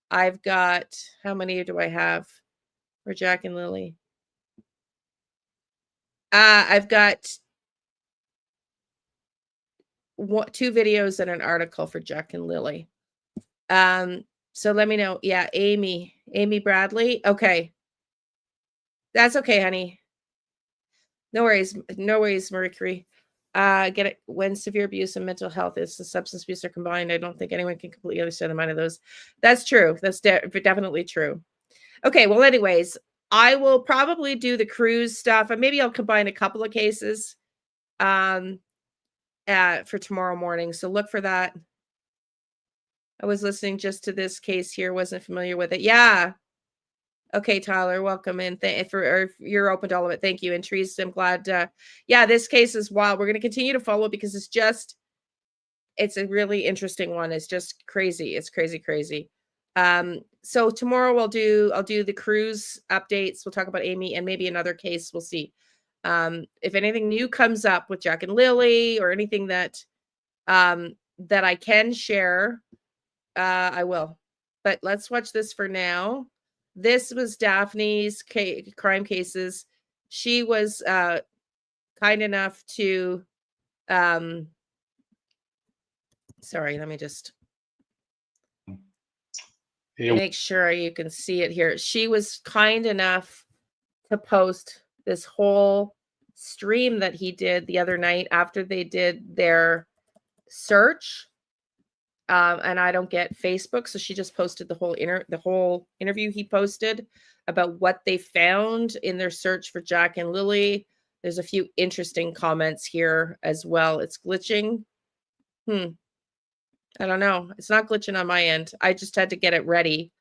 I've got, how many do I have for Jack and Lilly? I've got 2 videos and an article for Jack and Lilly. So let me know. Yeah, Amy Bradley. Okay. That's okay, honey. No worries, Mercury. Get it. When severe abuse and mental health is the substance abuse are combined, I don't think anyone can completely understand the mind of those. That's true. That's definitely true. Okay, well, anyways, I will probably do the cruise stuff, and maybe I'll combine a couple of cases for tomorrow morning. So look for that. I was listening just to this case here, wasn't familiar with it. Yeah. Okay, Tyler, welcome in. If you're open to all of it. Thank you. And Trees, I'm glad. Yeah, this case is wild. We're going to continue to follow because it's a really interesting one. It's just crazy. It's crazy. So tomorrow I'll do the cruise updates. We'll talk about Amy and maybe another case. We'll see. If anything new comes up with Jack and Lilly or anything that that I can share, I will. But let's watch this for now. This was Daphne's crime cases. She was kind enough to, sorry, let me just make sure you can see it here. She was kind enough to post this whole stream that he did the other night after they did their search. And I don't get Facebook, so she just posted the whole interview he posted about what they found in their search for Jack and Lilly. There's a few interesting comments here as well. It's glitching. I don't know. It's not glitching on my end. I just had to get it ready.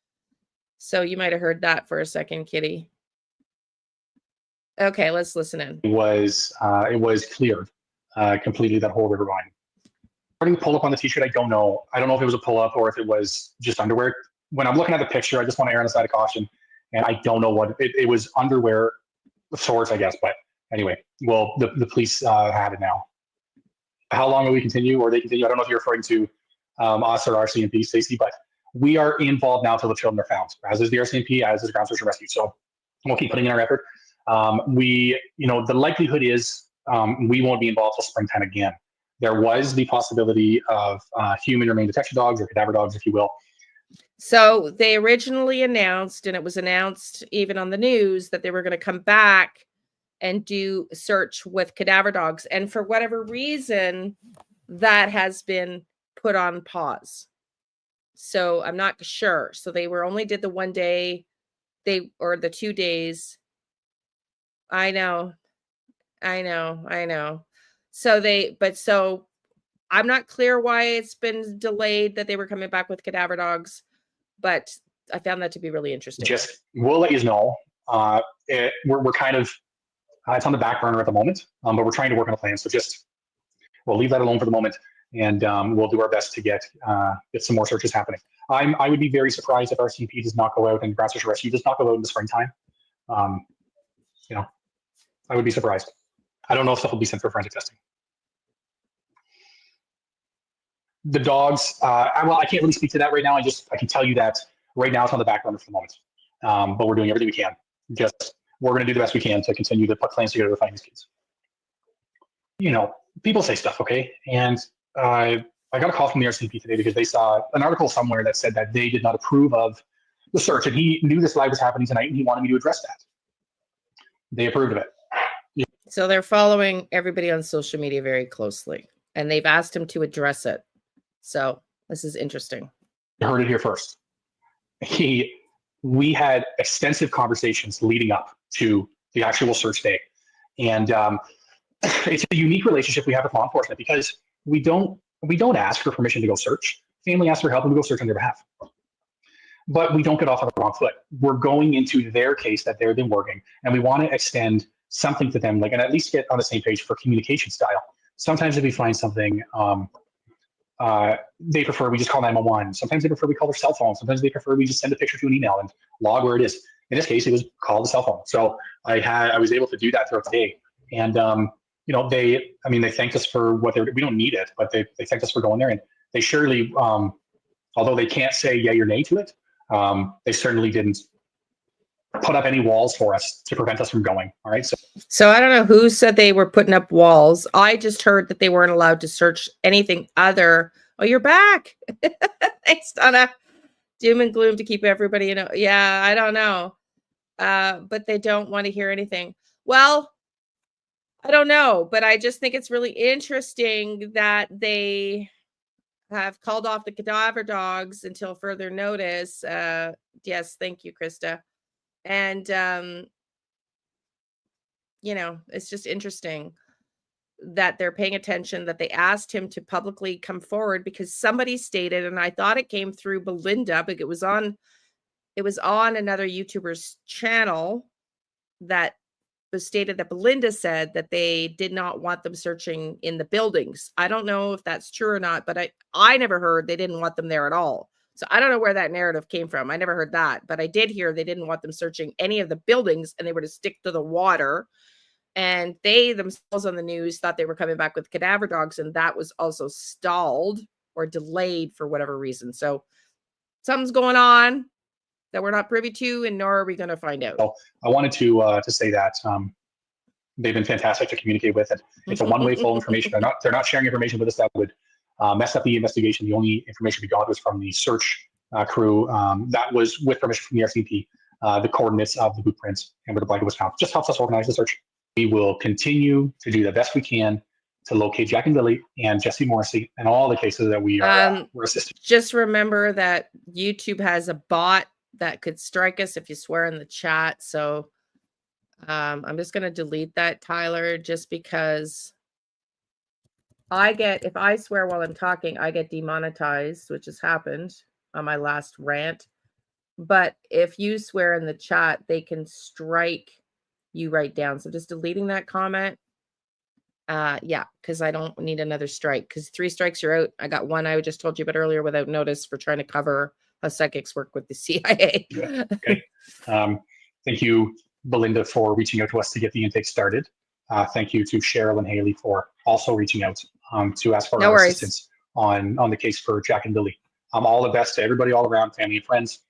So you might have heard that for a second, Kitty. Okay, let's listen in. It was cleared completely, that whole river line. Starting to pull up on the t-shirt, I don't know. I don't know if it was a pull-up or if it was just underwear. When I'm looking at the picture, I just want to err on the side of caution. And I don't know what it was, underwear of sorts, I guess. But anyway, well, the police have it now. How long will we continue, or they continue? I don't know if you're referring to us or RCMP, Stacey, but we are involved now till the children are found, as is the RCMP, as is Ground Search and Rescue. So we'll keep putting in our effort. The likelihood is we won't be involved till springtime again. There was the possibility of human remain detection dogs, or cadaver dogs, if you will. So they originally announced, and it was announced even on the news, that they were going to come back and do a search with cadaver dogs. And for whatever reason, that has been put on pause. So I'm not sure. So they only did the 1 day, or the 2 days. I know. So I'm not clear why it's been delayed, that they were coming back with cadaver dogs, but I found that to be really interesting. We'll let you know. We're kind of, it's on the back burner at the moment, but we're trying to work on a plan. So we'll leave that alone for the moment, and we'll do our best to get some more searches happening. I would be very surprised if RCMP does not go out and Ground Search and Rescue does not go out in the springtime. I would be surprised. I don't know if stuff will be sent for forensic testing. The dogs, well, I can't really speak to that right now. I can tell you that right now it's on the back burner for the moment, but we're doing everything we can. We're going to do the best we can to continue to put plans together to find these kids. People say stuff, okay? And I got a call from the RCMP today because they saw an article somewhere that said that they did not approve of the search, and he knew this live was happening tonight, and he wanted me to address that. They approved of it. So they're following everybody on social media very closely, and they've asked him to address it. So this is interesting. You heard it here first. We had extensive conversations leading up to the actual search day. And it's a unique relationship we have with law enforcement, because we don't ask for permission to go search. Family asks for help and we go search on their behalf. But we don't get off on the wrong foot. We're going into their case that they've been working, and we want to extend something to them, and at least get on the same page for communication style. Sometimes if we find something, they prefer we just call 911. Sometimes they prefer we call their cell phone. Sometimes they prefer we just send a picture to an email and log where it is. In this case, it was call the cell phone. So I was able to do that throughout the day. And they thanked us for what we don't need it, but they thanked us for going there. And they surely, although they can't say yay or nay to it, they certainly didn't put up any walls for us to prevent us from going. All right. So I don't know who said they were putting up walls. I just heard that they weren't allowed to search anything other. Oh, you're back. Thanks, Donna. Doom and gloom to keep everybody in. Yeah, I don't know. But they don't want to hear anything. Well, I don't know, but I just think it's really interesting that they have called off the cadaver dogs until further notice. Yes, thank you, Krista. And, it's just interesting that they're paying attention, that they asked him to publicly come forward, because somebody stated, and I thought it came through Belinda, but it was on another YouTuber's channel, that was stated that Belinda said that they did not want them searching in the buildings. I don't know if that's true or not, but I never heard they didn't want them there at all. So I don't know where that narrative came from. I never heard that, but I did hear they didn't want them searching any of the buildings, and they were to stick to the water. And they themselves on the news thought they were coming back with cadaver dogs, and that was also stalled or delayed for whatever reason. So something's going on that we're not privy to, and nor are we going to find out. So I wanted to say that they've been fantastic to communicate with. And it's a one-way flow of information. They're not sharing information with us that would mess up the investigation. The only information we got was from the search crew that was with permission from the RCMP, the coordinates of the boot prints and where the blanket was found. Just helps us organize the search. We will continue to do the best we can to locate Jack and Lilly and Jesse Morrissey and all the cases that we are we're assisting. Just remember that YouTube has a bot that could strike us if you swear in the chat. So I'm just going to delete that, Tyler, just because if I swear while I'm talking, I get demonetized, which has happened on my last rant. But if you swear in the chat, they can strike you right down. So just deleting that comment. Yeah, because I don't need another strike, because 3 strikes you're out. I got 1 I just told you about earlier without notice for trying to cover how psychics work with the CIA. Yeah. Okay. Thank you, Belinda, for reaching out to us to get the intake started. Thank you to Cheryl and Haley for also reaching out to ask for our assistance on the case for Jack and Lilly. All the best to everybody all around, family and friends.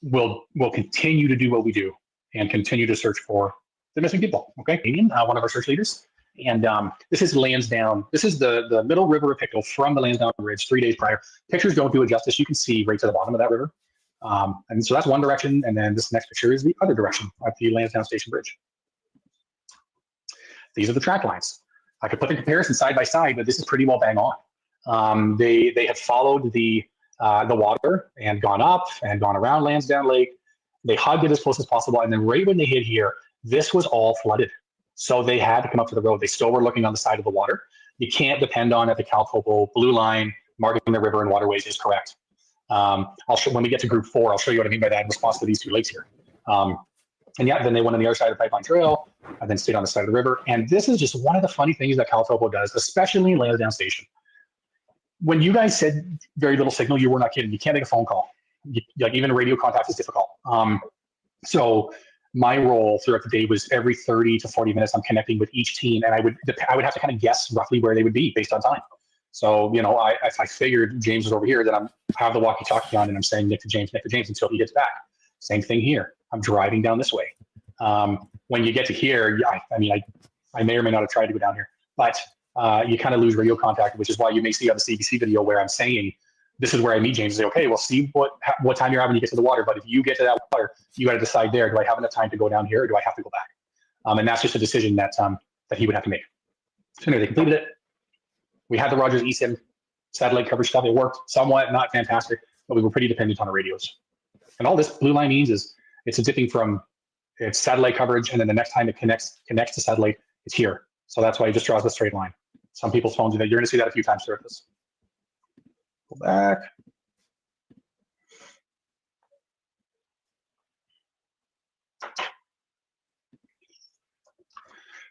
We'll continue to do what we do and continue to search for the missing people. Okay, one of our search leaders. And this is Lansdowne. This is the middle river of Pickle from the Lansdowne Bridge 3 days prior. Pictures don't do it justice. You can see right to the bottom of that river. And so that's one direction. And then this next picture is the other direction at the Lansdowne Station Bridge. These are the track lines. I could put the comparison side by side, but this is pretty well bang on. They have followed the water and gone up and gone around Lansdowne Lake. They hugged it as close as possible. And then right when they hit here, this was all flooded. So they had to come up to the road. They still were looking on the side of the water. You can't depend on it. The Cal Topo blue line marking the river and waterways is correct. I'll show when we get to group 4, I'll show you what I mean by that in response to these 2 lakes here. And yeah, then they went on the other side of the pipeline trail and then stayed on the side of the river. And this is just one of the funny things that Cal Topo does, especially in Lansdowne Station. When you guys said very little signal, you were not kidding. You can't make a phone call. Like even radio contact is difficult. So my role throughout the day was every 30 to 40 minutes, I'm connecting with each team, and I would have to kind of guess roughly where they would be based on time. So, you know, if I figured James was over here, then I have the walkie-talkie on and I'm saying Nick to James until he gets back. Same thing here. I'm driving down this way. When you get to here, I may or may not have tried to go down here, but you kind of lose radio contact, which is why you may see on the CBC video where I'm saying, this is where I meet James and say, okay, well, see what time you're at when you get to the water. But if you get to that water, you got to decide there, do I have enough time to go down here or do I have to go back? And that's just a decision that he would have to make. So anyway, they completed it. We had the Rogers eSIM satellite coverage stuff. It worked somewhat, not fantastic, but we were pretty dependent on the radios. And all this blue line means is it's a dipping from its satellite coverage, and then the next time it connects to satellite, it's here. So that's why it just draws a straight line. Some people's phones do that. You're going to see that a few times throughout this. Go back.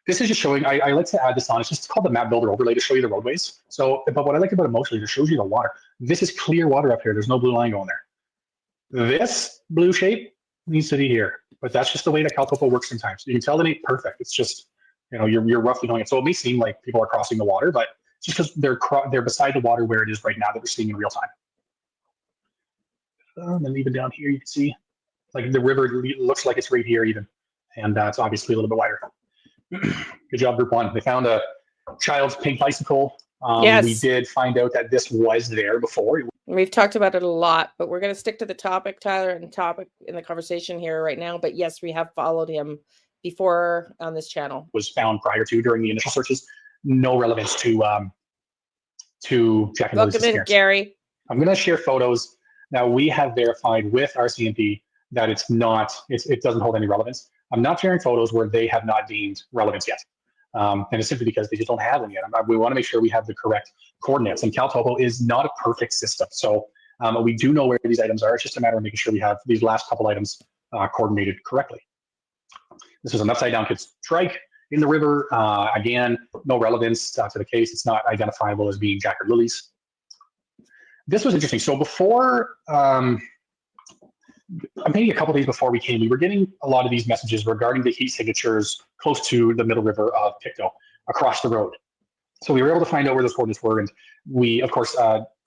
This is just showing, I like to add this on, it's just called the map builder overlay to show you the roadways. So, but what I like about Emotionally, it shows you the water. This is clear water up here. There's no blue line going there. This blue shape needs to be here, but that's just the way that Cal Topo works sometimes. You can tell it ain't perfect. It's just, you know, you're roughly doing it. So it may seem like people are crossing the water, but it's just because they're beside the water where it is right now that we're seeing in real time. And then even down here, you can see like the river looks like it's right here even. And it's obviously a little bit wider. Good job, group 1. They found a child's pink bicycle. Yes. We did find out that this was there before. We've talked about it a lot, but we're going to stick to the topic, Tyler, and topic in the conversation here right now. But yes, we have followed him before on this channel. Was found prior to during the initial searches. No relevance to Jack and Lily's disappearance. Gary. I'm going to share photos. Now we have verified with RCMP that it doesn't hold any relevance. I'm not sharing photos where they have not deemed relevance yet. And it's simply because they just don't have them yet. We want to make sure we have the correct coordinates. And Cal Topo is not a perfect system. So we do know where these items are. It's just a matter of making sure we have these last couple items coordinated correctly. This is an upside down kid's trike in the river. Again, no relevance to the case. It's not identifiable as being Jack or Lily's. This was interesting. So before maybe a couple days before we came, we were getting a lot of these messages regarding the heat signatures close to the middle river of Pictou, across the road. So we were able to find out where those coordinates were, and we, of course,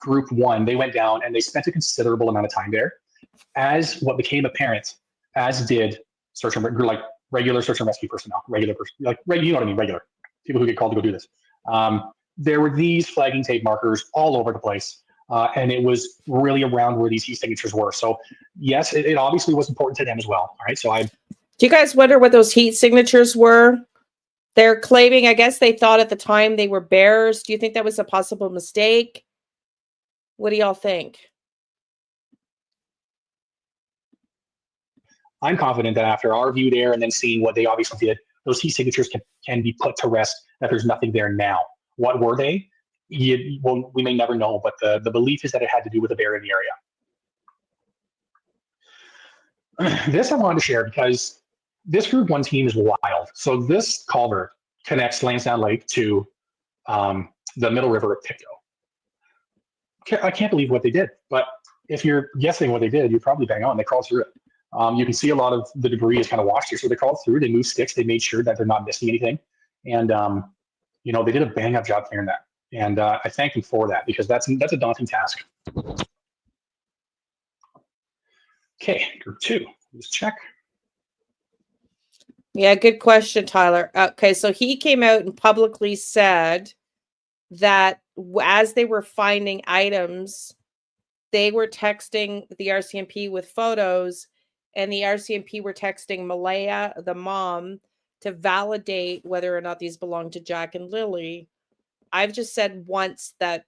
group 1, they went down and they spent a considerable amount of time there. As what became apparent, as did search and like regular search and rescue personnel, you know what I mean, regular people who get called to go do this. There were these flagging tape markers all over the place. And it was really around where these heat signatures were. So yes, it obviously was important to them as well. All right. So do you guys wonder what those heat signatures were? They're claiming, I guess they thought at the time they were bears. Do you think that was a possible mistake? What do y'all think? I'm confident that after our view there and then seeing what they obviously did, those heat signatures can be put to rest, that there's nothing there now. What were they? Well, we may never know, but the belief is that it had to do with a bear in the area. This I wanted to share because this group 1 team is wild. So this culvert connects Lansdowne Lake to the middle river of Pictou. I can't believe what they did, but if you're guessing what they did, you're probably bang on. They crawled through it. You can see a lot of the debris is kind of washed here. So they crawled through, they moved sticks, they made sure that they're not missing anything. And, you know, they did a bang up job clearing that. And I thank them for that because that's a daunting task. Okay, group 2, let's check. Yeah, good question, Tyler. Okay, so he came out and publicly said that as they were finding items, they were texting the RCMP with photos, and the RCMP were texting Malaya, the mom, to validate whether or not these belonged to Jack and Lilly. I've just said once that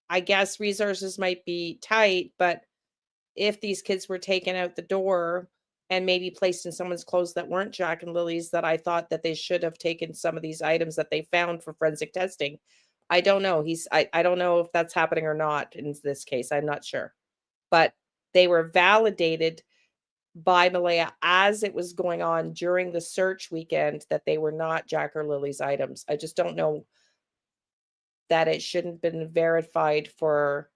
I guess resources might be tight, but if these kids were taken out the door and maybe placed in someone's clothes that weren't Jack and Lily's, that I thought that they should have taken some of these items that they found for forensic testing. I don't know. I don't know if that's happening or not in this case. I'm not sure. But they were validated by Malaya as it was going on during the search weekend that they were not Jack or Lily's items. I just don't know that it shouldn't have been verified for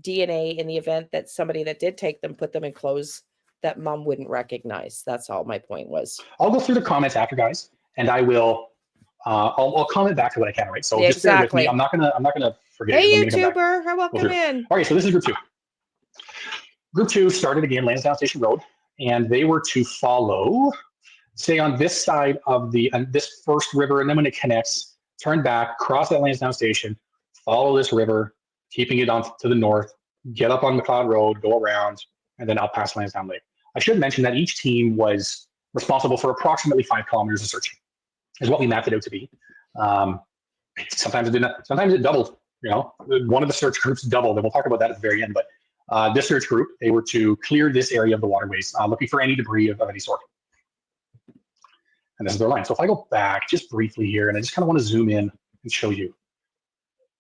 DNA in the event that somebody that did take them put them in clothes that mom wouldn't recognize. That's all my point was. I'll go through the comments after, guys, and I will I'll comment back to what I can, right? So Yeah, just bear with me. I'm not gonna forget. Hey, it. YouTuber, welcome in. All right, so this is group 2. Group 2 started again Lansdowne Station Road, and they were to follow, stay on this side of this first river, and then when it connects, turn back, cross that Lansdowne Station, follow this river, keeping it on to the north, get up on McLeod Road, go around, and then up past Lansdowne Lake. I should mention that each team was responsible for approximately 5 kilometers of searching, is what we mapped it out to be. Sometimes it did not, sometimes it doubled. You know, one of the search groups doubled, and we'll talk about that at the very end. But this search group, they were to clear this area of the waterways, looking for any debris of any sort. And this is their line. So if I go back just briefly here, and I just kind of want to zoom in and show you.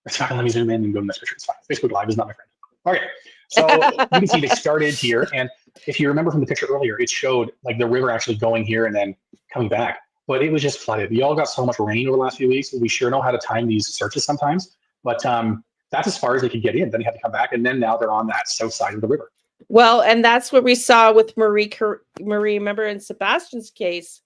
It's not going to let me zoom in and go to this picture. It's fine. Facebook Live is not my friend. Okay, so you can see they started here, and if you remember from the picture earlier, it showed like the river actually going here and then coming back, but it was just flooded. We all got so much rain over the last few weeks. We sure know how to time these searches sometimes, but that's as far as they could get in. Then they had to come back, and then now they're on that south side of the river. Well, and that's what we saw with Marie. Remember in Sebastian's case,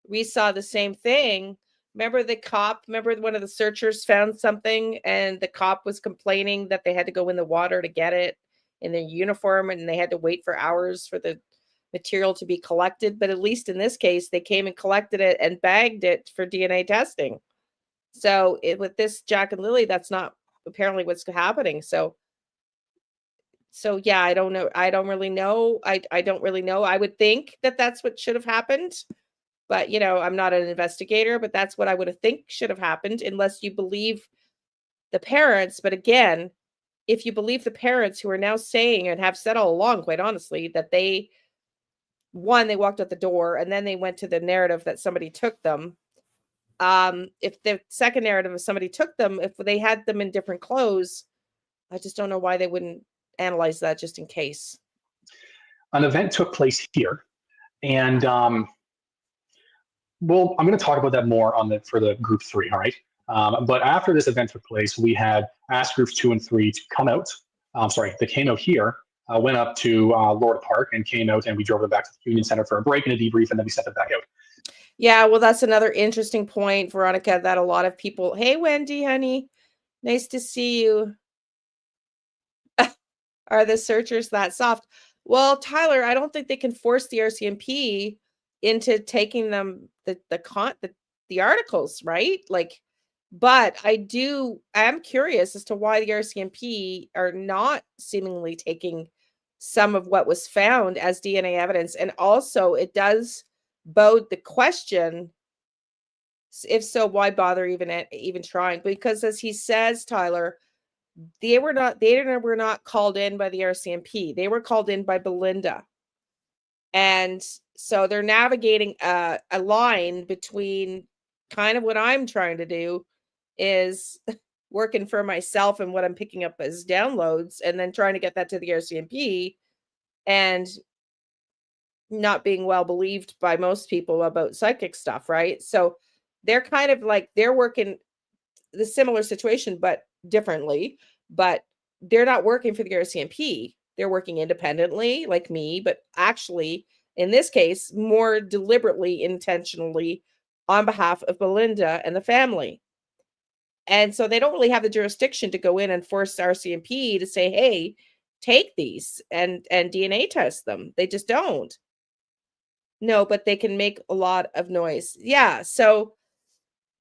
we saw the same thing. Remember the cop, remember one of the searchers found something and the cop was complaining that they had to go in the water to get it in their uniform and they had to wait for hours for the material to be collected. But at least in this case, they came and collected it and bagged it for DNA testing. So with this Jack and Lilly, that's not apparently what's happening. So yeah, I don't know. I don't really know. I don't really know. I would think that that's what should have happened. But, you know, I'm not an investigator, but that's what I would have think should have happened unless you believe the parents. But again, if you believe the parents who are now saying and have said all along, quite honestly, that they walked out the door and then they went to the narrative that somebody took them. If the second narrative of somebody took them, if they had them in different clothes, I just don't know why they wouldn't analyze that just in case. An event took place here, and well, I'm going to talk about that more for the group 3, all right? But after this event took place, we had asked groups 2 and 3 to come out. They came out here went up to Lord Park and came out, and we drove them back to the Union Center for a break and a debrief, and then we sent them back out. Yeah, well, that's another interesting point, Veronica, that a lot of people, hey, Wendy, honey, nice to see you. Are the searchers that soft? Well, Tyler, I don't think they can force the RCMP into taking them the articles, right? Like, but I am curious as to why the RCMP are not seemingly taking some of what was found as DNA evidence. And also it does bode the question, if so, why bother even trying? Because as he says, Tyler, they were not called in by the RCMP. They were called in by Belinda. And so they're navigating a line between kind of what I'm trying to do is working for myself and what I'm picking up as downloads, and then trying to get that to the RCMP and not being well believed by most people about psychic stuff, right? So they're kind of like, they're working the similar situation, but differently, but they're not working for the RCMP. They're working independently like me, but actually in this case, more deliberately, intentionally on behalf of Belinda and the family. And so they don't really have the jurisdiction to go in and force RCMP to say, hey, take these and DNA test them. They just don't. No, but they can make a lot of noise. Yeah. So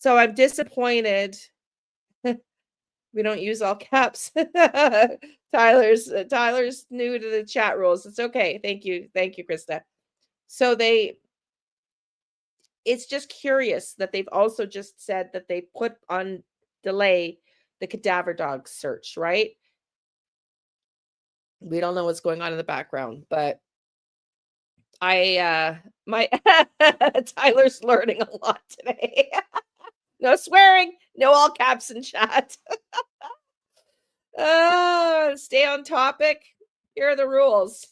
I'm disappointed. We don't use all caps. Tyler's new to the chat rules. It's okay. Thank you, Krista. So it's just curious that they've also just said that they put on delay the cadaver dog search, right? We don't know what's going on in the background, but Tyler's learning a lot today. No swearing, no all caps in chat. Stay on topic. Here are the rules.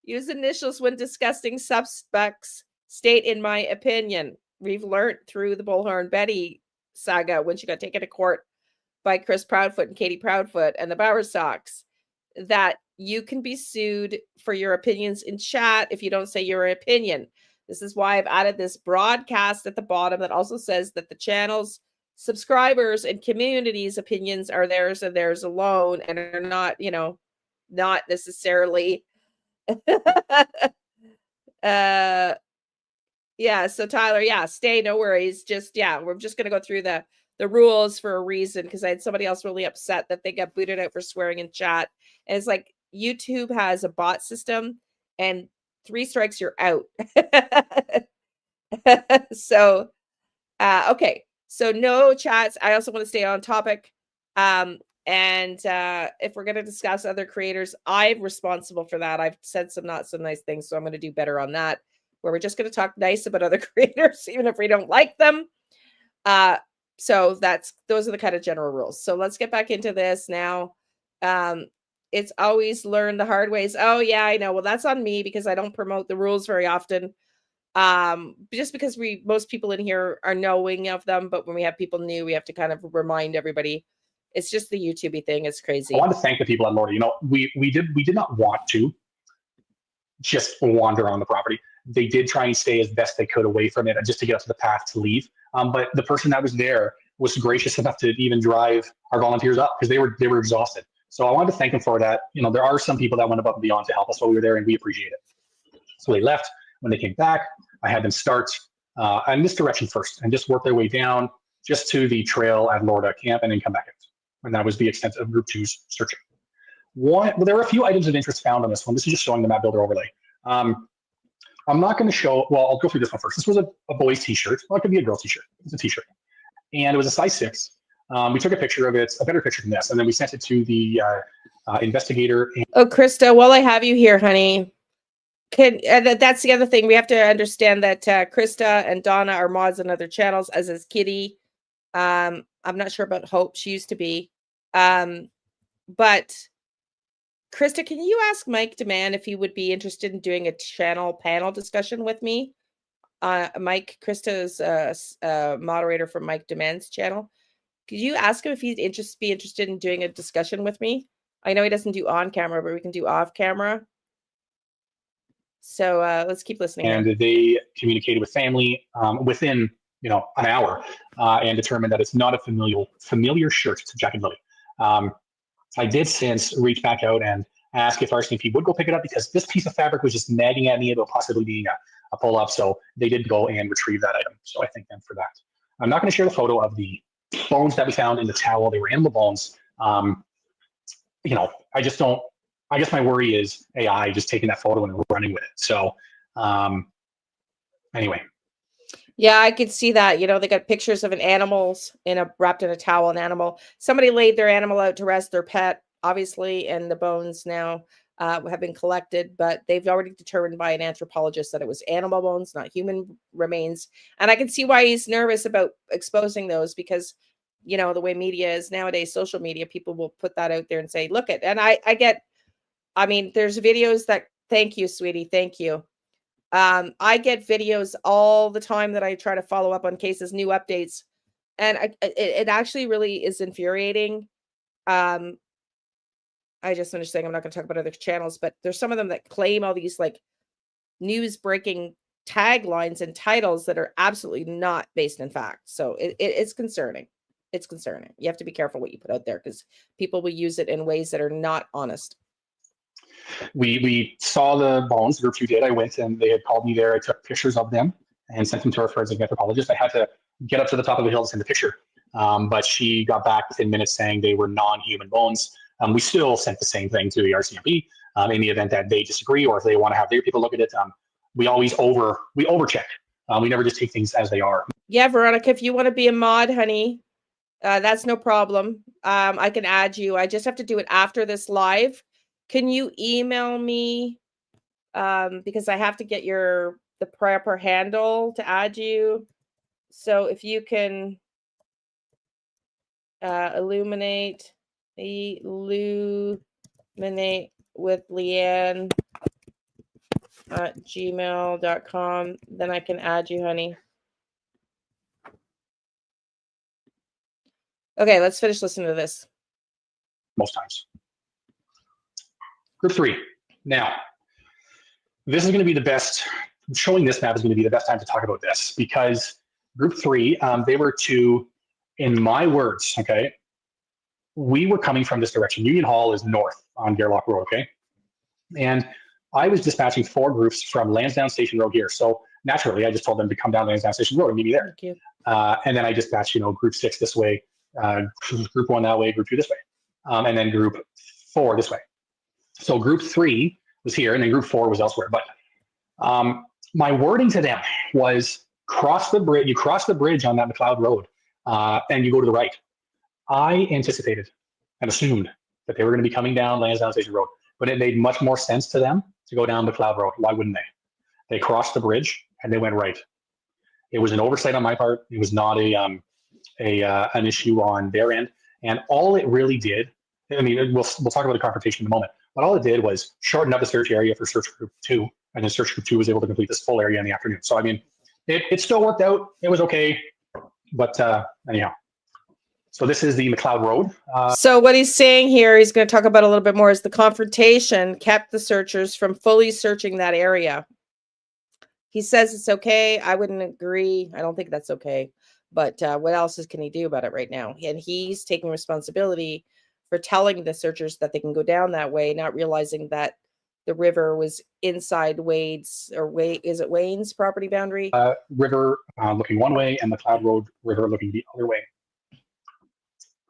Use initials when discussing suspects. State, in my opinion. We've learned through the Bullhorn Betty saga when she got taken to court by Chris Proudfoot and Katie Proudfoot and the Bowerstocks that you can be sued for your opinions in chat if you don't say your opinion. This is why I've added this broadcast at the bottom that also says that the channel's subscribers and community's opinions are theirs and theirs alone, and are not, not necessarily yeah. So Tyler, yeah, stay, no worries. Just, yeah, we're just gonna go through the rules for a reason, because I had somebody else really upset that they got booted out for swearing in chat. And it's like YouTube has a bot system, and 3 strikes you're out. So okay, so no chats. I also want to stay on topic. And if we're going to discuss other creators, I'm responsible for that. I've said some not so nice things, so I'm going to do better on that, where we're just going to talk nice about other creators, even if we don't like them. So those are the kind of general rules. So let's get back into this now. It's always learn the hard ways. Oh yeah, I know. Well, that's on me because I don't promote the rules very often. Just because most people in here are knowing of them, but when we have people new, we have to kind of remind everybody. It's just the YouTube thing. It's crazy. I want to thank the people at Melodee. We did not want to just wander on the property. They did try and stay as best they could away from it, just to get us to the path to leave. But the person that was there was gracious enough to even drive our volunteers up, because they were exhausted. So I wanted to thank them for that. There are some people that went above and beyond to help us while we were there, and we appreciate it. So they left. When they came back, I had them start in this direction first and just work their way down just to the trail at Lorda Camp, and then come back out. And that was the extent of Group 2's searching. There were a few items of interest found on this one. This is just showing the map builder overlay. I'm not going to show, well, I'll go through this one first. This was a boy's t-shirt. Well, it could be a girl's t-shirt. It's a t-shirt. And it was a size 6. We took a picture of it, a better picture than this, and then we sent it to the investigator. Oh, Krista, while I have you here, honey, that's the other thing. We have to understand that Krista and Donna are mods on other channels, as is Kitty. I'm not sure about Hope. She used to be. But Krista, can you ask Mike Demand if he would be interested in doing a channel panel discussion with me? Mike, Krista is a moderator for Mike Demand's channel. Could you ask him if he'd be interested in doing a discussion with me? I know he doesn't do on camera, but we can do off camera. So let's keep listening. And they communicated with family within, an hour, and determined that it's not a familiar shirt to Jack and Lilly. I did since reach back out and ask if RCMP would go pick it up, because this piece of fabric was just nagging at me about possibly being a pull-up. So they did go and retrieve that item. So I thank them for that. I'm not going to share the photo of the bones that we found in the towel. They were animal bones. I guess my worry is AI just taking that photo and running with it. So anyway. Yeah, I could see that. They got pictures of an animals wrapped in a towel, an animal. Somebody laid their animal out to rest, their pet, obviously, and the bones now have been collected, but they've already determined by an anthropologist that it was animal bones, not human remains. And I can see why he's nervous about exposing those, because, the way media is nowadays, social media, people will put that out there and say, look at, and there's videos that, thank you, sweetie, thank you. I get videos all the time that I try to follow up on cases, new updates, and it actually really is infuriating. I just finished saying I'm not going to talk about other channels, but there's some of them that claim all these like news breaking taglines and titles that are absolutely not based in fact. So it's concerning. It's concerning. You have to be careful what you put out there, because people will use it in ways that are not honest. We saw the bones, the group 2 did. I went and they had called me there. I took pictures of them and sent them to our forensic anthropologist. I had to get up to the top of the hill to send the picture. But she got back within minutes saying they were non-human bones. We still sent the same thing to the RCMP in the event that they disagree, or if they want to have their people look at it. We always overcheck. We never just take things as they are. Yeah, Veronica, if you want to be a mod, honey, that's no problem. I can add you. I just have to do it after this live. Can you email me? Because I have to get the proper handle to add you. So if you can illuminate with Liane at gmail.com, then I can add you, honey. Okay, let's finish listening to this. Most times. Group 3. Now, this is going to be the best, showing this map is going to be the best time to talk about this, because group 3, they were to, in my words, okay, we were coming from this direction. Union Hall is north on Gerlach Road, okay? And I was dispatching 4 groups from Lansdowne Station Road here. So naturally, I just told them to come down Lansdowne Station Road and meet me there. Thank you. And then I dispatched, group 6 this way, group 1 that way, group 2 this way, and then group 4 this way. So group 3 was here, and then group 4 was elsewhere. But my wording to them was, cross the bridge. You cross the bridge on that McLeod Road, and you go to the right. I anticipated and assumed that they were going to be coming down Lansdowne Station Road, but it made much more sense to them to go down McLeod Road. Why wouldn't they? They crossed the bridge and they went right. It was an oversight on my part. It was not an issue on their end. And all it really did, I mean, we'll talk about the confrontation in a moment, but all it did was shorten up the search area for search group 2, and then search group 2 was able to complete this full area in the afternoon. So, I mean, it still worked out. It was okay. But anyhow, so this is the McLeod Road. So what he's saying here, he's going to talk about a little bit more, is the confrontation kept the searchers from fully searching that area. He says it's okay. I wouldn't agree. I don't think that's okay. But what else can he do about it right now? And he's taking responsibility for telling the searchers that they can go down that way, not realizing that the river was inside Wade's, is it Wayne's property boundary? River looking one way, and McLeod Road river looking the other way.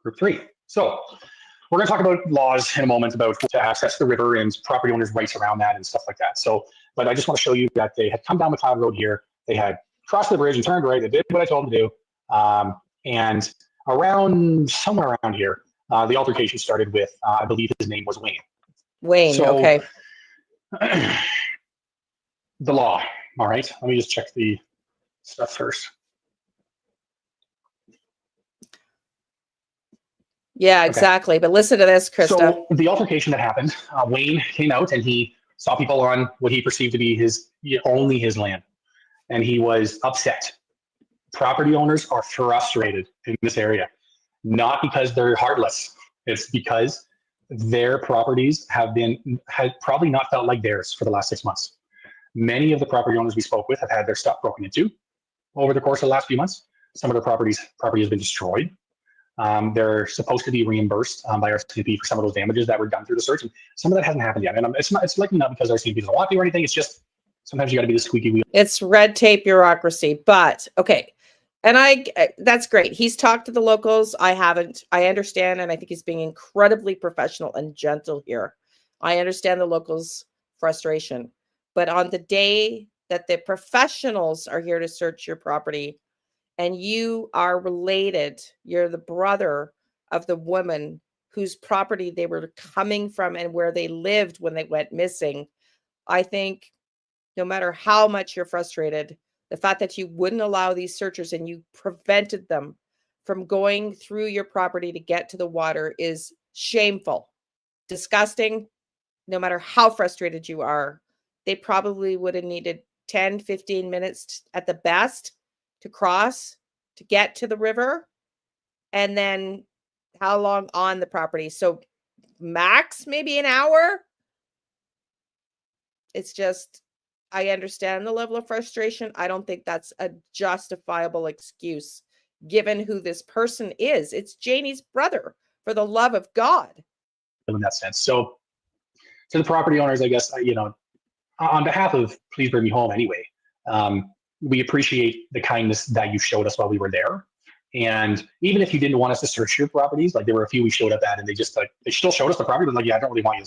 Group 3. So we're going to talk about laws in a moment about to access the river and property owners' rights around that and stuff like that. So, but I just want to show you that they had come down McLeod Road here. They had crossed the bridge and turned right. They did what I told them to do. And somewhere around here, the altercation started with, I believe his name was Wayne. Wayne, so, okay. The law. All right. Let me just check the stuff first. Yeah, exactly. Okay. But listen to this, Krista. So the altercation that happened, Wayne came out and he saw people on what he perceived to be only his land. And he was upset. Property owners are frustrated in this area, not because they're heartless. It's because their properties had probably not felt like theirs for the last 6 months. Many of the property owners we spoke with have had their stuff broken into over the course of the last few months. Some of the property has been destroyed. They're supposed to be reimbursed by RCMP for some of those damages that were done through the search, and some of that hasn't happened yet. And it's likely not because RCMP doesn't want to or anything. It's just sometimes you got to be the squeaky wheel. It's red tape bureaucracy, but okay. And that's great. He's talked to the locals. I haven't. I understand, and I think he's being incredibly professional and gentle here. I understand the locals' frustration, but on the day that the professionals are here to search your property, and you are related, you're the brother of the woman whose property they were coming from and where they lived when they went missing, I think no matter how much you're frustrated, the fact that you wouldn't allow these searchers and you prevented them from going through your property to get to the water is shameful, disgusting. No matter how frustrated you are, they probably would have needed 10, 15 minutes at the best to cross, to get to the river, and then how long on the property? So max maybe an hour. It's just, I understand the level of frustration. I don't think that's a justifiable excuse given who this person is. It's Janie's brother, for the love of God. In that sense. So to the property owners, I guess, on behalf of Please Bring Me Home anyway, we appreciate the kindness that you showed us while we were there. And even if you didn't want us to search your properties, like there were a few we showed up at and they still showed us the property, but like, yeah, I don't really want you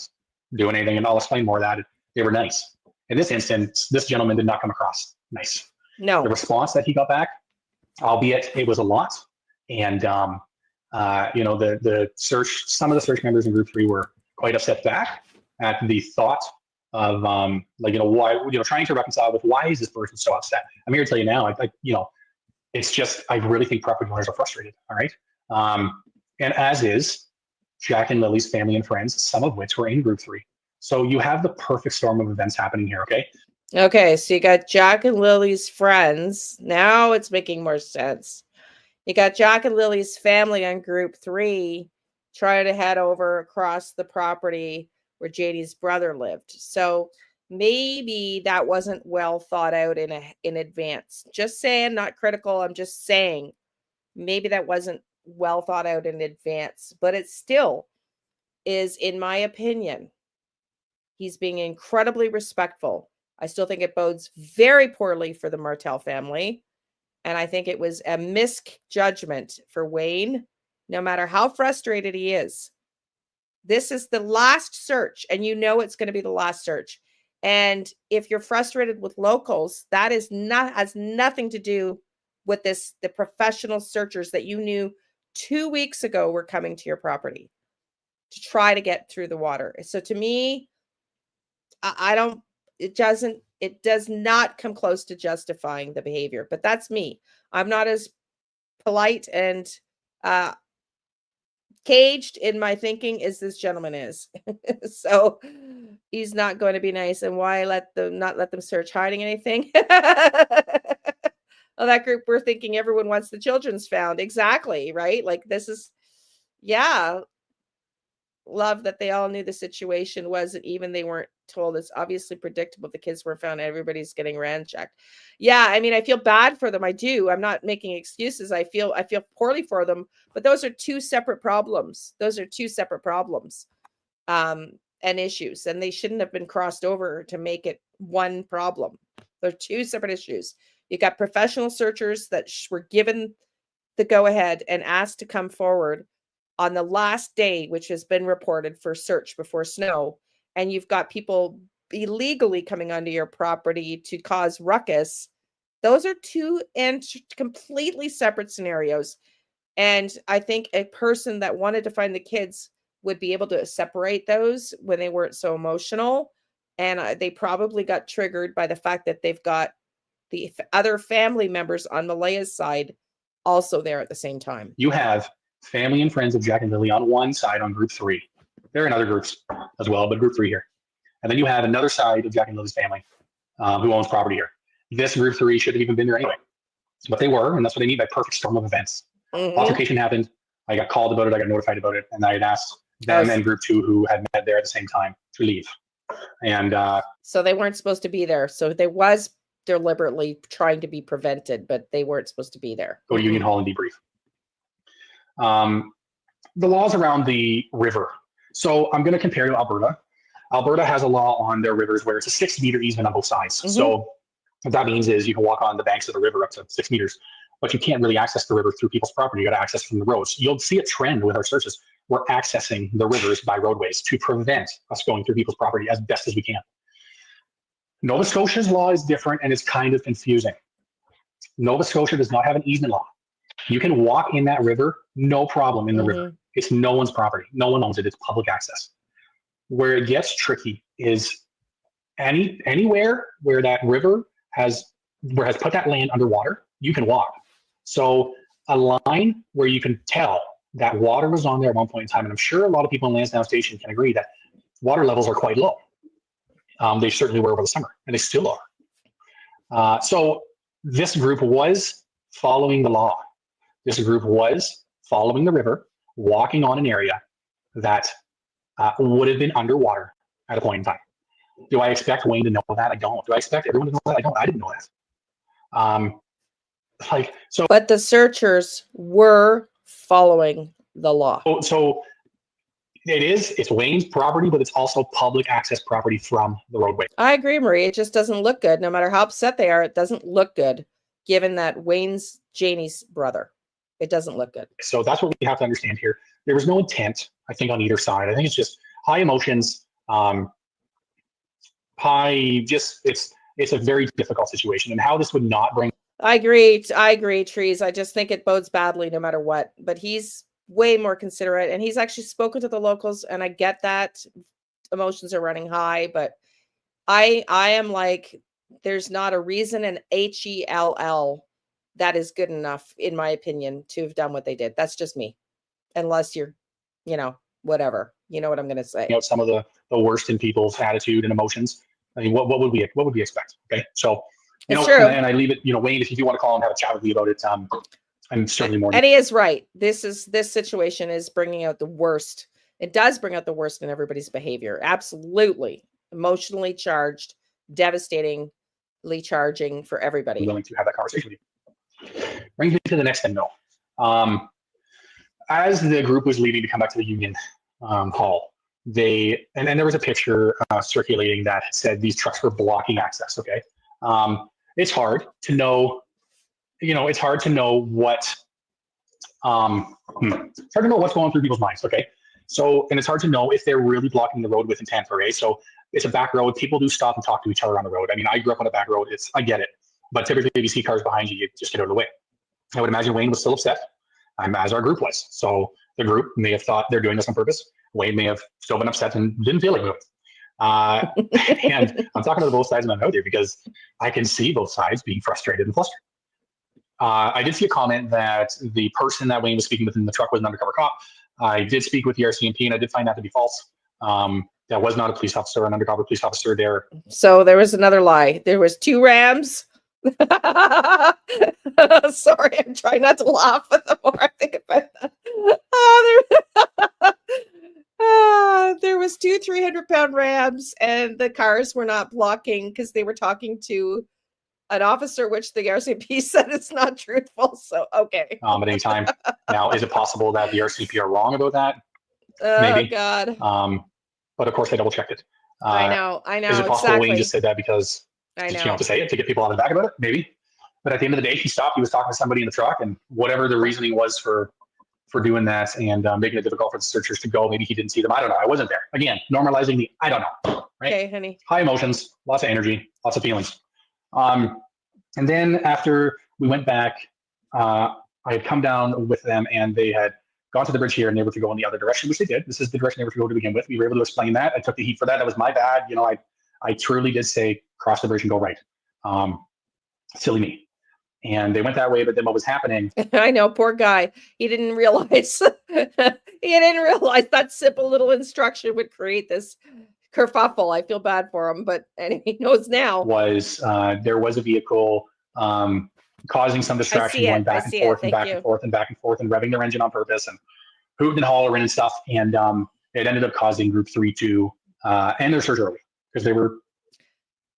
doing anything. And I'll explain more of that. They were nice. In this instance, this gentleman did not come across nice. No. The response that he got back, albeit it was a lot. And, the search, some of the search members in group 3 were quite upset back at the thought of, trying to reconcile with why is this person so upset? I'm here to tell you now, it's just, I really think property owners are frustrated. All right. And as is Jack and Lily's family and friends, some of which were in group 3. So you have the perfect storm of events happening here. Okay. Okay. So you got Jack and Lily's friends. Now it's making more sense. You got Jack and Lily's family on group 3 trying to head over across the property where Janie's brother lived. So maybe that wasn't well thought out in advance. Just saying, not critical. I'm just saying maybe that wasn't well thought out in advance, but it still is, in my opinion, he's being incredibly respectful. I still think it bodes very poorly for the Martel family. And I think it was a misjudgment for Wayne, no matter how frustrated he is. This is the last search, and you know it's going to be the last search. And if you're frustrated with locals, that has nothing to do with the professional searchers that you knew 2 weeks ago were coming to your property to try to get through the water. So to me, it does not come close to justifying the behavior, but that's me. I'm not as polite and caged in my thinking as this gentleman is. So he's not going to be nice. And why not let them search hiding anything? Well, that group, we're thinking everyone wants the children's found. Exactly. Right. Like this is, yeah. Love that they all knew the situation wasn't even they weren't told. It's obviously predictable. The kids were found. Everybody's getting ransacked. Yeah, I mean, I feel bad for them. I do. I'm not making excuses. I feel poorly for them. But those are two separate problems. And issues, and they shouldn't have been crossed over to make it one problem. They're two separate issues. You got professional searchers that were given the go-ahead and asked to come forward on the last day, which has been reported for search before snow, and you've got people illegally coming onto your property to cause ruckus. Those are two completely separate scenarios. And I think a person that wanted to find the kids would be able to separate those when they weren't so emotional. And they probably got triggered by the fact that they've got the other family members on Malaya's side also there at the same time. You have family and friends of Jack and Lily on one side on group 3. They're in other groups as well, but group 3 here. And then you have another side of Jack and Lily's family who owns property here. This group 3 shouldn't have even been there anyway. But they were, and that's what they mean by perfect storm of events. Mm-hmm. Altercation happened. I got called about it. I got notified about it. And I had asked them and group 2 who had met there at the same time to leave. And so they weren't supposed to be there. So they was deliberately trying to be prevented, but they weren't supposed to be there. Go to Union Hall and debrief. The laws around the river. So I'm going to compare to Alberta. Alberta has a law on their rivers where it's a 6-meter easement on both sides. So what that means is you can walk on the banks of the river up to 6 meters, but you can't really access the river through people's property. You got to access from the roads. You'll see a trend with our searches. We're accessing the rivers by roadways to prevent us going through people's property as best as we can. Nova Scotia's law is different and it's kind of confusing. Nova Scotia does not have an easement law. You can walk in that river, no problem in the river. It's no one's property. No one owns it. It's public access. Where it gets tricky is anywhere where that river has put that land underwater, you can walk. So a line where you can tell that water was on there at one point in time, and I'm sure a lot of people in Lansdowne Station can agree that water levels are quite low. They certainly were over the summer, and they still are. So this group was following the law. This group was following the river, walking on an area that would have been underwater at a point in time. Do I expect Wayne to know that? I don't. Do I expect everyone to know that? I don't. I didn't know that. But the searchers were following the law. So it's Wayne's property, but it's also public access property from the roadway. I agree, Marie. It just doesn't look good. No matter how upset they are, it doesn't look good, given that Wayne's Janie's brother. It doesn't look good. So that's what we have to understand here. There was no intent, I think, on either side. I think it's just high emotions. It's a very difficult situation, and how this would not bring. I agree, Trees. I just think it bodes badly no matter what. But he's way more considerate, and he's actually spoken to the locals, and I get that emotions are running high, but I am like, there's not a reason in HELL that is good enough, in my opinion, to have done what they did. That's just me. Unless you're, whatever. You know what I'm going to say. Some of the worst in people's attitude and emotions. I mean, what would we expect? Okay, so true. And I leave it. Wayne, if you do want to call and have a chat with me about it, I'm certainly more. And he is right. This situation is bringing out the worst. It does bring out the worst in everybody's behavior. Absolutely, emotionally charged, devastatingly charging for everybody. I'm willing to have that conversation with you. Brings me to the next thing, though. As the group was leaving to come back to the Union Hall, and there was a picture circulating that said these trucks were blocking access. Okay, it's hard to know. It's hard to know what. It's hard to know what's going through people's minds. Okay, so and it's hard to know if they're really blocking the road with intent. Okay, so it's a back road. People do stop and talk to each other on the road. I mean, I grew up on a back road. I get it. But typically, if you see cars behind you, you just get out of the way. I would imagine Wayne was still upset, as our group was. So the group may have thought they're doing this on purpose. Wayne may have still been upset and didn't feel like moving. And I'm talking to both sides of my mouth here because I can see both sides being frustrated and flustered. I did see a comment that the person that Wayne was speaking with in the truck was an undercover cop. I did speak with the RCMP, and I did find that to be false. That was not a police officer, an undercover police officer there. So there was another lie. There was 2 Rams. Sorry, I'm trying not to laugh, but the more I think about that, there was 2 300-pound Rams, and the cars were not blocking because they were talking to an officer, which the RCMP said is not truthful. So okay. At any time. Now, is it possible that the RCMP are wrong about that? Maybe. God. But of course, I double checked it. I know. Is it possible Wayne just said that because? I know. To say it, to get people on the back about it, maybe. But at the end of the day, he stopped. He was talking to somebody in the truck, and whatever the reasoning was for doing that and making it difficult for the searchers to go, maybe he didn't see them. I don't know. I wasn't there. Again, normalizing the I don't know. Right? Okay, honey. High emotions, lots of energy, lots of feelings. And then after we went back, I had come down with them, and they had gone to the bridge here, and they were to go in the other direction, which they did. This is the direction they were to go to begin with. We were able to explain that. I took the heat for that. That was my bad. I truly did say cross the bridge and go right. Silly me. And they went that way, but then what was happening? I know, poor guy. He didn't realize. That simple little instruction would create this kerfuffle. I feel bad for him, but anyway, he knows now. There was a vehicle causing some distraction, going back and forth and back and forth and back and forth and revving their engine on purpose and hooting and hollering and stuff. And it ended up causing Group 3 to end their search early because they were.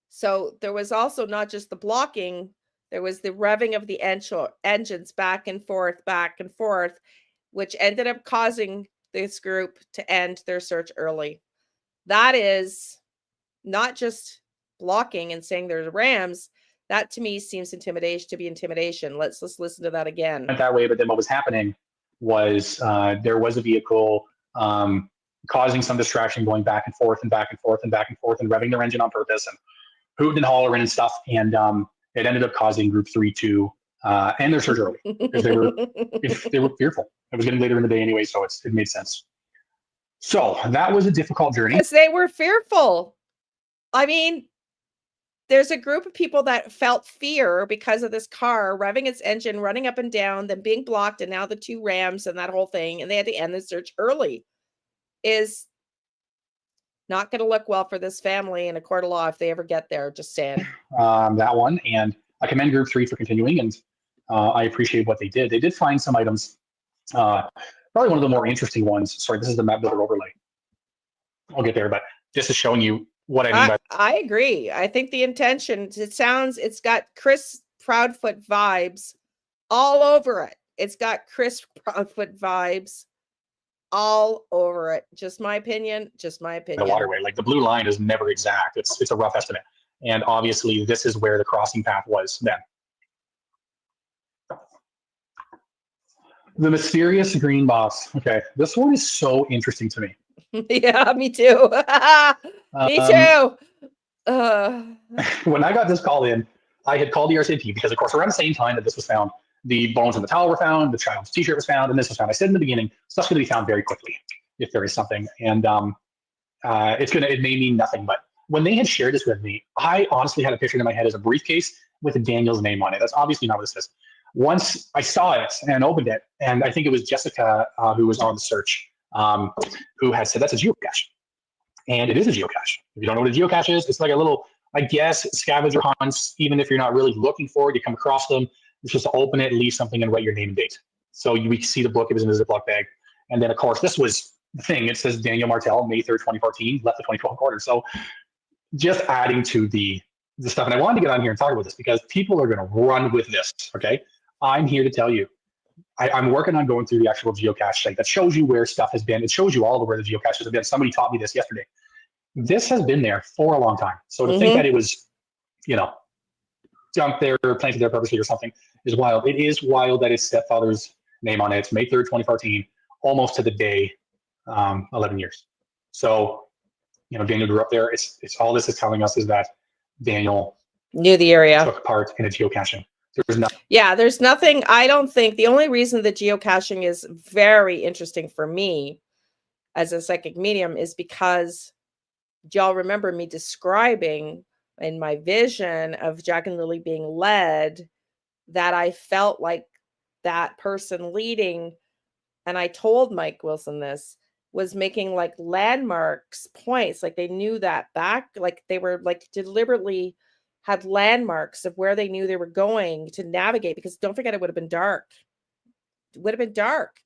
So there was also not just the blocking, there was the revving of the engines back and forth, which ended up causing this group to end their search early. That is not just blocking and saying there's rams. That to me seems intimidation. Let's listen to that again. Went that way, but then what was happening was there was a vehicle causing some distraction, going back and forth and back and forth and back and forth and revving their engine on purpose and hooting and hollering and stuff. And it ended up causing Group 3 to end their search early because they were fearful. It was getting later in the day anyway, so it made sense. So that was a difficult journey. Because they were fearful. I mean, there's a group of people that felt fear because of this car revving its engine, running up and down, then being blocked, and now the 2 rams and that whole thing, and they had to end the search early. Is not going to look well for this family in a court of law if they ever get there, just saying. That one, and I commend Group 3 for continuing, and I appreciate what they did. They did find some items. Probably one of the more interesting ones. Sorry, this is the map builder overlay. I'll get there, but this is showing you what I mean by. I agree. I think the intention, it's got Chris Proudfoot vibes all over it. It's got Chris Proudfoot vibes all over it. Just my opinion. The waterway, like the blue line is never exact. It's a rough estimate. And obviously this is where the crossing path was then. The mysterious green box. Okay, this one is so interesting to me. Yeah, me too. Me too. When I got this call in, I had called the RCMP because, of course, around the same time that this was found, the bones in the towel were found, the child's t-shirt was found, and this was found. I said in the beginning, stuff's going to be found very quickly if there is something, and it may mean nothing. But when they had shared this with me, I honestly had a picture in my head as a briefcase with Daniel's name on it. That's obviously not what this is. Once I saw it and opened it, and I think it was Jessica who was on the search, who had said that's a geocache. And it is a geocache. If you don't know what a geocache is, it's like a little, I guess, scavenger hunts. Even if you're not really looking for it, you come across them. It's just to open it, leave something, and write your name and date. So we see the book. It was in a Ziploc bag. And then, of course, this was the thing. It says Daniel Martel, May 3rd, 2014, left the 2012 quarter. So just adding to the stuff. And I wanted to get on here and talk about this because people are going to run with this, okay? I'm here to tell you. I'm working on going through the actual geocache site that shows you where stuff has been. It shows you all of where the geocaches have been. Somebody taught me this yesterday. This has been there for a long time. So to think that it was, dumped there, planted there purposely or something is wild. It is wild that his stepfather's name on it. It's May 3rd, 2014, almost to the day, 11 years. So, Daniel grew up there. It's all this is telling us is that Daniel knew the area, took part in a geocaching. There's nothing. I don't think the only reason that geocaching is very interesting for me as a psychic medium is because y'all remember me describing in my vision of Jack and Lily being led that I felt like that person leading, and I told Mike Wilson this, was making like landmarks points, like they knew that back, like they were like deliberately had landmarks of where they knew they were going to navigate, because don't forget, it would have been dark. It would have been dark.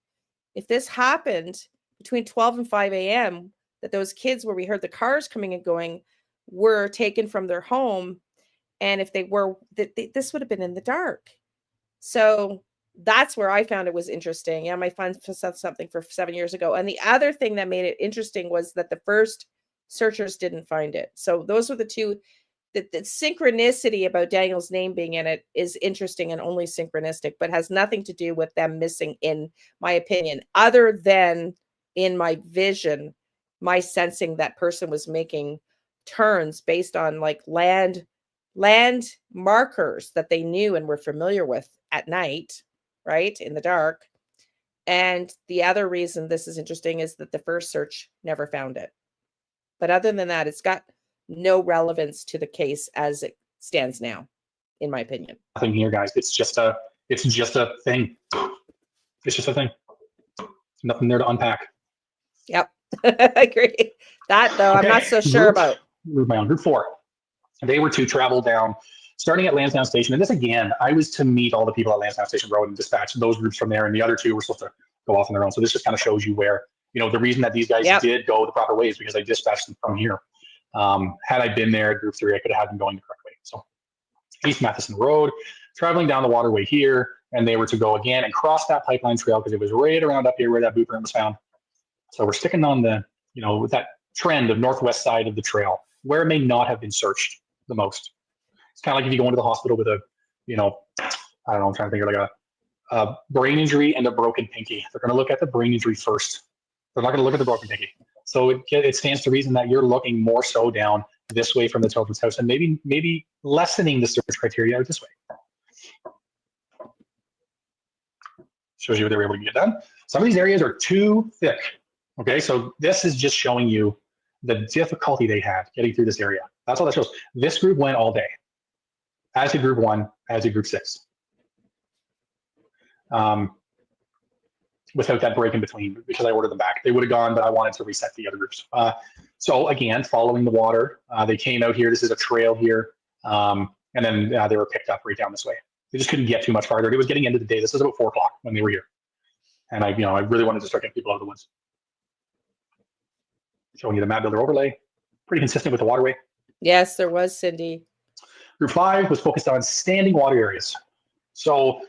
If this happened between 12 and 5 a.m., that those kids where we heard the cars coming and going were taken from their home. And if they were, this would have been in the dark. So that's where I found it was interesting. Yeah, my friend said something for 7 years ago. And the other thing that made it interesting was that the first searchers didn't find it. So those were the two. The synchronicity about Daniel's name being in it is interesting and only synchronistic, but has nothing to do with them missing, in my opinion, other than in my vision, my sensing that person was making turns based on like land markers that they knew and were familiar with at night, right, in the dark. And the other reason this is interesting is that the first search never found it. But other than that, it's got no relevance to the case as it stands now, in my opinion. Nothing here, guys. It's just a thing. It's just a thing. Nothing there to unpack. Yep. I agree. That though, okay. I'm not so sure about. Group 4. They were to travel down, starting at Lansdowne Station. And this again, I was to meet all the people at Lansdowne Station Road and dispatch those groups from there. And the other two were supposed to go off on their own. So this just kind of shows you where You know, the reason that these guys did go the proper way is because I dispatched them from here. Had I been there at Group 3, I could have had them going the correct way. So East Matheson Road, traveling down the waterway here, and they were to go again and cross that pipeline trail because it was right around up here where that boot print was found. So we're sticking on the, you know, with that trend of northwest side of the trail where it may not have been searched the most. It's kind of like if you go into the hospital with a, you know, I don't know, I'm trying to think of like a brain injury and a broken pinky. They're going to look at the brain injury first. They're not going to look at the broken pinky. So it stands to reason that you're looking more so down this way from the children's house and maybe lessening the search criteria out this way. Shows you what they were able to get done. Some of these areas are too thick. Okay, so this is just showing you the difficulty they had getting through this area. That's all that shows. This group went all day, as did Group 1, as did Group 6. Without that break in between, because I ordered them back. They would have gone, but I wanted to reset the other groups. So again, following the water, they came out here. This is a trail here. And then they were picked up right down this way. They just couldn't get too much farther. It was getting into the day. This was about 4 o'clock when they were here. And I really wanted to start getting people out of the woods. Showing you the map builder overlay, pretty consistent with the waterway. Yes, there was, Cindy. Group 5 was focused on standing water areas. So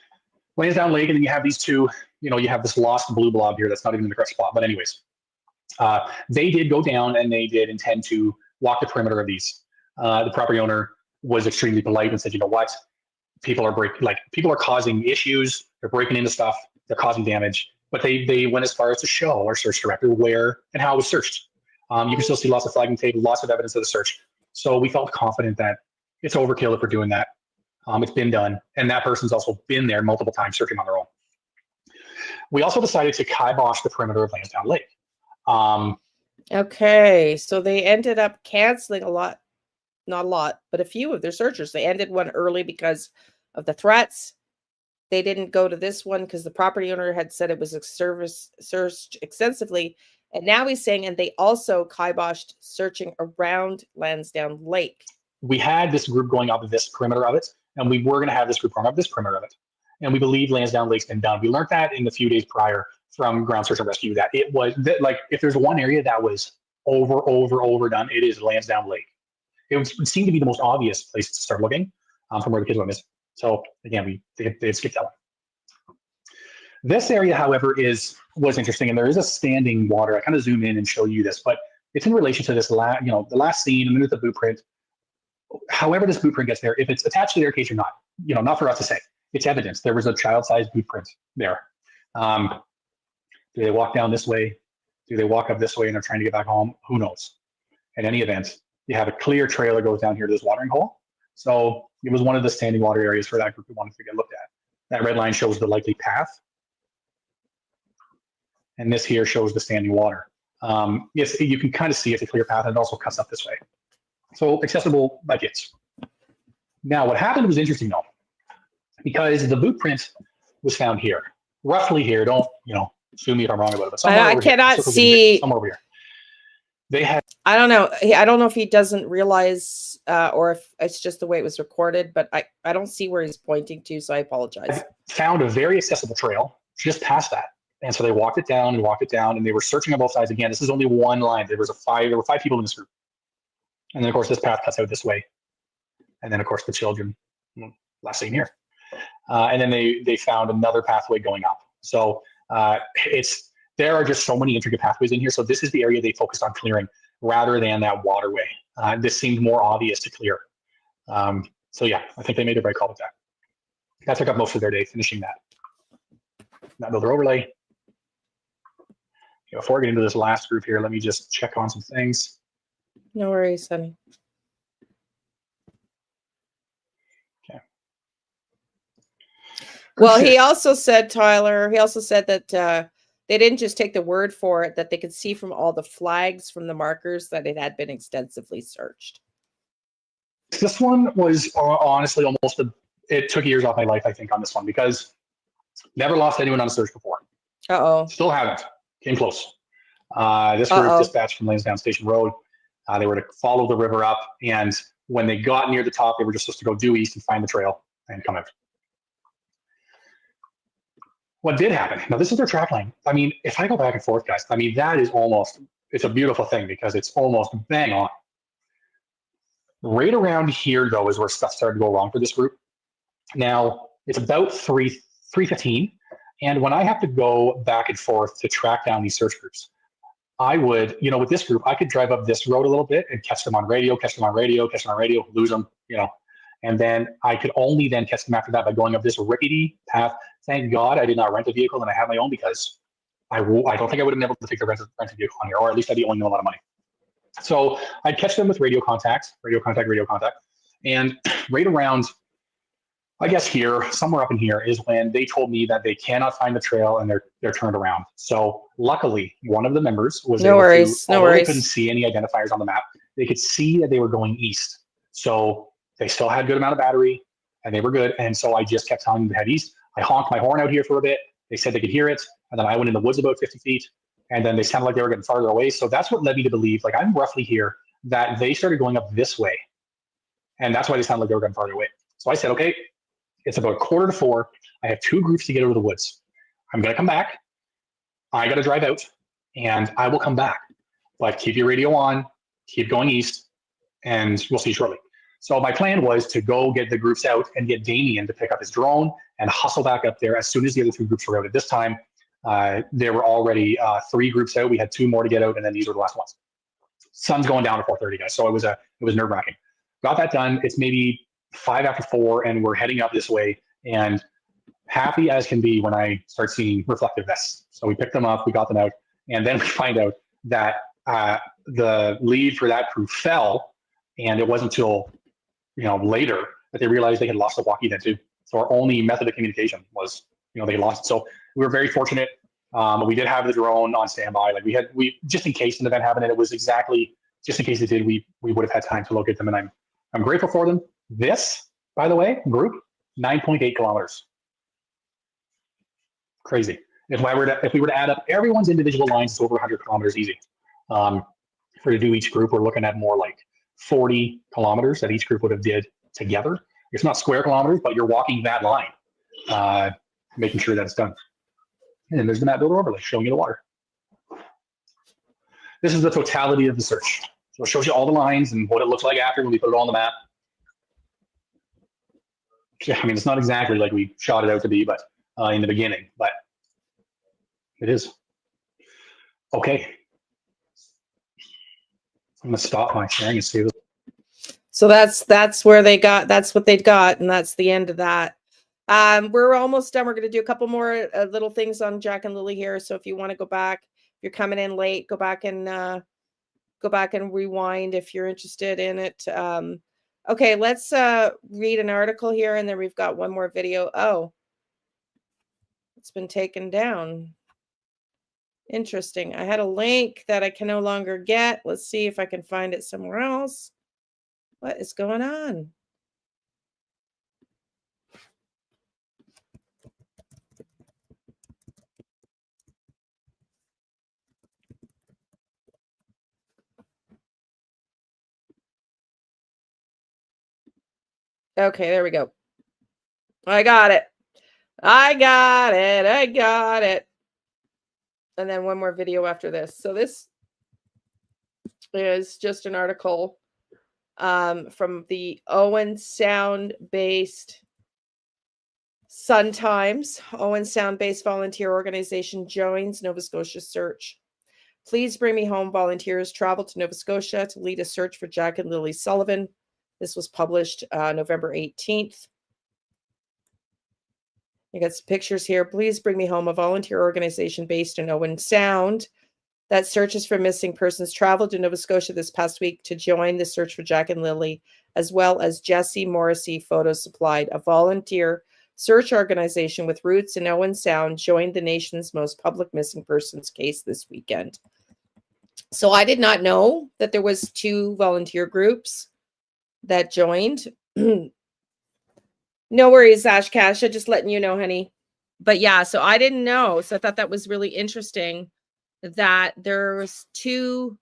Lansdowne Lake, and then you have these two, you have this lost blue blob here that's not even in the correct spot. But anyways, they did go down and they did intend to walk the perimeter of these. The property owner was extremely polite and said, you know what, people are causing issues. They're breaking into stuff. They're causing damage. But they went as far as to show our search director where and how it was searched. You can still see lots of flagging tape, lots of evidence of the search. So we felt confident that it's overkill if we're doing that. It's been done. And that person's also been there multiple times searching on their own. We also decided to kibosh the perimeter of Lansdowne Lake. Okay, so they ended up canceling not a lot, but a few of their searchers. They ended one early because of the threats. They didn't go to this one because the property owner had said it was searched extensively. And now he's saying, and they also kiboshed searching around Lansdowne Lake. We had this group going up this perimeter of it, and we were going to have this group going up this perimeter of it. And we believe Lansdowne Lake's been done. We learned that in the few days prior from Ground Search and Rescue that it was like if there's one area that was overdone, it is Lansdowne Lake. It seemed to be the most obvious place to start looking from where the kids went missing. So again, they skipped that one. This area, however, was interesting, and there is a standing water. I kind of zoom in and show you this, but it's in relation to this the last scene, and there's the boot print. However, this boot print gets there, if it's attached to their case or not, not for us to say. It's evidence. There was a child-sized boot print there. Do they walk down this way? Do they walk up this way and they're trying to get back home? Who knows? In any event, you have a clear trail that goes down here to this watering hole. So it was one of the standing water areas for that group we wanted to get looked at. That red line shows the likely path. And this here shows the standing water. Yes, you can kind of see it's a clear path, and it also cuts up this way. So accessible by kids. Now, what happened was interesting though, because the boot print was found here, roughly here. Don't sue me if I'm wrong about it. But I cannot see. Somewhere over here. They had. I don't know. I don't know if he doesn't realize, or if it's just the way it was recorded. But I don't see where he's pointing to, so I apologize. Found a very accessible trail just past that. And so they walked it down, and they were searching on both sides. Again, this is only one line. There were 5 people in this group. And then, of course, this path cuts out this way. And then, of course, the children, last scene here. And then they found another pathway going up. So there are just so many intricate pathways in here. So this is the area they focused on clearing rather than that waterway. This seemed more obvious to clear. So yeah, I think they made the right call with that. That took up most of their day finishing that. That builder overlay. Before I get into this last group here, let me just check on some things. No worries, honey. Okay. Well, he also said, Tyler, that they didn't just take the word for it, that they could see from all the flags from the markers that it had been extensively searched. This one was honestly it took years off my life, I think, on this one, because never lost anyone on a search before. Uh-oh. Still haven't. Came close. This group dispatched from Lansdowne Station Road. They were to follow the river up, and when they got near the top, they were just supposed to go due east and find the trail and come out. what did happen? Now, this is their track line. I mean, if I go back and forth, guys, I mean, that is almost, it's a beautiful thing because it's almost bang on. Right around here, though, is where stuff started to go wrong for this group. Now, it's about 3:15, and when I have to go back and forth to track down these search groups, I would, you know, with this group, I could drive up this road a little bit and catch them on radio, lose them, you know, and then I could only then catch them after that by going up this rickety path. Thank God I did not rent a vehicle and I have my own, because I don't think I would have been able to take the rented vehicle on here, or at least I'd be owing them a lot of money. So I'd catch them with radio contact. And right around, I guess here, somewhere up in here, is when they told me that they cannot find the trail and they're turned around. So luckily, one of the members was able to, although they couldn't see any identifiers on the map, they could see that they were going east. So they still had a good amount of battery and they were good. And so I just kept telling them to head east. I honked my horn out here for a bit. They said they could hear it. And then I went in the woods about 50 feet. And then they sounded like they were getting farther away. So that's what led me to believe, like, I'm roughly here, that they started going up this way. And that's why they sounded like they were getting farther away. So I said, okay, it's about 3:45. I have 2 groups to get out of the woods. I'm going to come back. I got to drive out and I will come back. But keep your radio on, keep going east, and we'll see you shortly. So my plan was to go get the groups out and get Damien to pick up his drone and hustle back up there as soon as the other 2 groups were out. At this time, there were already 3 groups out. We had 2 more to get out, and then these were the last ones. Sun's going down at 4:30, guys. So it was nerve-wracking. Got that done. It's maybe 5 after 4, and we're heading up this way. And happy as can be when I start seeing reflective vests. So we picked them up, we got them out, and then we find out that the lead for that crew fell, and it wasn't until later that they realized they had lost the walkie then too. So our only method of communication was they lost it. So we were very fortunate. We did have the drone on standby. Like we just in case an event happened, and it was exactly just in case it did, we would have had time to locate them, and I'm grateful for them. This, by the way, group 9.8 kilometers. Crazy. If we were to add up everyone's individual lines, it's over 100 kilometers easy. For to do each group, we're looking at more like 40 kilometers that each group would have did together. It's not square kilometers, but you're walking that line, making sure that it's done. And there's the map builder overlay showing you the water. This is the totality of the search. So it shows you all the lines and what it looks like after when we put it on the map. I mean, it's not exactly like we shot it out to be, but in the beginning, but it is. Okay. I'm gonna stop my sharing and see this. So that's where they got, that's what they'd got, and that's the end of that. We're almost done. We're going to do a couple more little things on Jack and Lilly here. So if you want to go back, if you're coming in late, go back and rewind if you're interested in it. Okay, let's read an article here, and then we've got one more video. Oh, it's been taken down. Interesting. I had a link that I can no longer get. Let's see if I can find it somewhere else. What is going on? Okay, there we go. I got it. I got it. And then one more video after this. So this is just an article from the Owen Sound-based Sun-Times. Owen Sound-based volunteer organization joins Nova Scotia search. Please Bring Me Home volunteers travel to Nova Scotia to lead a search for Jack and Lilly Sullivan. This was published November 18th. You got some pictures here. Please Bring Me Home, a volunteer organization based in Owen Sound that searches for missing persons, traveled to Nova Scotia this past week to join the search for Jack and Lilly, as well as Jesse Morrissey Photos Supplied, a volunteer search organization with roots in Owen Sound, joined the nation's most public missing persons case this weekend. So I did not know that there was 2 volunteer groups that joined. No worries, Ash Cash. I'm just letting you know, honey. But yeah, so I didn't know. So I thought that was really interesting that there was two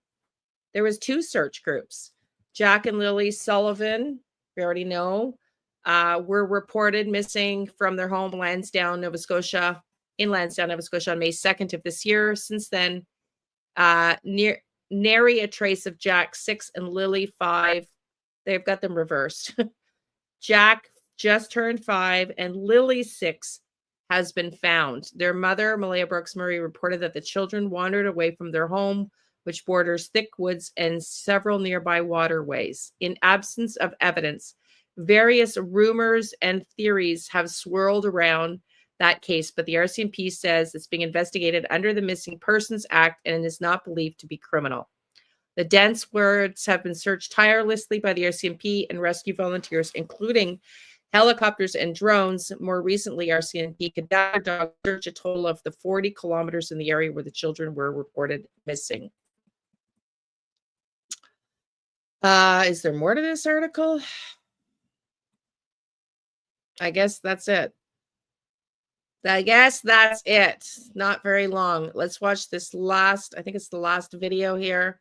search groups. Jack and Lilly Sullivan, we already know, were reported missing from their home Lansdowne, Nova Scotia. in Lansdowne, Nova Scotia on May 2nd of this year. Since then, nary a trace of Jack 6 and Lilly 5. They've got them reversed. Jack just turned 5 and Lilly 6 has been found. Their mother, Malaya Brooks Murray, reported that the children wandered away from their home, which borders thick woods and several nearby waterways. In absence of evidence, various rumors and theories have swirled around that case, but the RCMP says it's being investigated under the Missing Persons Act and is not believed to be criminal. The dense woods have been searched tirelessly by the RCMP and rescue volunteers, including helicopters and drones. More recently, RCMP cadaver dog searched a total of the 40 kilometers in the area where the children were reported missing. Is there more to this article? I guess that's it. Not very long. Let's watch this last, I think it's the last video here.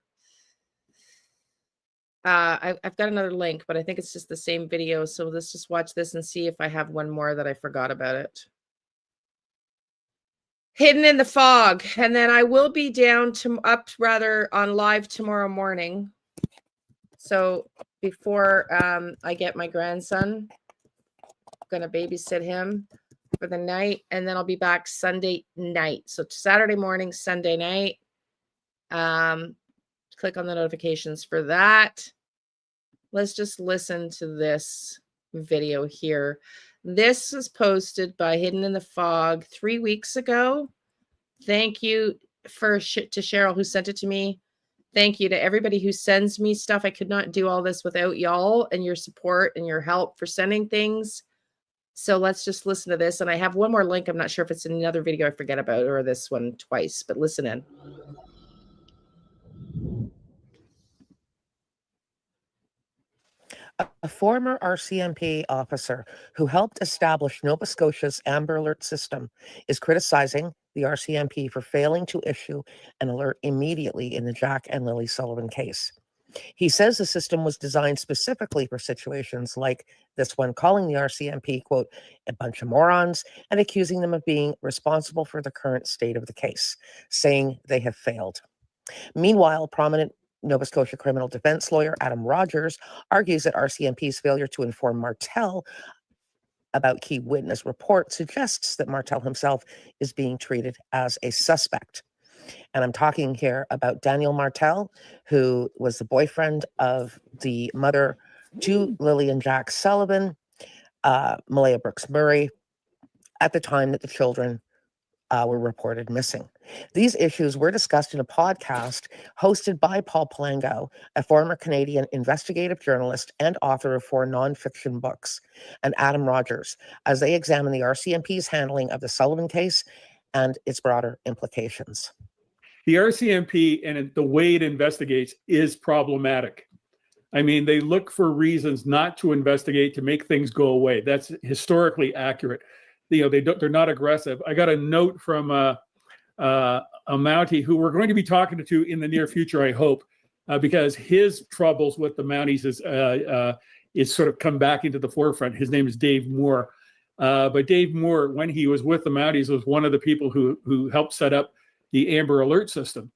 I've got another link, but I think it's just the same video. So let's just watch this and see if I have one more that I forgot about it. Hidden in the Fog. And then I will be on live tomorrow morning. So before I get my grandson, I'm going to babysit him for the night. And then I'll be back Sunday night. So Saturday morning, Sunday night. Click on the notifications for that. Let's just listen to this video here. This was posted by Hidden in the Fog 3 weeks ago. Thank you to Cheryl who sent it to me. Thank you to everybody who sends me stuff. I could not do all this without y'all and your support and your help for sending things. So let's just listen to this. And I have one more link. I'm not sure if it's in another video I forget about or this one twice, but listen in. A former RCMP officer who helped establish Nova Scotia's Amber Alert system is criticizing the RCMP for failing to issue an alert immediately in the Jack and Lilly Sullivan case. He says the system was designed specifically for situations like this one, calling the RCMP, quote, a bunch of morons, and accusing them of being responsible for the current state of the case, saying they have failed. Meanwhile, prominent Nova Scotia criminal defense lawyer Adam Rogers argues that RCMP's failure to inform Martel about key witness reports suggests that Martel himself is being treated as a suspect. And I'm talking here about Daniel Martel, who was the boyfriend of the mother to Lilly and Jack Sullivan, Malaya Brooks Murray, at the time that the children were reported missing. These issues were discussed in a podcast hosted by Paul Palango, a former Canadian investigative journalist and author of 4 nonfiction books, and Adam Rogers, as they examine the RCMP's handling of the Sullivan case and its broader implications. The RCMP and the way it investigates is problematic. I mean, they look for reasons not to investigate, to make things go away. That's historically accurate. You know, they're not aggressive. I got a note from a Mountie who we're going to be talking to in the near future, I hope, because his troubles with the Mounties is sort of come back into the forefront. His name is Dave Moore. But Dave Moore, when he was with the Mounties, was one of the people who helped set up the Amber Alert system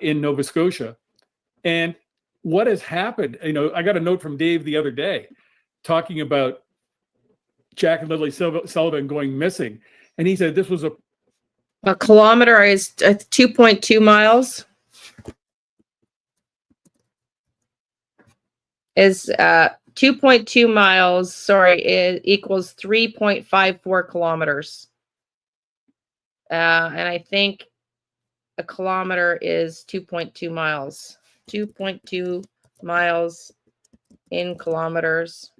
in Nova Scotia. And what has happened, you know, I got a note from Dave the other day talking about Jack and Lilly Sullivan going missing. And he said this was a kilometer is 2.2 miles. Is 2.2 miles, sorry, it equals 3.54 kilometers. And I think a kilometer is 2.2 miles. 2.2 miles in kilometers.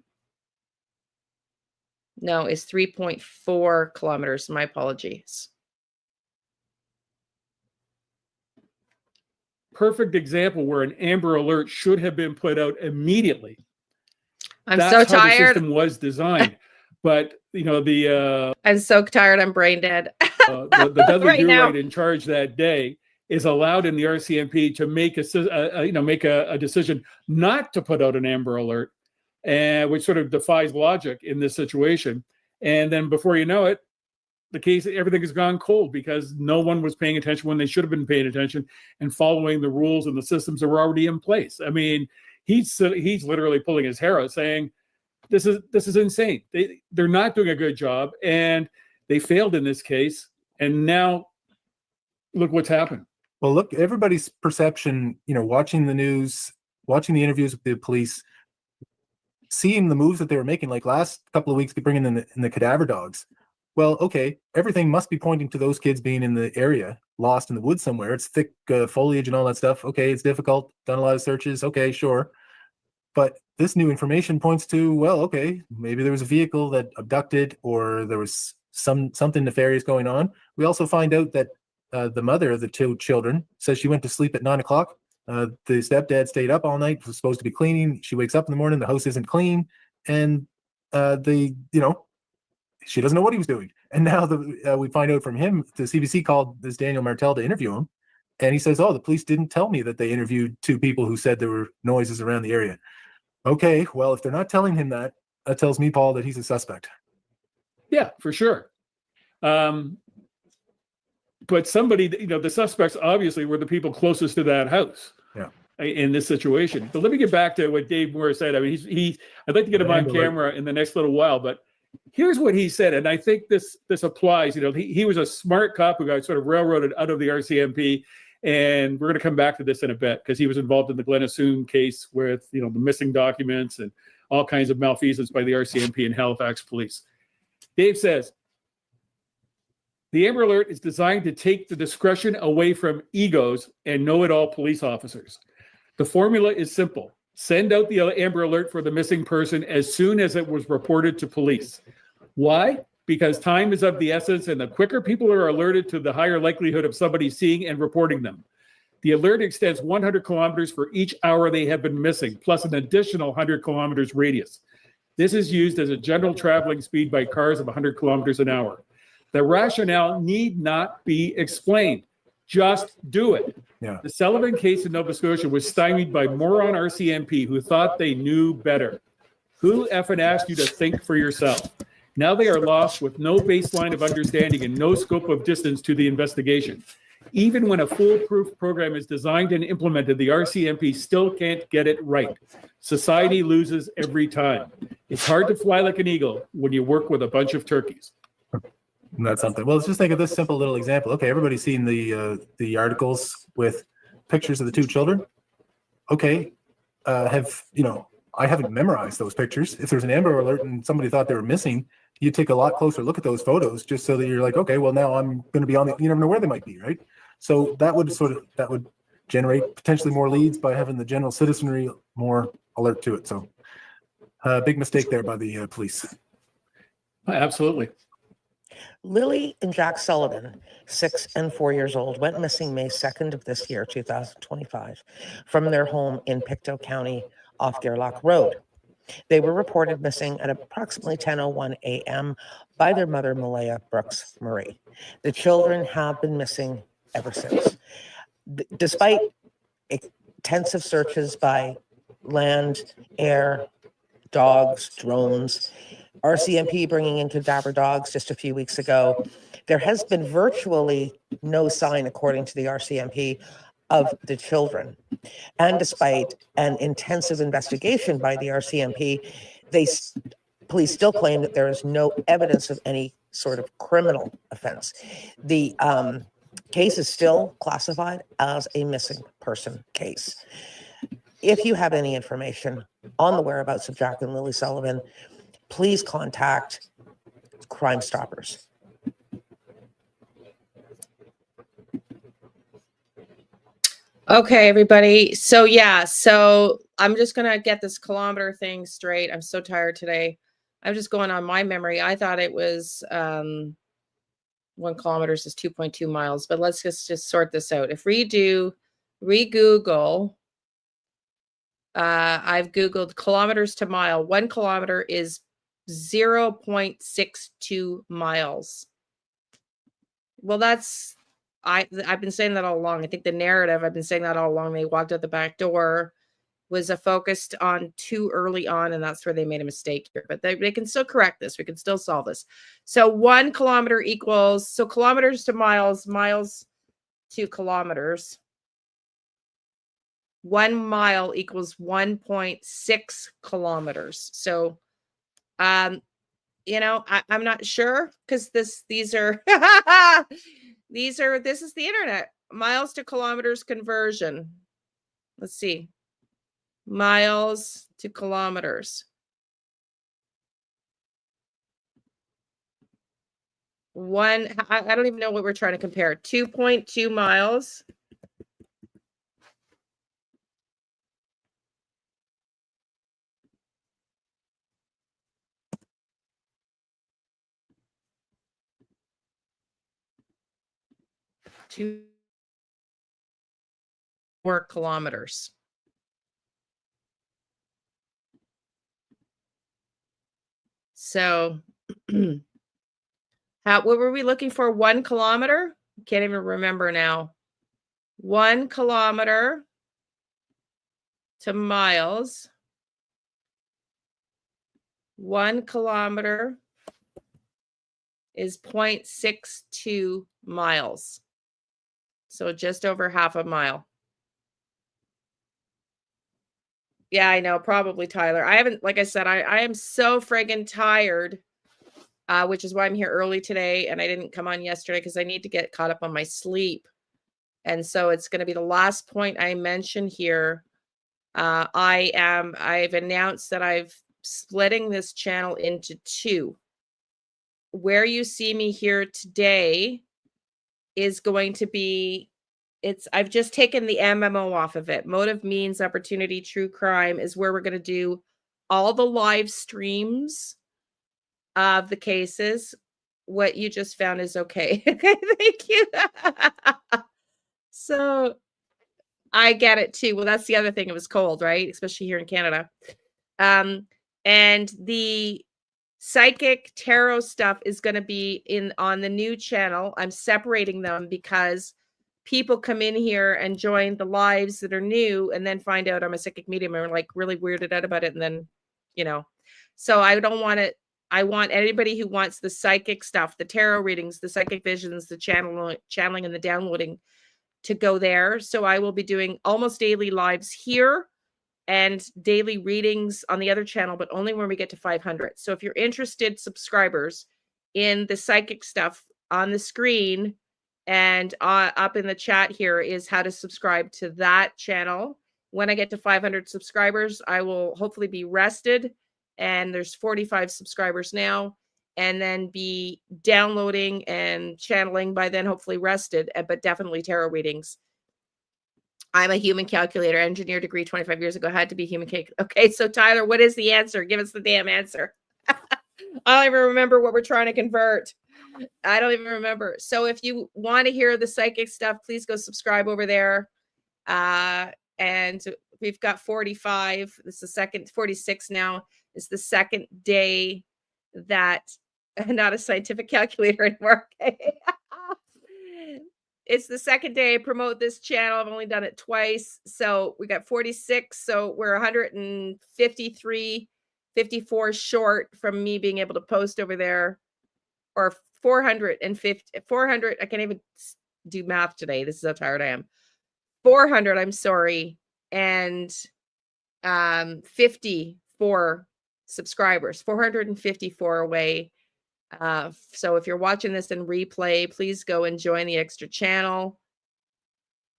No, it's 3.4 kilometers. My apologies. Perfect example where an Amber Alert should have been put out immediately. That's so tired. How the system was designed. But, you know, I'm so tired. I'm brain dead. the Dudley-Do-Right in charge that day is allowed in the RCMP to make a decision not to put out an Amber Alert, which sort of defies logic in this situation. And then before you know it, the case, everything has gone cold because no one was paying attention when they should have been paying attention and following the rules and the systems that were already in place. I mean, he's literally pulling his hair out saying, this is insane. They're not doing a good job, and they failed in this case. And now look what's happened. Well, look, everybody's perception, watching the news, watching the interviews with the police, seeing the moves that they were making, like last couple of weeks, bringing in the cadaver dogs. Well, okay, everything must be pointing to those kids being in the area, lost in the woods somewhere. It's thick foliage and all that stuff. Okay, it's difficult. Done a lot of searches. Okay, sure. But this new information points to, well, okay, maybe there was a vehicle that abducted, or there was something nefarious going on. We also find out that the mother of the two children says she went to sleep at 9 o'clock. The stepdad stayed up all night, was supposed to be cleaning. She wakes up in the morning, the house isn't clean, and she doesn't know what he was doing. And now we find out from him, the CBC called this Daniel Martel to interview him, and he says, oh, the police didn't tell me that they interviewed two people who said there were noises around the area. Okay, well, if they're not telling him that, that tells me, Paul, that he's a suspect. Yeah, for sure. But somebody, the suspects obviously were the people closest to that house. Yeah. In this situation. But let me get back to what Dave Moore said. I mean, I'd like to get him on camera in the next little while, but here's what he said, and I think this applies. He was a smart cop who got sort of railroaded out of the RCMP, and we're going to come back to this in a bit because he was involved in the Glen Assoon case with the missing documents and all kinds of malfeasance by the RCMP and Halifax police. Dave says, the Amber Alert is designed to take the discretion away from egos and know-it-all police officers. The formula is simple. Send out the Amber Alert for the missing person as soon as it was reported to police. Why? Because time is of the essence, and the quicker people are alerted to, the higher likelihood of somebody seeing and reporting them. The alert extends 100 kilometers for each hour they have been missing, plus an additional 100 kilometers radius. This is used as a general traveling speed by cars of 100 kilometers an hour. The rationale need not be explained. Just do it. Yeah. The Sullivan case in Nova Scotia was stymied by moron RCMP who thought they knew better. Who effing asked you to think for yourself? Now they are lost with no baseline of understanding and no scope of distance to the investigation. Even when a foolproof program is designed and implemented, the RCMP still can't get it right. Society loses every time. It's hard to fly like an eagle when you work with a bunch of turkeys. That's something. Well, let's just think of this simple little example. Okay, everybody's seen the articles with pictures of the two children. Okay, I haven't memorized those pictures. If there's an Amber Alert and somebody thought they were missing, you take a lot closer look at those photos just so that you're like, okay, well, now I'm going to be on you never know where they might be, right? So that would generate potentially more leads by having the general citizenry more alert to it. So big mistake there by the police. Absolutely. Lilly and Jack Sullivan, 6 and 4 years old, went missing May 2nd of this year, 2025, from their home in Pictou County off Gerlach Road. They were reported missing at approximately 10:01 a.m. by their mother, Malaya Brooks Murray. The children have been missing ever since. Despite intensive searches by land, air, dogs, drones, RCMP bringing in cadaver dogs just a few weeks ago, there has been virtually no sign, according to the RCMP, of the children. And despite an intensive investigation by the RCMP, police still claim that there is no evidence of any sort of criminal offense. The case is still classified as a missing person case. If you have any information on the whereabouts of Jack and Lilly Sullivan, please contact Crime Stoppers. Okay, everybody. So I'm just going to get this kilometer thing straight. I'm so tired today. I'm just going on my memory. I thought it was 1 kilometer is 2.2 miles, but let's just sort this out. If we do re-Google, I've Googled kilometers to mile. 1 kilometer is 0.62 miles. Well, I've been saying that all along. I think the narrative, I've been saying that all along. They walked out the back door was focused on too early on, and that's where they made a mistake here. But they can still correct this. We can still solve this. So 1 kilometer equals, so kilometers to miles, miles to kilometers. 1 mile equals 1.6 kilometers. So, you know, I'm not sure because these are this is the internet. Miles to kilometers conversion. Let's see. Miles to kilometers. I don't even know what we're trying to compare. 2.2 miles. More kilometers. So what were we looking for? 1 kilometer? Can't even remember now. 1 kilometer to miles. 1 kilometer is 0.62 miles. So just over half a mile. Yeah, I know, probably Tyler. I haven't, like I said, I am so friggin' tired, which is why I'm here early today. And I didn't come on yesterday because I need to get caught up on my sleep. And so it's going to be the last point I mention here. I've announced that I've splitting this channel into 2. Where you see me here today is going to be, I've just taken the MMO off of it. Motive.Means.Opportunity, true crime is where we're going to do all the live streams of the cases. What you just found is okay. Thank you. So I get it too. Well, that's the other thing. It was cold, right? Especially here in Canada. And the psychic tarot stuff is going to be on the new channel. I'm separating them because people come in here and join the lives that are new and then find out I'm a psychic medium and are like really weirded out about it. And then, you know, so I don't want it. I want anybody who wants the psychic stuff, the tarot readings, the psychic visions, the channeling and the downloading to go there. So I will be doing almost daily lives here and daily readings on the other channel, but only when we get to 500. So if you're interested, subscribers, in the psychic stuff on the screen and up in the chat here is how to subscribe to that channel. When I get to 500 subscribers, I will hopefully be rested, and there's 45 subscribers now, and then be downloading and channeling by then, hopefully rested, but definitely tarot readings. I'm a human calculator, engineer degree 25 years ago, had to be human cake. Okay, so Tyler, what is the answer? Give us the damn answer. I don't even remember what we're trying to convert. I don't even remember. So if you want to hear the psychic stuff, please go subscribe over there. And we've got 45. This is the second, 46 now. It's the second day that not a scientific calculator anymore. Okay. It's the second day I promote this channel. I've only done it twice. So we got 46. So we're 153, 54 short from me being able to post over there, or 400. I can't even do math today. This is how tired I am. 400, I'm sorry. And 54 subscribers, 454 away. So if you're watching this in replay, please go and join the extra channel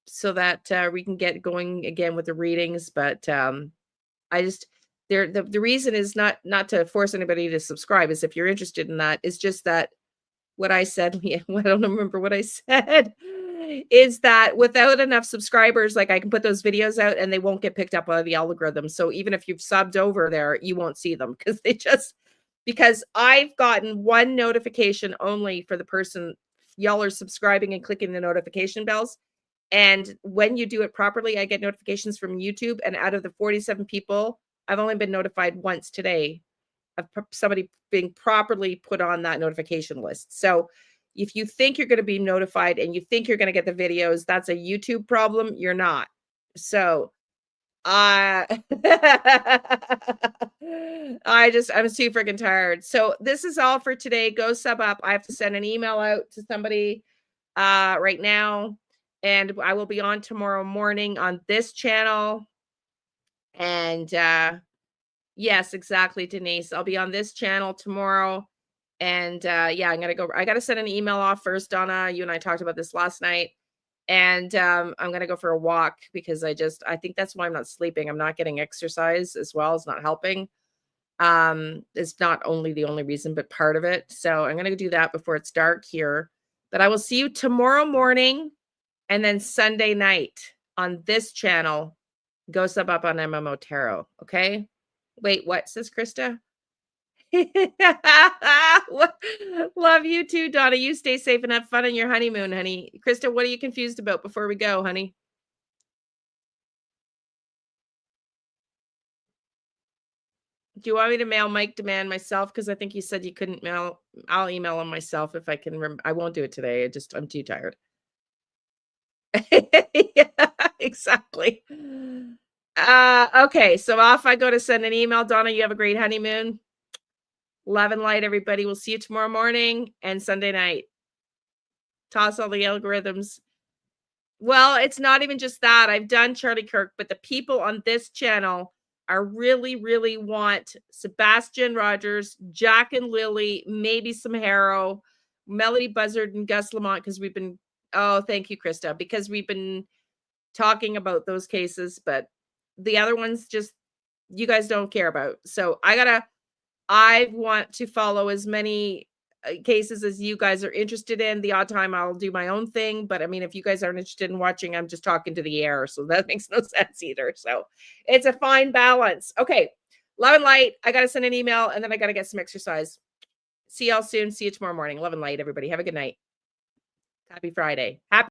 so that we can get going again with the readings. But I just, the reason is not to force anybody to subscribe, is if you're interested in that. It's just that what I said, I don't remember what I said, is that without enough subscribers, like I can put those videos out and they won't get picked up by the algorithm. So even if you've subbed over there, you won't see them because I've gotten one notification only for the person. Y'all are subscribing and clicking the notification bells. And when you do it properly, I get notifications from YouTube. And out of the 47 people, I've only been notified once today of somebody being properly put on that notification list. So if you think you're going to be notified and you think you're going to get the videos, that's a YouTube problem. You're not. So I'm too freaking tired. So this is all for today. Go sub up. I have to send an email out to somebody right now, and I will be on tomorrow morning on this channel. And yes, exactly, Denise. I'll be on this channel tomorrow. And yeah, I gotta send an email off first, Donna. You and I talked about this last night. And I'm gonna go for a walk because I think that's why I'm not sleeping. I'm not getting exercise as well. It's not helping. It's not only the only reason, but part of it. So I'm gonna do that before it's dark here. But I will see you tomorrow morning and then Sunday night on this channel. Go sub up on MMO Tarot. Okay. Wait, what says Krista? Love you too, Donna. You stay safe and have fun on your honeymoon, honey. Krista, what are you confused about before we go, honey? Do you want me to mail Mike Demand myself? Because I think you said you couldn't mail. I'll email him myself if I can. I won't do it today. I'm too tired. Yeah, exactly. Okay, so off I go to send an email. Donna, you have a great honeymoon. Love and light, everybody. We'll see you tomorrow morning and Sunday night. Toss all the algorithms. Well, it's not even just that. I've done Charlie Kirk, but the people on this channel are really want Sebastian Rogers, Jack and Lily, maybe some Harrow, Melodee Buzzard and Gus Lamont, because we've been, oh, thank you, Krista, because we've been talking about those cases, but the other ones just, you guys don't care about. So I want to follow as many cases as you guys are interested in. The odd time I'll do my own thing, but I mean, if you guys aren't interested in watching, I'm just talking to the air, so that makes no sense either. So it's a fine balance. Okay, love and light. I gotta send an email and then I gotta get some exercise. See y'all soon. See you tomorrow morning. Love and light, everybody. Have a good night. Happy Friday. Happy